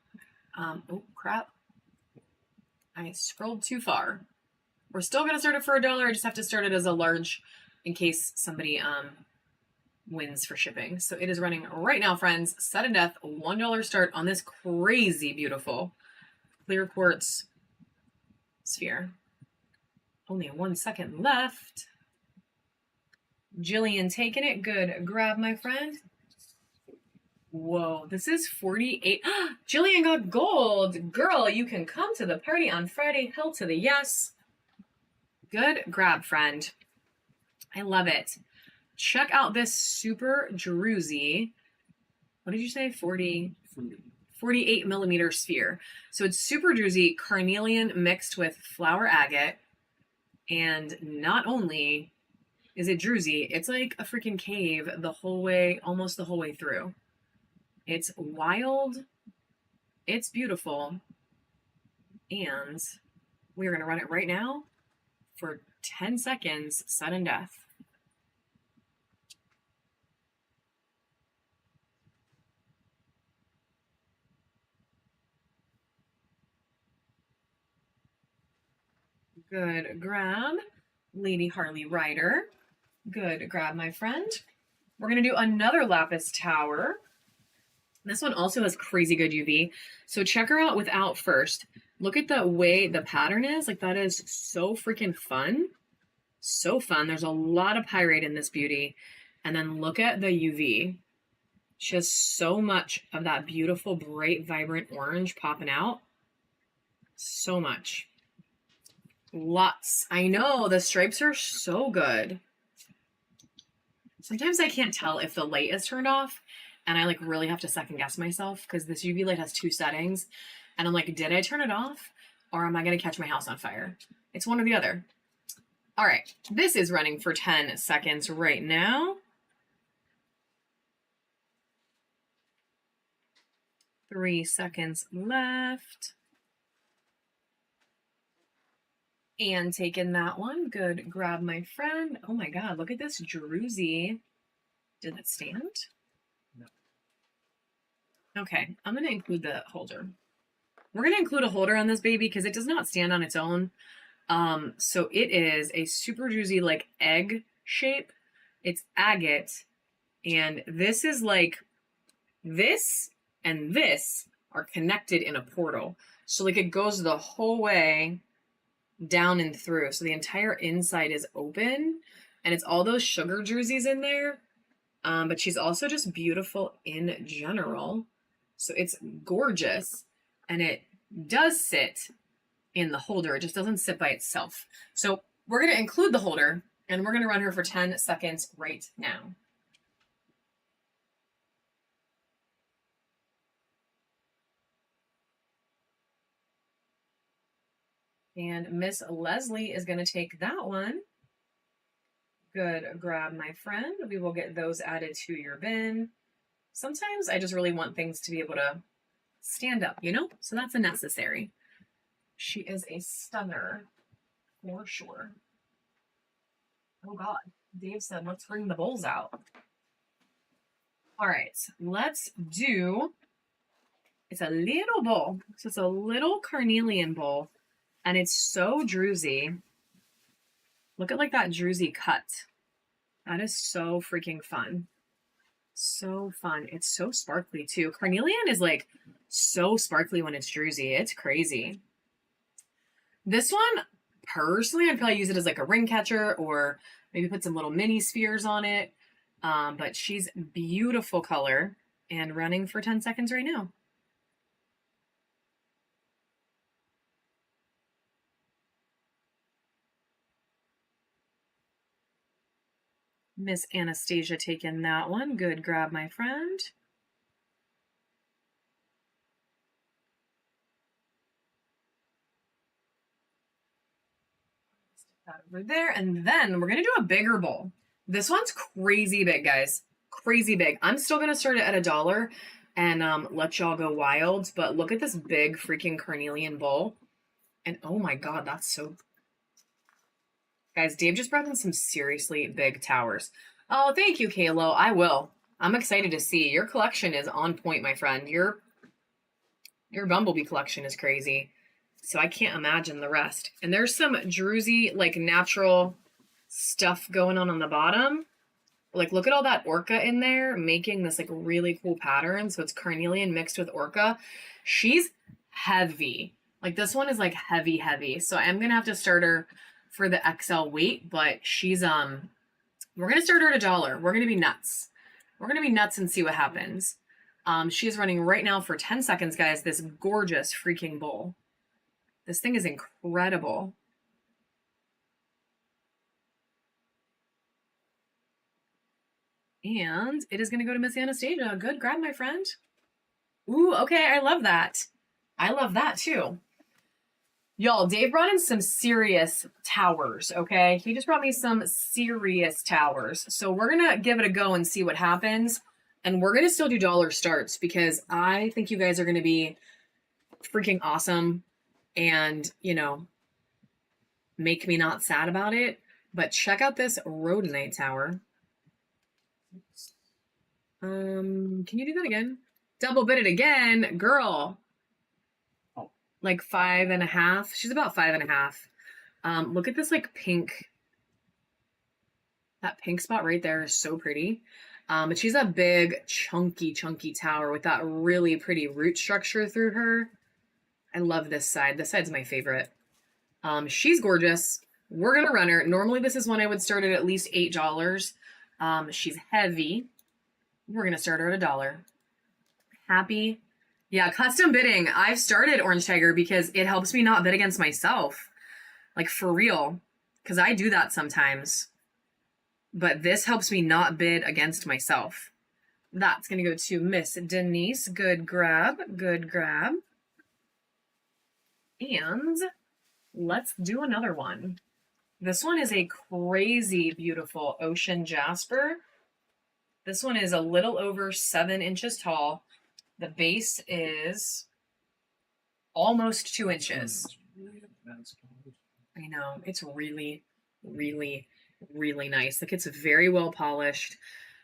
Oh, crap. I scrolled too far. We're still going to start it for $1. I just have to start it as a large in case somebody wins for shipping. So it is running right now, friends. Sudden death, $1 start on this crazy beautiful clear quartz sphere. Only 1 second left. Jillian taking it. Good grab, my friend. Whoa, this is 48. Jillian got gold. Girl, you can come to the party on Friday. Hell to the yes. Good grab, friend. I love it. Check out this super druzy. What did you say? 48 millimeter sphere. So it's super druzy carnelian mixed with flower agate. And not only is it druzy, it's like a freaking cave the whole way, almost the whole way through. It's wild. It's beautiful. And we're going to run it right now for 10 seconds, sudden death. Good grab, Lady Harley Ryder. Good grab, my friend. We're going to do another Lapis Tower. This one also has crazy good UV. So check her out without first. Look at the way the pattern is. Like, that is so freaking fun. So fun. There's a lot of pyrite in this beauty. And then look at the UV. She has so much of that beautiful, bright, vibrant orange popping out. So much. Lots. I know, the stripes are so good. Sometimes I can't tell if the light is turned off, and I like really have to second guess myself because this UV light has 2 settings, and I'm like, did I turn it off, or am I going to catch my house on fire? It's one or the other. All right, this is running for 10 seconds right now. 3 seconds left. And taking that one. Good grab, my friend. Oh my God, look at this druzy. Did it stand? No. Okay, I'm going to include the holder. We're going to include a holder on this baby because it does not stand on its own. So it is a super druzy, like, egg shape. It's agate. And this is like, this and this are connected in a portal. So like it goes the whole way down and through. So the entire inside is open and it's all those sugar druzies in there. But she's also just beautiful in general. So it's gorgeous and it does sit in the holder. It just doesn't sit by itself. So we're going to include the holder and we're going to run her for 10 seconds right now. And Miss Leslie is going to take that one. Good grab, my friend. We will get those added to your bin. Sometimes I just really want things to be able to stand up, you know? So that's a necessary. She is a stunner for sure. Oh God, Dave said, let's bring the bowls out. All right, let's do, it's a little bowl. So it's a little carnelian bowl. And it's so druzy. Look at like that druzy cut. That is so freaking fun. So fun. It's so sparkly too. Carnelian is like so sparkly when it's druzy. It's crazy. This one, personally, I'd probably use it as like a ring catcher or maybe put some little mini spheres on it. But she's beautiful color and running for 10 seconds right now. Miss Anastasia taking that one. Good grab, my friend. Stick that over there. And then we're going to do a bigger bowl. This one's crazy big, guys. Crazy big. I'm still going to start it at $1 and let y'all go wild. But look at this big freaking carnelian bowl. And oh my God, that's so... Guys, Dave just brought in some seriously big towers. Oh, thank you, Kalo. I will. I'm excited to see. Your collection is on point, my friend. Your Bumblebee collection is crazy. So I can't imagine the rest. And there's some druzy, like, natural stuff going on the bottom. Like, look at all that orca in there making this like really cool pattern. So it's carnelian mixed with orca. She's heavy. Like, this one is like heavy, heavy. So I'm gonna have to start her for the XL weight, but she's we're gonna start her at $1. We're gonna be nuts. We're gonna be nuts and see what happens. She is running right now for 10 seconds, guys. This gorgeous freaking bull. This thing is incredible. And it is going to go to Miss Anastasia. Good grab, my friend. Ooh, okay. I love that. I love that too. Y'all, Dave brought in some serious towers, okay? He just brought me some serious towers. So we're going to give it a go and see what happens. And we're going to still do dollar starts because I think you guys are going to be freaking awesome and, you know, make me not sad about it. But check out this Rhodonite tower. Can you do that again? Double bid it again, girl. Oh. Like 5.5. She's about 5.5. Look at this like pink. That pink spot right there is so pretty. But she's a big, chunky tower with that really pretty root structure through her. I love this side. This side's my favorite. She's gorgeous. We're gonna run her. Normally this is one I would start at least $8. She's heavy. We're going to start her at $1. Happy. Yeah, custom bidding. I've started Orange Tiger because it helps me not bid against myself. Like, for real. Because I do that sometimes. But this helps me not bid against myself. That's going to go to Miss Denise. Good grab. Good grab. And let's do another one. This one is a crazy beautiful ocean jasper. This one is a little over 7 inches tall. The base is almost 2 inches. I know. It's really, really, really nice. Like, it's very well polished.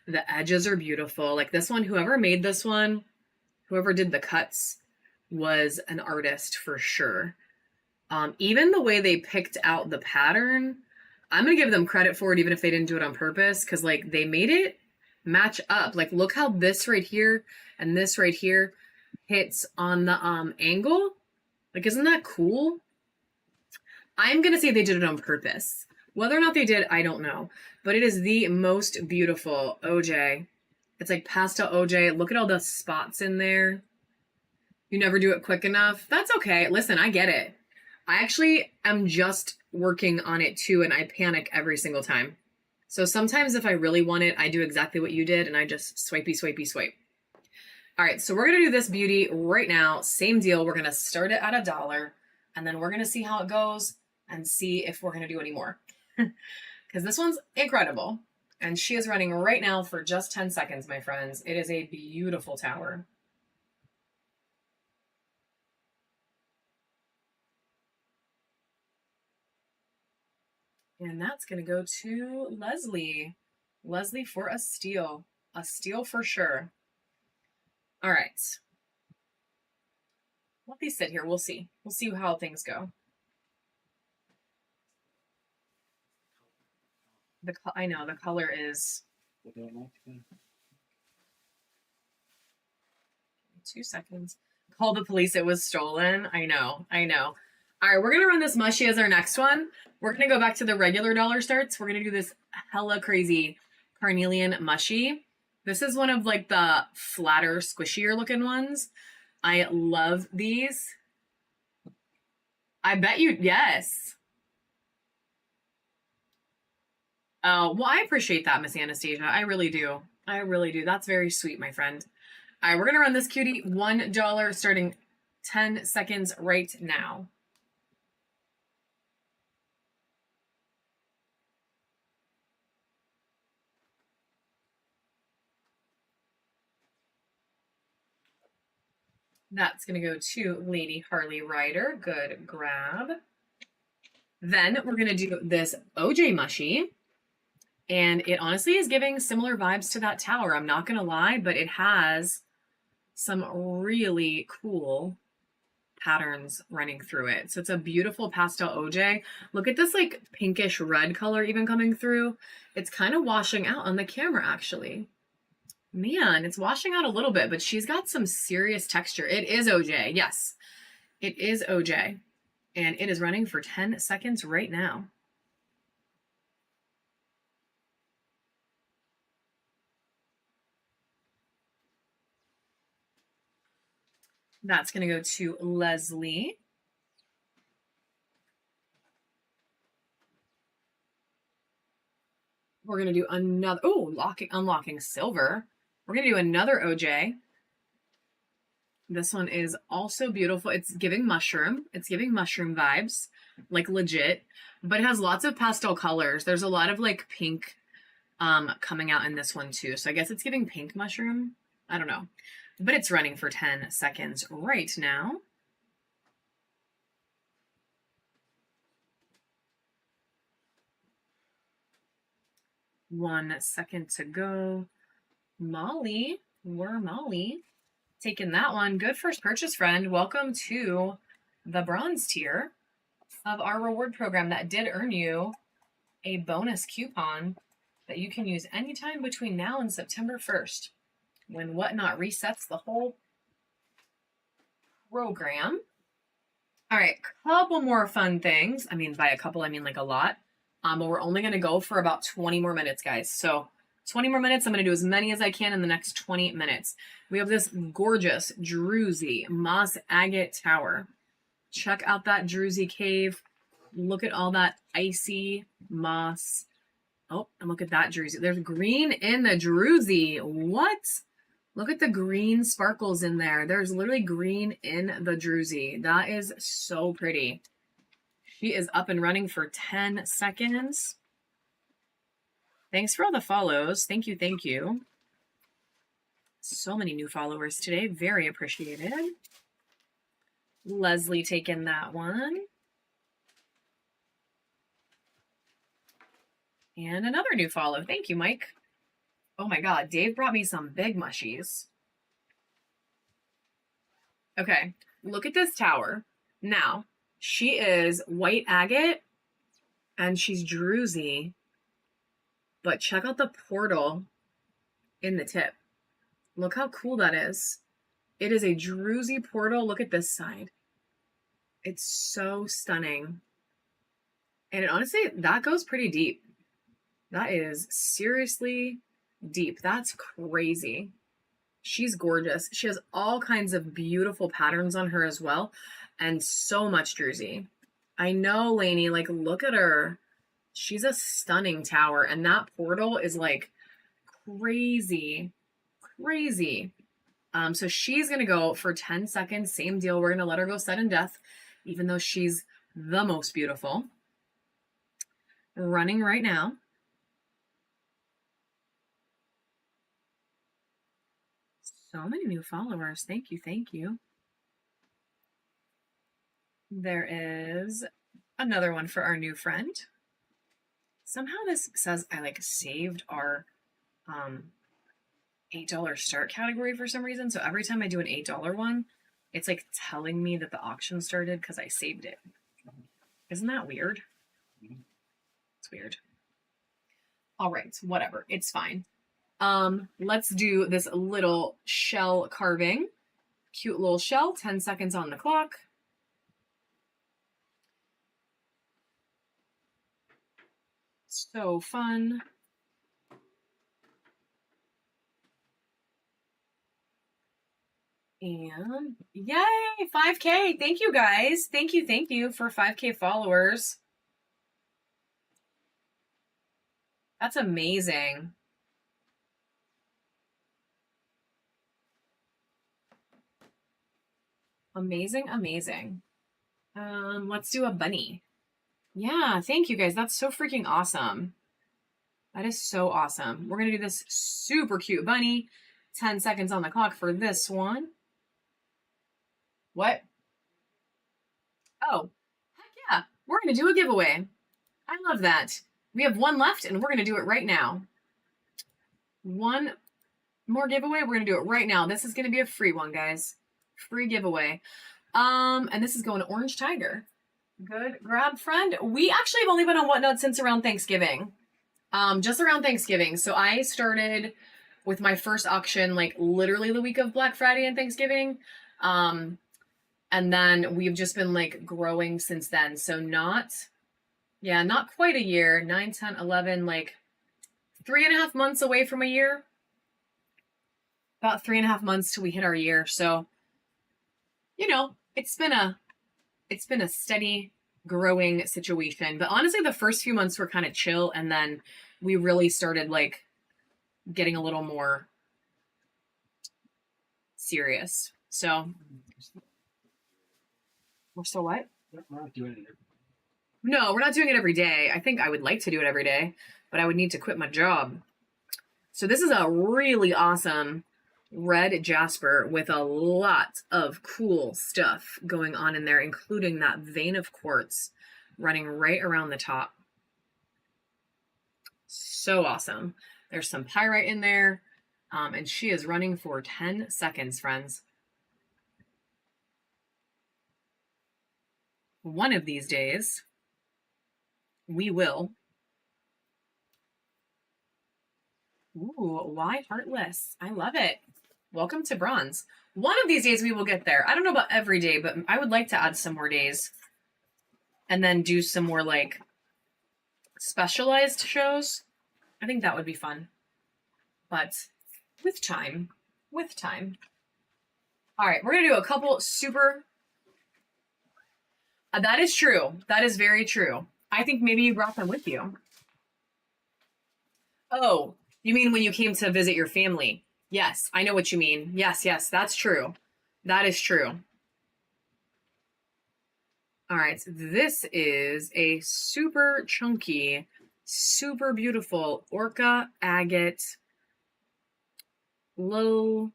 The edges are beautiful. Like, this one, whoever made this one, whoever did the cuts was an artist for sure. Even the way they picked out the pattern, I'm going to give them credit for it even if they didn't do it on purpose because, like, they made it match up. Like, look how this right here and this right here hits on the angle. Like, isn't that cool? I'm gonna say they did it on purpose. Whether or not they did, I don't know, but it is the most beautiful OJ. It's like pastel OJ. Look at all the spots in there. You never do it quick enough. That's okay. Listen, I get it. I actually am just working on it too, and I panic every single time. So sometimes if I really want it, I do exactly what you did and I just swipey, swipey, swipe. All right, so we're gonna do this beauty right now. Same deal, we're gonna start it at $1 and then we're gonna see how it goes and see if we're gonna do any more. Because this one's incredible. And she is running right now for just 10 seconds, my friends. It is a beautiful tower. And that's going to go to Leslie. Leslie for a steal. A steal for sure. All right. Let these sit here. We'll see. We'll see how things go. I know, the color is... 2 seconds. Call the police. It was stolen. I know. I know. All right, we're going to run this mushy as our next one. We're going to go back to the regular dollar starts. We're going to do this hella crazy carnelian mushy. This is one of like the flatter, squishier looking ones. I love these. I bet you, yes. Oh, well, I appreciate that, Miss Anastasia. I really do. I really do. That's very sweet, my friend. All right, we're going to run this cutie $1 starting 10 seconds right now. That's going to go to Lady Harley Ryder. Good grab. Then we're going to do this OJ mushy. And it honestly is giving similar vibes to that tower. I'm not going to lie, but it has some really cool patterns running through it. So it's a beautiful pastel OJ. Look at this like pinkish red color even coming through. It's kind of washing out on the camera actually. Man, it's washing out a little bit, but she's got some serious texture. It is OJ, yes. It is OJ. And it is running for 10 seconds right now. That's going to go to Leslie. We're going to do another, unlocking silver. We're going to do another OJ. This one is also beautiful. It's giving mushroom. It's giving mushroom vibes, like legit, but it has lots of pastel colors. There's a lot of like pink coming out in this one too. So I guess it's giving pink mushroom. I don't know, but it's running for 10 seconds right now. One second to go. Molly, we're Molly. Taking that one. Good first purchase, friend. Welcome to the bronze tier of our reward program that did earn you a bonus coupon that you can use anytime between now and September 1st when Whatnot resets the whole program. All right, couple more fun things. I mean, by a couple, I mean like a lot. But we're only going to go for about 20 more minutes, guys. So 20 more minutes. I'm going to do as many as I can in the next 20 minutes. We have this gorgeous Druzy Moss Agate Tower. Check out that Druzy cave. Look at all that icy moss. Oh, and look at that Druzy. There's green in the Druzy. What? Look at the green sparkles in there. There's literally green in the Druzy. That is so pretty. She is up and running for 10 seconds. Thanks for all the follows. Thank you, thank you. So many new followers today. Very appreciated. Leslie taking that one. And another new follow. Thank you, Mike. Oh my God, Dave brought me some big mushies. Okay, look at this tower. Now, she is white agate and she's Druzy. But check out the portal in the tip. Look how cool that is. It is a Druzy portal. Look at this side. It's so stunning. And honestly, that goes pretty deep. That is seriously deep. That's crazy. She's gorgeous. She has all kinds of beautiful patterns on her as well. And so much Druzy. I know, Lainey, like, look at her. She's a stunning tower, and that portal is like crazy, crazy. So she's going to go for 10 seconds. Same deal. We're going to let her go sudden death, even though she's the most beautiful. Running right now. So many new followers. Thank you. Thank you. There is another one for our new friend. Somehow this says I like saved our $8 start category for some reason. So every time I do an $8 one, it's like telling me that the auction started because I saved it. Isn't that weird? It's weird. All right, whatever. It's fine. Let's do this little shell carving. Cute little shell, 10 seconds on the clock. So fun. And yay, 5K. Thank you guys. Thank you for 5K followers. That's amazing. Amazing, amazing. Let's do a bunny. Yeah, thank you guys. That's so freaking awesome. That is so awesome. We're going to do this super cute bunny. 10 seconds on the clock for this one. What? Oh, heck yeah. We're going to do a giveaway. I love that. We have one left and we're going to do it right now. One more giveaway. We're going to do it right now. This is going to be a free one, guys. Free giveaway. And this is going to Orange Tiger. Good grab, friend. We actually have only been on Whatnot since around Thanksgiving. Just around Thanksgiving. So I started with my first auction like literally the week of Black Friday and Thanksgiving. And then we've just been like growing since then. So not quite a year. 9, 10, 11, like 3.5 months away from a year. About 3.5 months till we hit our year. So, you know, it's been a steady growing situation. But honestly, the first few months were kind of chill, and then we really started like getting a little more serious. So we're still what? We're not doing it. No, we're not doing it every day. I think I would like to do it every day, but I would need to quit my job. So this is a really awesome red jasper with a lot of cool stuff going on in there, including that vein of quartz running right around the top. So awesome. There's some pyrite in there, and she is running for 10 seconds, friends. One of these days, we will. Ooh, why heartless? I love it. Welcome to bronze. One of these days we will get there. I don't know about every day, but I would like to add some more days and then do some more like specialized shows. I think that would be fun. But with time. All right, we're going to do a couple super... that is true. That is very true. I think maybe you brought them with you. Oh, you mean when you came to visit your family? Yes, I know what you mean. Yes, that's true. That is true. All right, so this is a super chunky, super beautiful orca agate, low,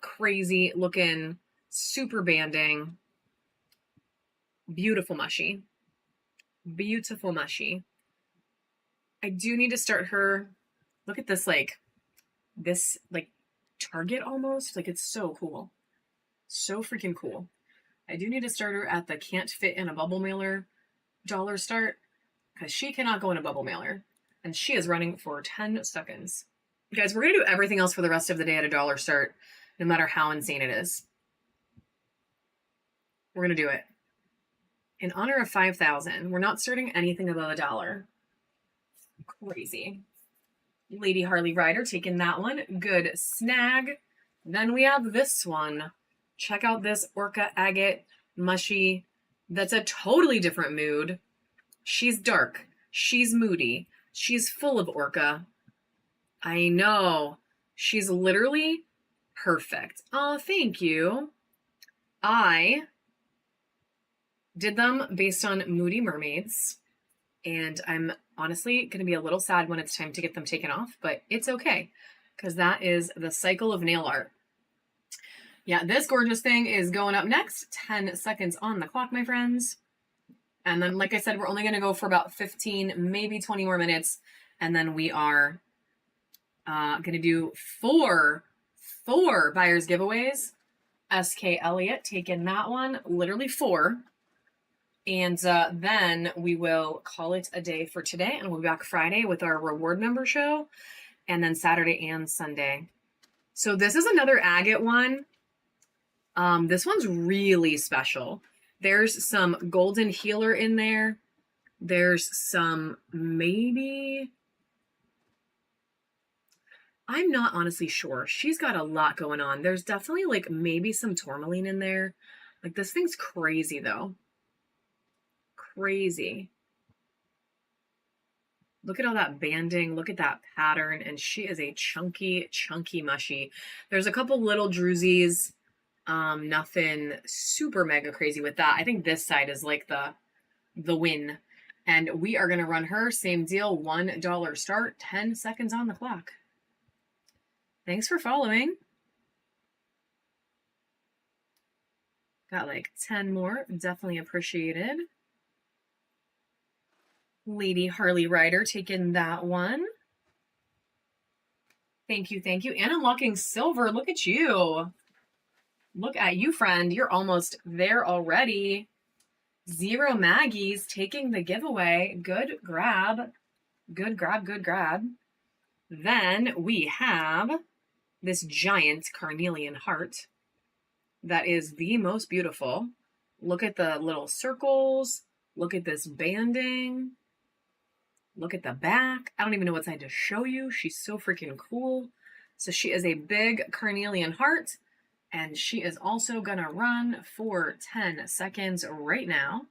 crazy looking, super banding, beautiful mushy. Beautiful mushy. I do need to start her. Look at this, like target almost. Like, it's so cool. So freaking cool. I do need to start her at the can't fit in a bubble mailer dollar start, because she cannot go in a bubble mailer. And she is running for 10 seconds. Guys, we're going to do everything else for the rest of the day at a dollar start, no matter how insane it is. We're going to do it. In honor of 5,000, we're not starting anything above $1. Crazy. Lady Harley Rider taking that one. Good snag. Then we have this one. Check out this orca agate mushy. That's a totally different mood. She's dark. She's moody. She's full of orca. I know. She's literally perfect. Oh, thank you. I did them based on Moody Mermaids, and I'm honestly going to be a little sad when it's time to get them taken off, but it's okay, because that is the cycle of nail art. Yeah, this gorgeous thing is going up next. 10 seconds on the clock, my friends. And then, like I said, we're only going to go for about 15, maybe 20 more minutes, and then we are going to do four buyers giveaways. SK Elliott taking that one, literally 4. And then we will call it a day for today, and we'll be back Friday with our reward member show, and then Saturday and Sunday. So this is another agate one. This one's really special. There's some golden healer in there. There's some maybe... I'm not honestly sure. She's got a lot going on. There's definitely like maybe some tourmaline in there. Like, this thing's crazy though. Crazy. Look at all that banding. Look at that pattern. And she is a chunky mushy. There's a couple little drusies. Nothing super mega crazy with that. I think this side is like the win. And we are going to run her. Same deal. $1 start. 10 seconds on the clock. Thanks for following. Got like 10 more. Definitely appreciated. Lady Harley Rider taking that one. Thank you. And unlocking silver. Look at you. Look at you, friend. You're almost there already. Zero Maggie's taking the giveaway. Good grab. Good grab, good grab. Then we have this giant carnelian heart that is the most beautiful. Look at the little circles. Look at this banding. Look at the back. I don't even know what side to show you. She's so freaking cool. So she is a big carnelian heart, and she is also gonna run for 10 seconds right now.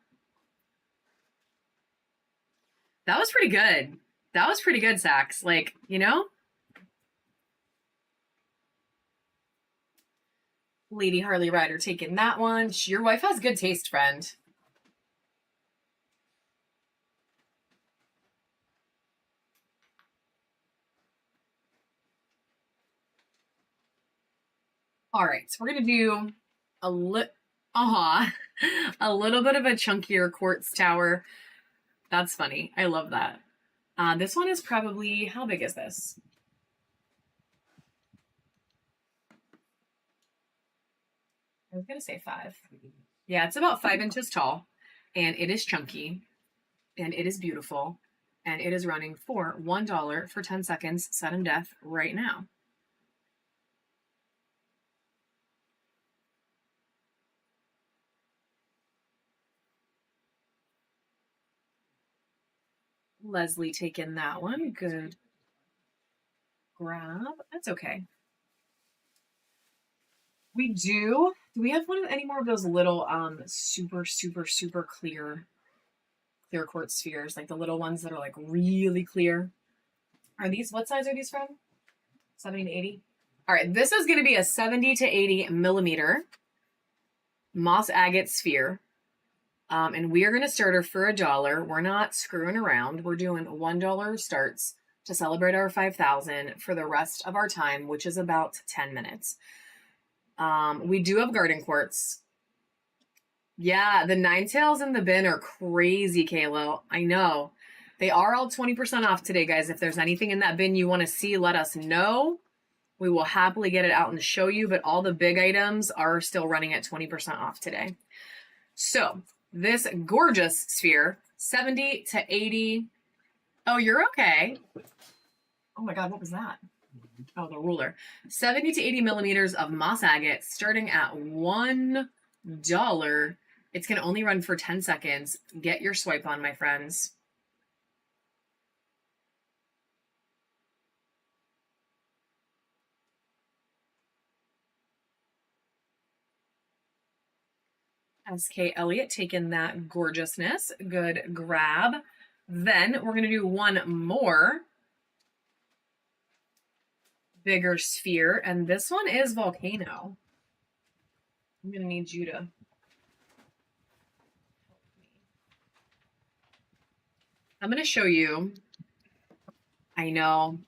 That was pretty good. That was pretty good, Sax. Like, you know? Lady Harley Rider taking that one. Your wife has good taste, friend. All right, so we're gonna do a a little bit of a chunkier quartz tower. That's funny. I love that. This one is probably, how big is this? I was gonna say 5. Yeah, it's about 5 inches tall, and it is chunky, and it is beautiful, and it is running for $1 for 10 seconds, sudden death right now. Leslie taking that one. Good grab. That's okay. We do we have any more of those little super clear quartz spheres, like the little ones that are like really clear? Are these, what size are these from? 70 to 80? All right, this is going to be a 70 to 80 millimeter moss agate sphere. And we are going to start her for $1. We're not screwing around. We're doing $1 starts to celebrate our 5,000 for the rest of our time, which is about 10 minutes. We do have garden quartz. Yeah, the 9-tails in the bin are crazy, Kayla. I know. They are all 20% off today, guys. If there's anything in that bin you want to see, let us know. We will happily get it out and show you, but all the big items are still running at 20% off today. So this gorgeous sphere, 70 to 80. Oh, you're okay. Oh my God, what was that? Oh, the ruler. 70 to 80 millimeters of moss agate starting at $1. It's going to only run for 10 seconds. Get your swipe on, my friends. SK Elliott taking that gorgeousness. Good grab. Then we're going to do one more bigger sphere, and this one is Volcano. I'm going to need you to help me. I'm going to show you. I know.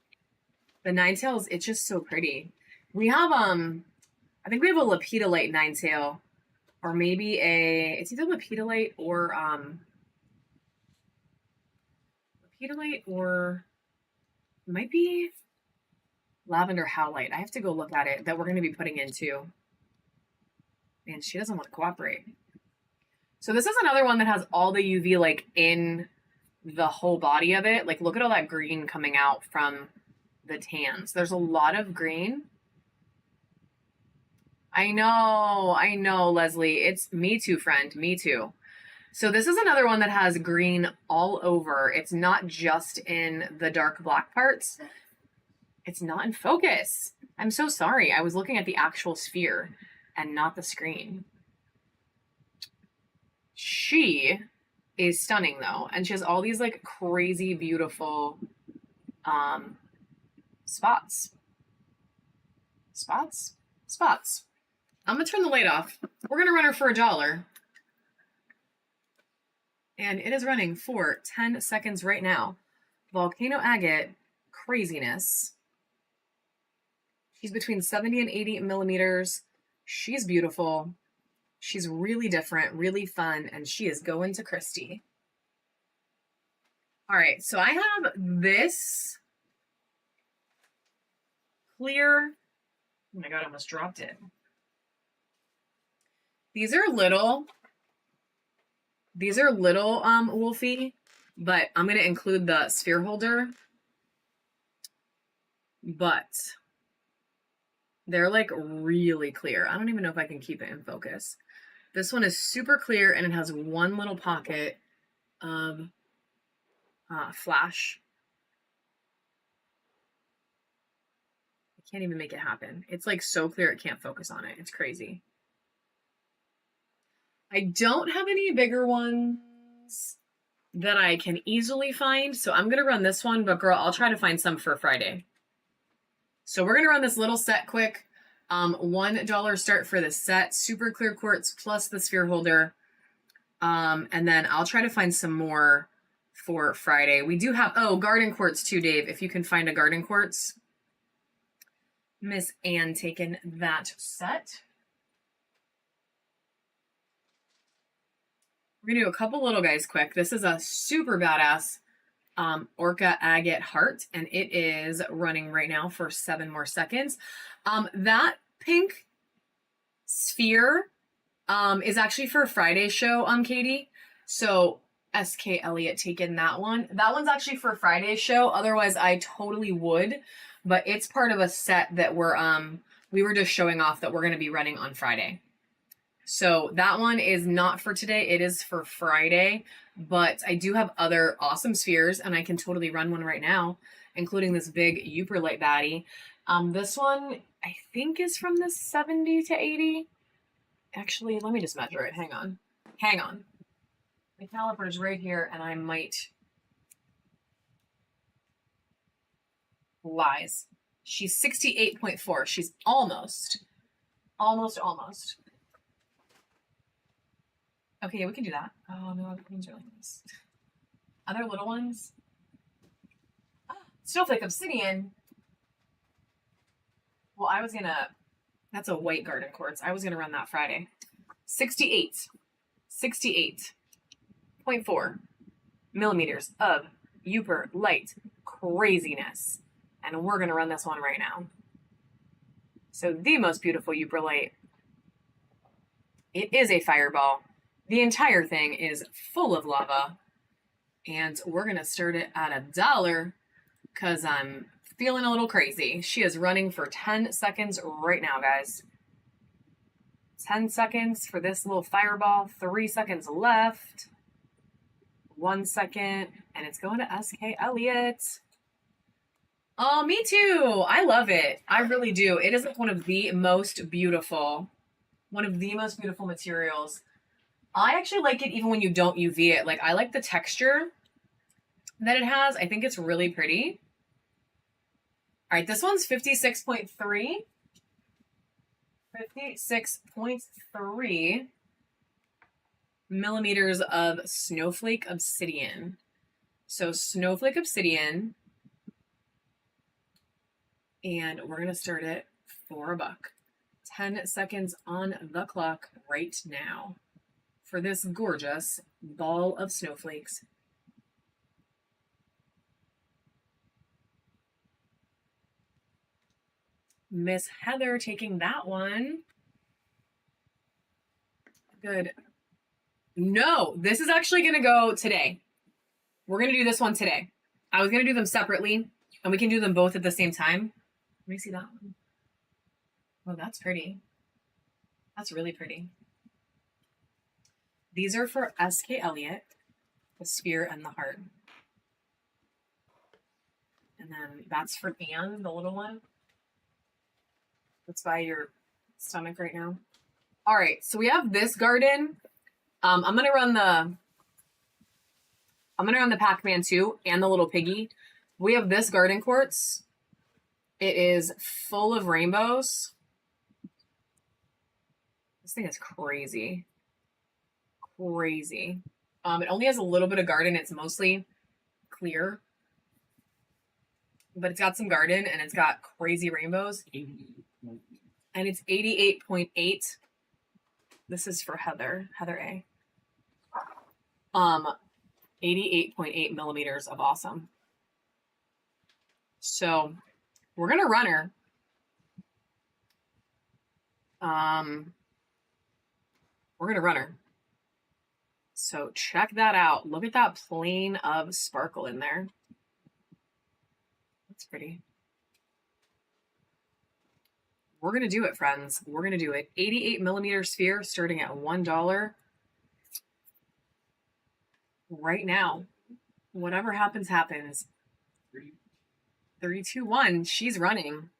The 9-tails, it's just so pretty. We have, I think we have a lepidolite 9-tail. Or maybe it's either lepidolite or it might be lavender howlite. I have to go look at it, that we're going to be putting into. Man, she doesn't want to cooperate. So this is another one that has all the UV like in the whole body of it. Like, look at all that green coming out from the tans. There's a lot of green. I know, Leslie. It's me too, friend. Me too. So this is another one that has green all over. It's not just in the dark black parts. It's not in focus. I'm so sorry. I was looking at the actual sphere and not the screen. She is stunning though. And she has all these like crazy beautiful spots. Spots. I'm going to turn the light off. We're going to run her for $1. And it is running for 10 seconds right now. Volcano agate craziness. She's between 70 and 80 millimeters. She's beautiful. She's really different, really fun, and she is going to Christy. All right, so I have this clear. Oh my God, I almost dropped it. These are little, Wolfie, but I'm going to include the sphere holder. But they're like really clear. I don't even know if I can keep it in focus. This one is super clear and it has one little pocket of flash. I can't even make it happen. It's like so clear it can't focus on it. It's crazy. I don't have any bigger ones that I can easily find, so I'm going to run this one, but girl, I'll try to find some for Friday. So we're going to run this little set quick. $1 start for this set, super clear quartz plus the sphere holder. And then I'll try to find some more for Friday. We do have, garden quartz too, Dave, if you can find a garden quartz. Miss Ann taking that set. We're going to do a couple little guys quick. This is a super badass Orca Agate Heart, and it is running right now for 7 more seconds. That pink sphere is actually for Friday's show, Katie. So SK Elliott taking that one. That one's actually for Friday's show. Otherwise, I totally would, but it's part of a set that we were just showing off that we're going to be running on Friday. So that one is not for today. It is for Friday, but I do have other awesome spheres and I can totally run one right now, including this big Uperlite baddie. This one I think is from the 70 to 80. Actually, let me just measure it. Hang on. The caliper is right here and I might. Lies. She's 68.4. She's almost. Okay, we can do that. Oh, no, other ones are like this. Other little ones. Snowflake Obsidian. Well, that's a white garden quartz. I was gonna run that Friday. 68.4 millimeters of Uperlite craziness. And we're gonna run this one right now. So the most beautiful Uperlite. It is a fireball. The entire thing is full of lava, and we're going to start it at $1 because I'm feeling a little crazy. She is running for 10 seconds right now, guys. 10 seconds for this little fireball, 3 seconds left, 1 second, and it's going to SK Elliott. Oh, me too. I love it. I really do. It is like one of the most beautiful materials. I actually like it even when you don't UV it. Like, I like the texture that it has. I think it's really pretty. All right, this one's 56.3. 56.3 millimeters of Snowflake Obsidian. So Snowflake Obsidian. And we're going to start it for $1. 10 seconds on the clock right now for this gorgeous ball of snowflakes. Miss Heather taking that one. Good. No, this is actually going to go today. We're going to do this one today. I was going to do them separately, and we can do them both at the same time. Let me see that one. Oh, that's pretty. That's really pretty. These are for SK Elliott, the sphere and the heart. And then that's for Anne, the little one. That's by your stomach right now. All right, so we have this garden. I'm gonna run the Pac-Man 2 and the little piggy. We have this garden quartz. It is full of rainbows. This thing is crazy. Crazy. It only has a little bit of garden. It's mostly clear. But it's got some garden and it's got crazy rainbows. And it's 88.8. This is for Heather A. 88.8 millimeters of awesome. So we're gonna run her. we're gonna run her. So check that out. Look at that plane of sparkle in there. That's pretty. We're going to do it, friends. We're going to do it. 88 millimeter sphere starting at $1 right now. Whatever happens, happens. 32.1. She's running.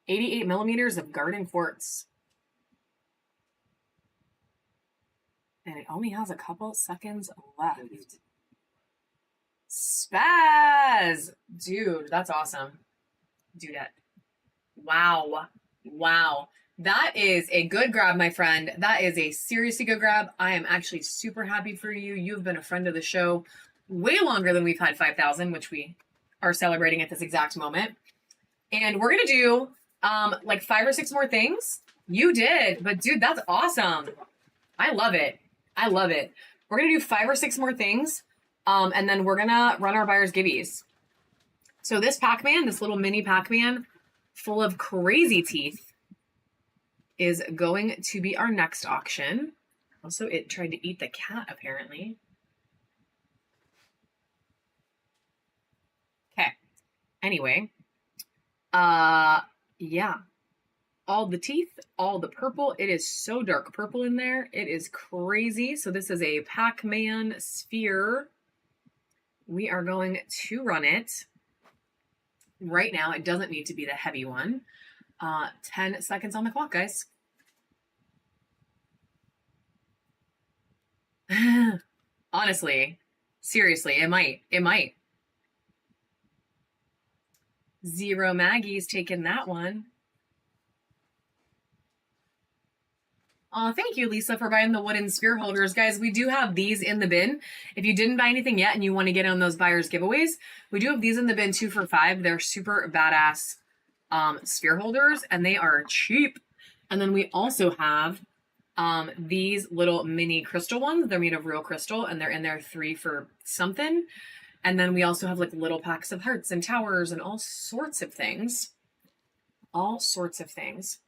88 millimeters of Garden Quartz. And it only has a couple seconds left. Spaz! Dude, that's awesome. Dudette. Wow. Wow. That is a good grab, my friend. That is a seriously good grab. I am actually super happy for you. You've been a friend of the show way longer than we've had 5,000, which we are celebrating at this exact moment. And we're going to do like 5 or 6 more things. You did. But dude, that's awesome. I love it. I love it. We're going to do 5 or 6 more things. And then we're going to run our buyer's gibbies. So this Pac-Man, this little mini Pac-Man full of crazy teeth is going to be our next auction. Also, it tried to eat the cat, apparently. Okay. Anyway. Yeah. All the teeth, all the purple. It is so dark purple in there. It is crazy. So this is a Pac-Man sphere. We are going to run it right now. It doesn't need to be the heavy one. 10 seconds on the clock, guys. Honestly, seriously, it might. It might. Zero Maggie's taking that one. Thank you, Lisa, for buying the wooden sphere holders. Guys, we do have these in the bin. If you didn't buy anything yet and you want to get on those buyers giveaways, we do have these in the bin 2 for $5. They're super badass sphere holders, and they are cheap. And then we also have these little mini crystal ones. They're made of real crystal, and they're in there 3 for something. And then we also have like little packs of hearts and towers and all sorts of things. All sorts of things.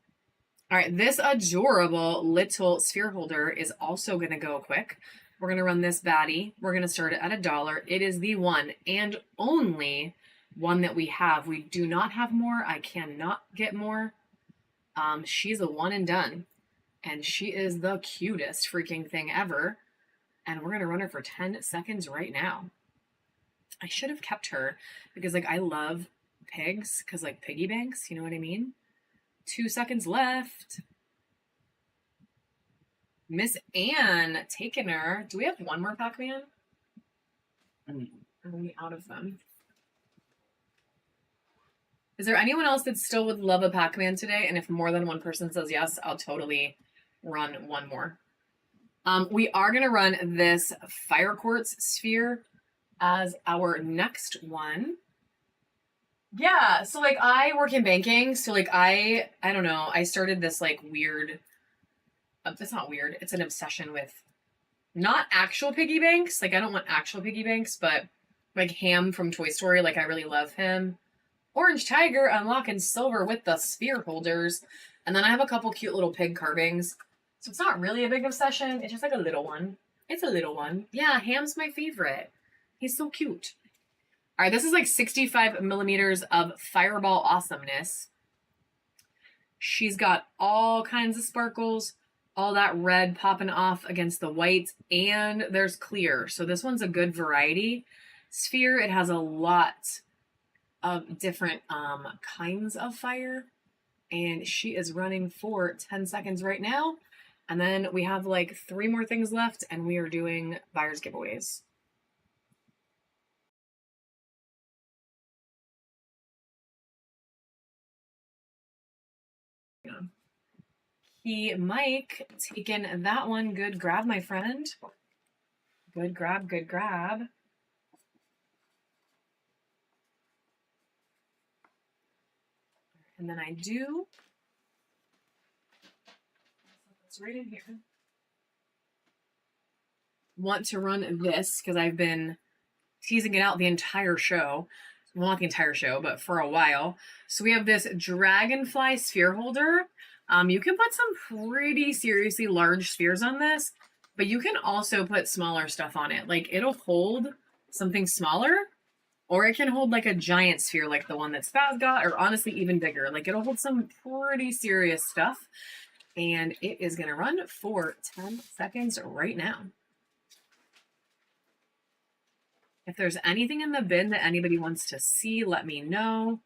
All right, this adorable little sphere holder is also going to go quick. We're going to run this baddie. We're going to start it at $1. It is the one and only one that we have. We do not have more. I cannot get more. She's a one and done. And she is the cutest freaking thing ever. And we're going to run her for 10 seconds right now. I should have kept her because like I love pigs because like piggy banks, you know what I mean? 2 seconds left. Miss Anne taking her. Do we have one more Pac-Man? Are we out of them? Is there anyone else that still would love a Pac-Man today? And if more than one person says yes, I'll totally run one more. We are going to run this Fire Quartz sphere as our next one. Yeah, so like I work in banking, so like I don't know, I started this like weird, it's not weird, it's an obsession with not actual piggy banks, like I don't want actual piggy banks, but like Ham from Toy Story, like I really love him. Orange Tiger unlocking silver with the sphere holders, and then I have a couple cute little pig carvings, so it's not really a big obsession, it's just like a little one. It's a little one. Yeah, Ham's my favorite. He's so cute. All right, this is like 65 millimeters of fireball awesomeness. She's got all kinds of sparkles, all that red popping off against the white, and there's clear. So this one's a good variety sphere. It has a lot of different kinds of fire, and she is running for 10 seconds right now. And then we have like 3 more things left, and we are doing buyer's giveaways. Mike taking that one. Good grab, my friend. Good grab, good grab. And then I do. It's right in here. Want to run this because I've been teasing it out the entire show. Well, not the entire show, but for a while. So we have this Dragonfly sphere holder You can put some pretty seriously large spheres on this, but you can also put smaller stuff on it. Like it'll hold something smaller, or it can hold like a giant sphere like the one that Spaz got, or honestly even bigger. Like it'll hold some pretty serious stuff. And it is going to run for 10 seconds right now. If there's anything in the bin that anybody wants to see, let me know.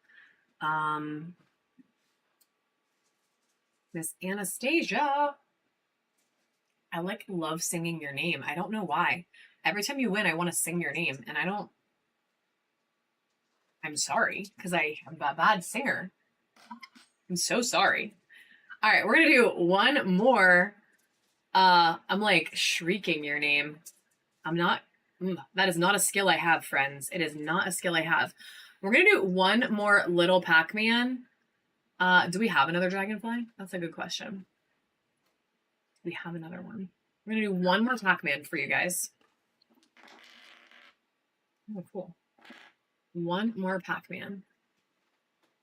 Miss Anastasia. I love singing your name. I don't know why. Every time you win, I want to sing your name, and I'm sorry, because I'm a bad singer. I'm so sorry. All right, we're going to do one more. I'm like shrieking your name. That is not a skill I have, friends. It is not a skill I have. We're going to do one more little Pac-Man. Do we have another Dragonfly? That's a good question. We have another one. We're going to do one more Pac-Man for you guys. Oh, cool. One more Pac-Man.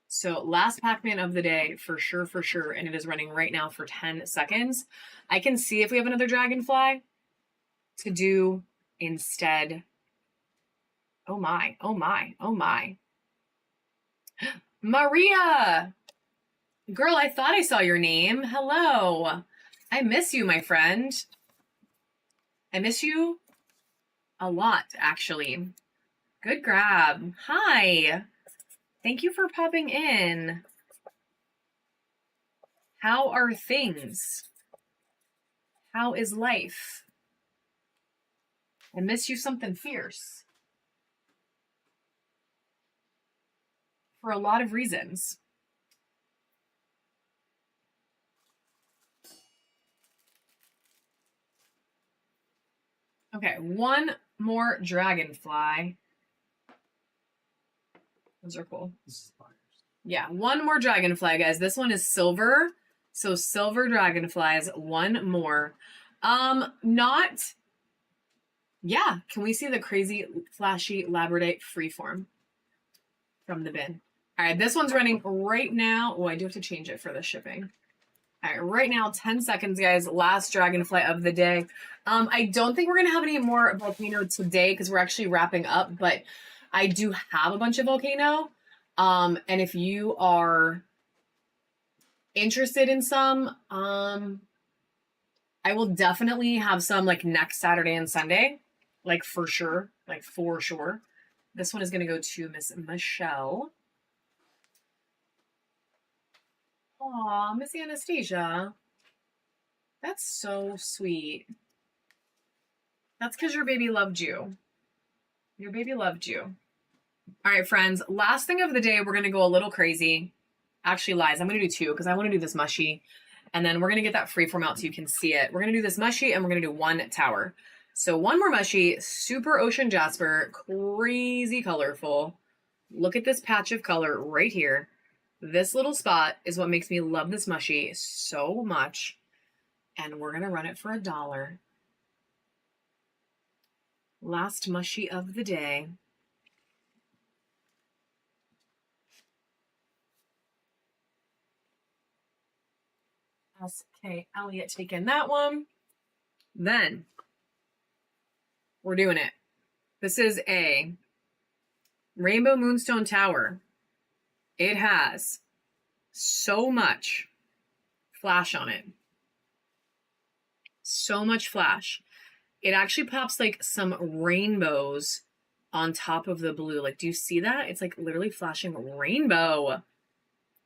So last Pac-Man of the day, for sure, and it is running right now for 10 seconds. I can see if we have another Dragonfly to do instead. Oh my. Maria! Girl, I thought I saw your name. Hello. I miss you, my friend. I miss you a lot, actually. Good grab. Hi. Thank you for popping in. How are things? How is life? I miss you something fierce. For a lot of reasons. Okay, one more Dragonfly. Those are cool. Yeah, one more Dragonfly, guys. This one is silver. So silver Dragonflies, one more. Yeah, can we see the crazy flashy Labradorite Freeform from the bin? All right, this one's running right now. Oh, I do have to change it for the shipping. All right, right now, 10 seconds, guys. Last Dragonfly of the day. I don't think we're going to have any more Volcano today because we're actually wrapping up, but I do have a bunch of Volcano. And if you are interested in some, I will definitely have some like next Saturday and Sunday, like for sure. This one is going to go to Miss Michelle. Aw, Miss Anastasia. That's so sweet. That's because your baby loved you. Your baby loved you. All right, friends. Last thing of the day, we're going to go a little crazy. Actually, lies. I'm going to do two because I want to do this mushy. And then we're going to get that freeform out so you can see it. We're going to do this mushy and we're going to do one tower. So one more mushy, super ocean jasper, crazy colorful. Look at this patch of color right here. This little spot is what makes me love this mushy so much. And we're going to run it for $1. Last mushy of the day. SK Elliott taking that one. Then we're doing it. This is a Rainbow Moonstone Tower. It has so much flash on it. So much flash. It actually pops like some rainbows on top of the blue. Like, do you see that? It's like literally flashing rainbow.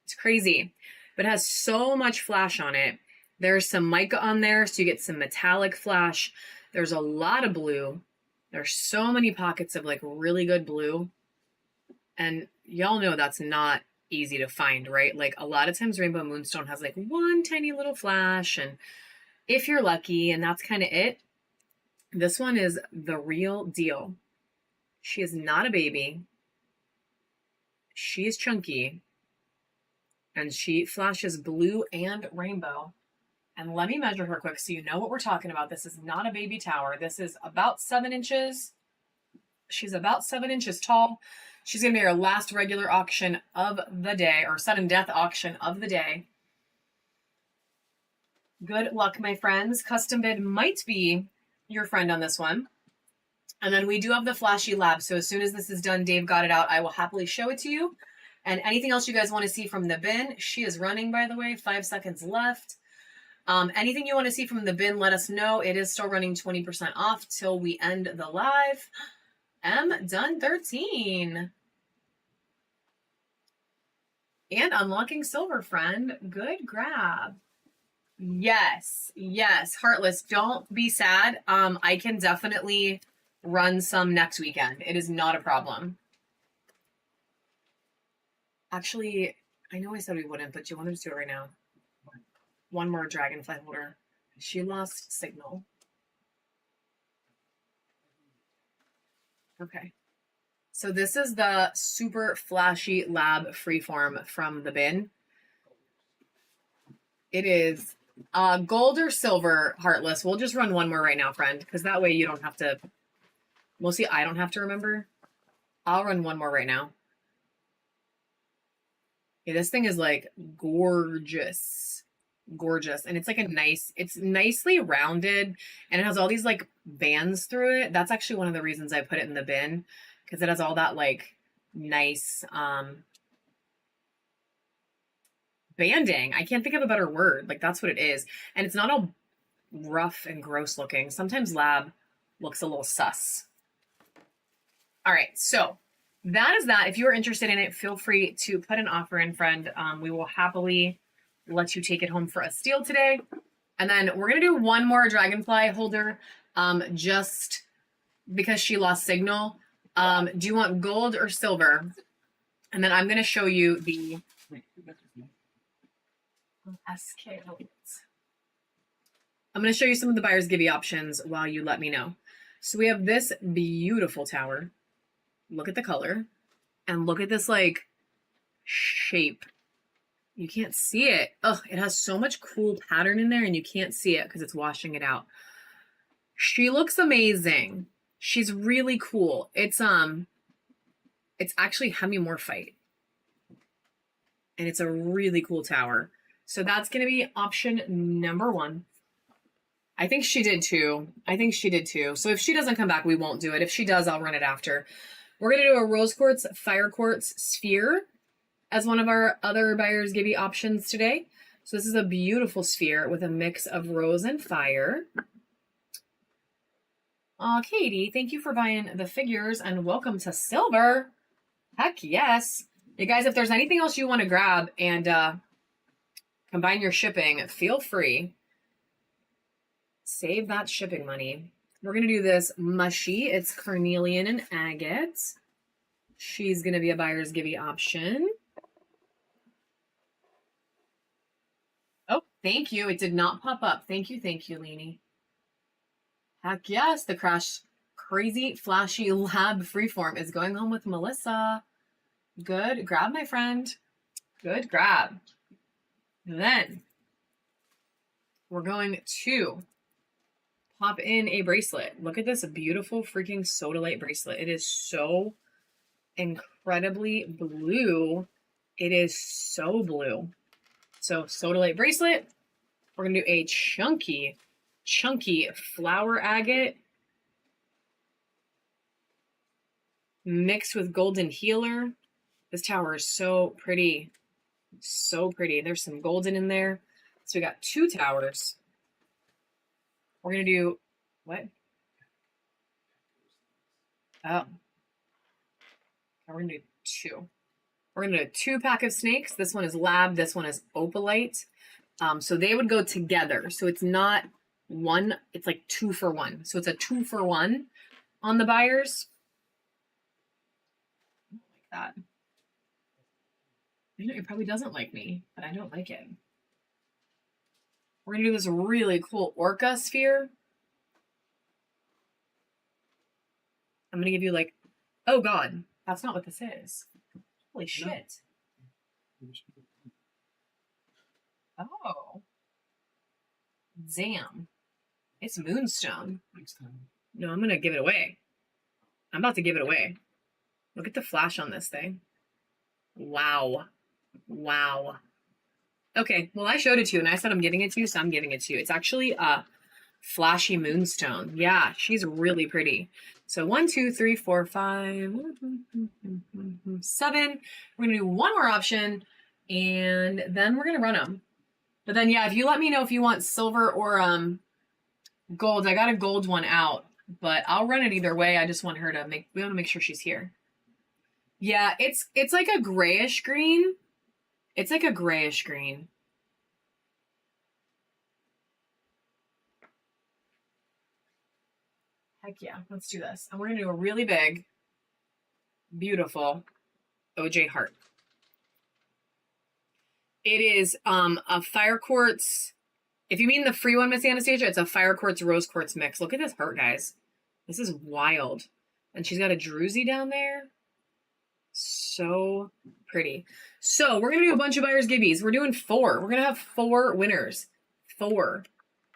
It's crazy. But it has so much flash on it. There's some mica on there, so you get some metallic flash. There's a lot of blue. There's so many pockets of like really good blue. And y'all know that's not easy to find, right? Like a lot of times Rainbow Moonstone has like one tiny little flash, and if you're lucky, and that's kind of it. This one is the real deal. She is not a baby. She is chunky. And she flashes blue and rainbow. And let me measure her quick so you know what we're talking about. This is not a baby tower. This is about 7 inches. She's about 7 inches tall. She's going to be our last regular auction of the day, or sudden death auction of the day. Good luck, my friends. Custom bid might be your friend on this one. And then we do have the flashy lab. So as soon as this is done, Dave got it out. I will happily show it to you. And anything else you guys want to see from the bin, she is running, by the way, 5 seconds left. Anything you want to see from the bin, let us know. It is still running 20% off till we end the live. done 13. And unlocking silver, friend. Good grab. Yes, yes. Heartless, don't be sad. I can definitely run some next weekend. It is not a problem. Actually, I know I said we wouldn't, but do you want to just do it right now? One more dragonfly holder. She lost signal. Okay. So this is the super flashy lab freeform from the bin. It is gold or silver, Heartless. We'll just run one more right now, friend, because that way you don't have to. Mostly I don't have to remember. I'll run one more right now. Yeah, this thing is like gorgeous. Gorgeous. And it's like it's nicely rounded and it has all these like bands through it. That's actually one of the reasons I put it in the bin, because it has all that like nice banding. I can't think of a better word. Like that's what it is. And it's not all rough and gross looking. Sometimes lab looks a little sus. All right, so that is that. If you are interested in it, feel free to put an offer in, friend. We will happily let you take it home for a steal today. And then we're going to do one more dragonfly holder just because she lost signal. Do you want gold or silver? And then I'm going to show you the SK. I'm going to show you some of the buyer's givey options while you let me know. So we have this beautiful tower. Look at the color. And look at this like shape. You can't see it. Oh, it has so much cool pattern in there and you can't see it because it's washing it out. She looks amazing. She's really cool. It's actually hemimorphite. And it's a really cool tower. So that's going to be option number 1. I think she did too. So if she doesn't come back, we won't do it. If she does, I'll run it after. We're going to do a rose quartz, fire quartz sphere as one of our other buyer's givey options today. So this is a beautiful sphere with a mix of rose and fire. Katie, thank you for buying the figures and welcome to silver. Heck yes. You guys, if there's anything else you want to grab and combine your shipping, feel free. Save that shipping money. We're going to do this mushy. It's carnelian and agate. She's going to be a buyer's givey option. Oh, thank you. It did not pop up. Thank you, Leanie. Heck yes, the crazy flashy lab freeform is going home with Melissa. Good grab, my friend. Good grab. And then we're going to pop in a bracelet. Look at this beautiful freaking sodalite bracelet. It is so incredibly blue. It is so blue. So sodalite bracelet. We're going to do a chunky flower agate mixed with golden healer. This tower is so pretty. So pretty. There's some golden in there. So we got 2 towers. We're going to do what? Oh. We're going to do 2. We're going to do a 2-pack of snakes. This one is lab. This one is opalite. So they would go together. So it's not one. It's like 2 for 1. So it's a 2 for 1 on the buyers. I don't like that. I know it probably doesn't like me, but I don't like it. We're going to do this really cool orca sphere. I'm going to give you like, oh God, that's not what this is. Holy shit. Oh. Damn. It's moonstone. No, I'm going to give it away. I'm about to give it away. Look at the flash on this thing. Wow. Wow. Okay, well, I showed it to you and I said I'm giving it to you, so I'm giving it to you. It's actually a flashy moonstone. Yeah, she's really pretty. So 1, 2, 3, 4, 5, 7. We're gonna do one more option and then we're gonna run them. But then yeah, if you let me know if you want silver or gold, I got a gold one out, but I'll run it either way. I just want her to we want to make sure she's here. Yeah, it's like a grayish green. It's like a grayish green. Heck yeah, let's do this. And we're gonna do a really big, beautiful OJ heart. It is a fire quartz. If you mean the free one, Miss Anastasia, it's a fire quartz rose quartz mix. Look at this heart, guys. This is wild. And she's got a druzy down there. So pretty. So we're gonna do a bunch of buyers gibbies. We're doing 4. We're gonna have 4 winners. 4.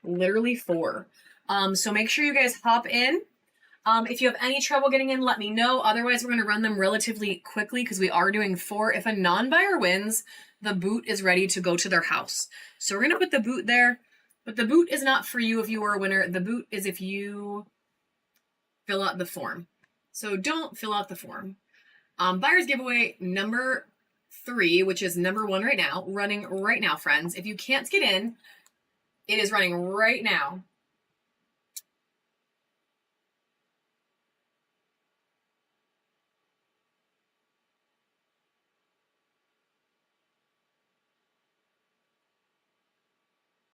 Literally 4. So make sure you guys hop in. If you have any trouble getting in, let me know. Otherwise, we're gonna run them relatively quickly because we are doing 4. If a non-buyer wins, the boot is ready to go to their house. So we're gonna put the boot there, but the boot is not for you if you were a winner. The boot is if you fill out the form. So don't fill out the form. Buyer's giveaway number 3, which is number 1 right now, running right now, friends. If you can't get in, it is running right now.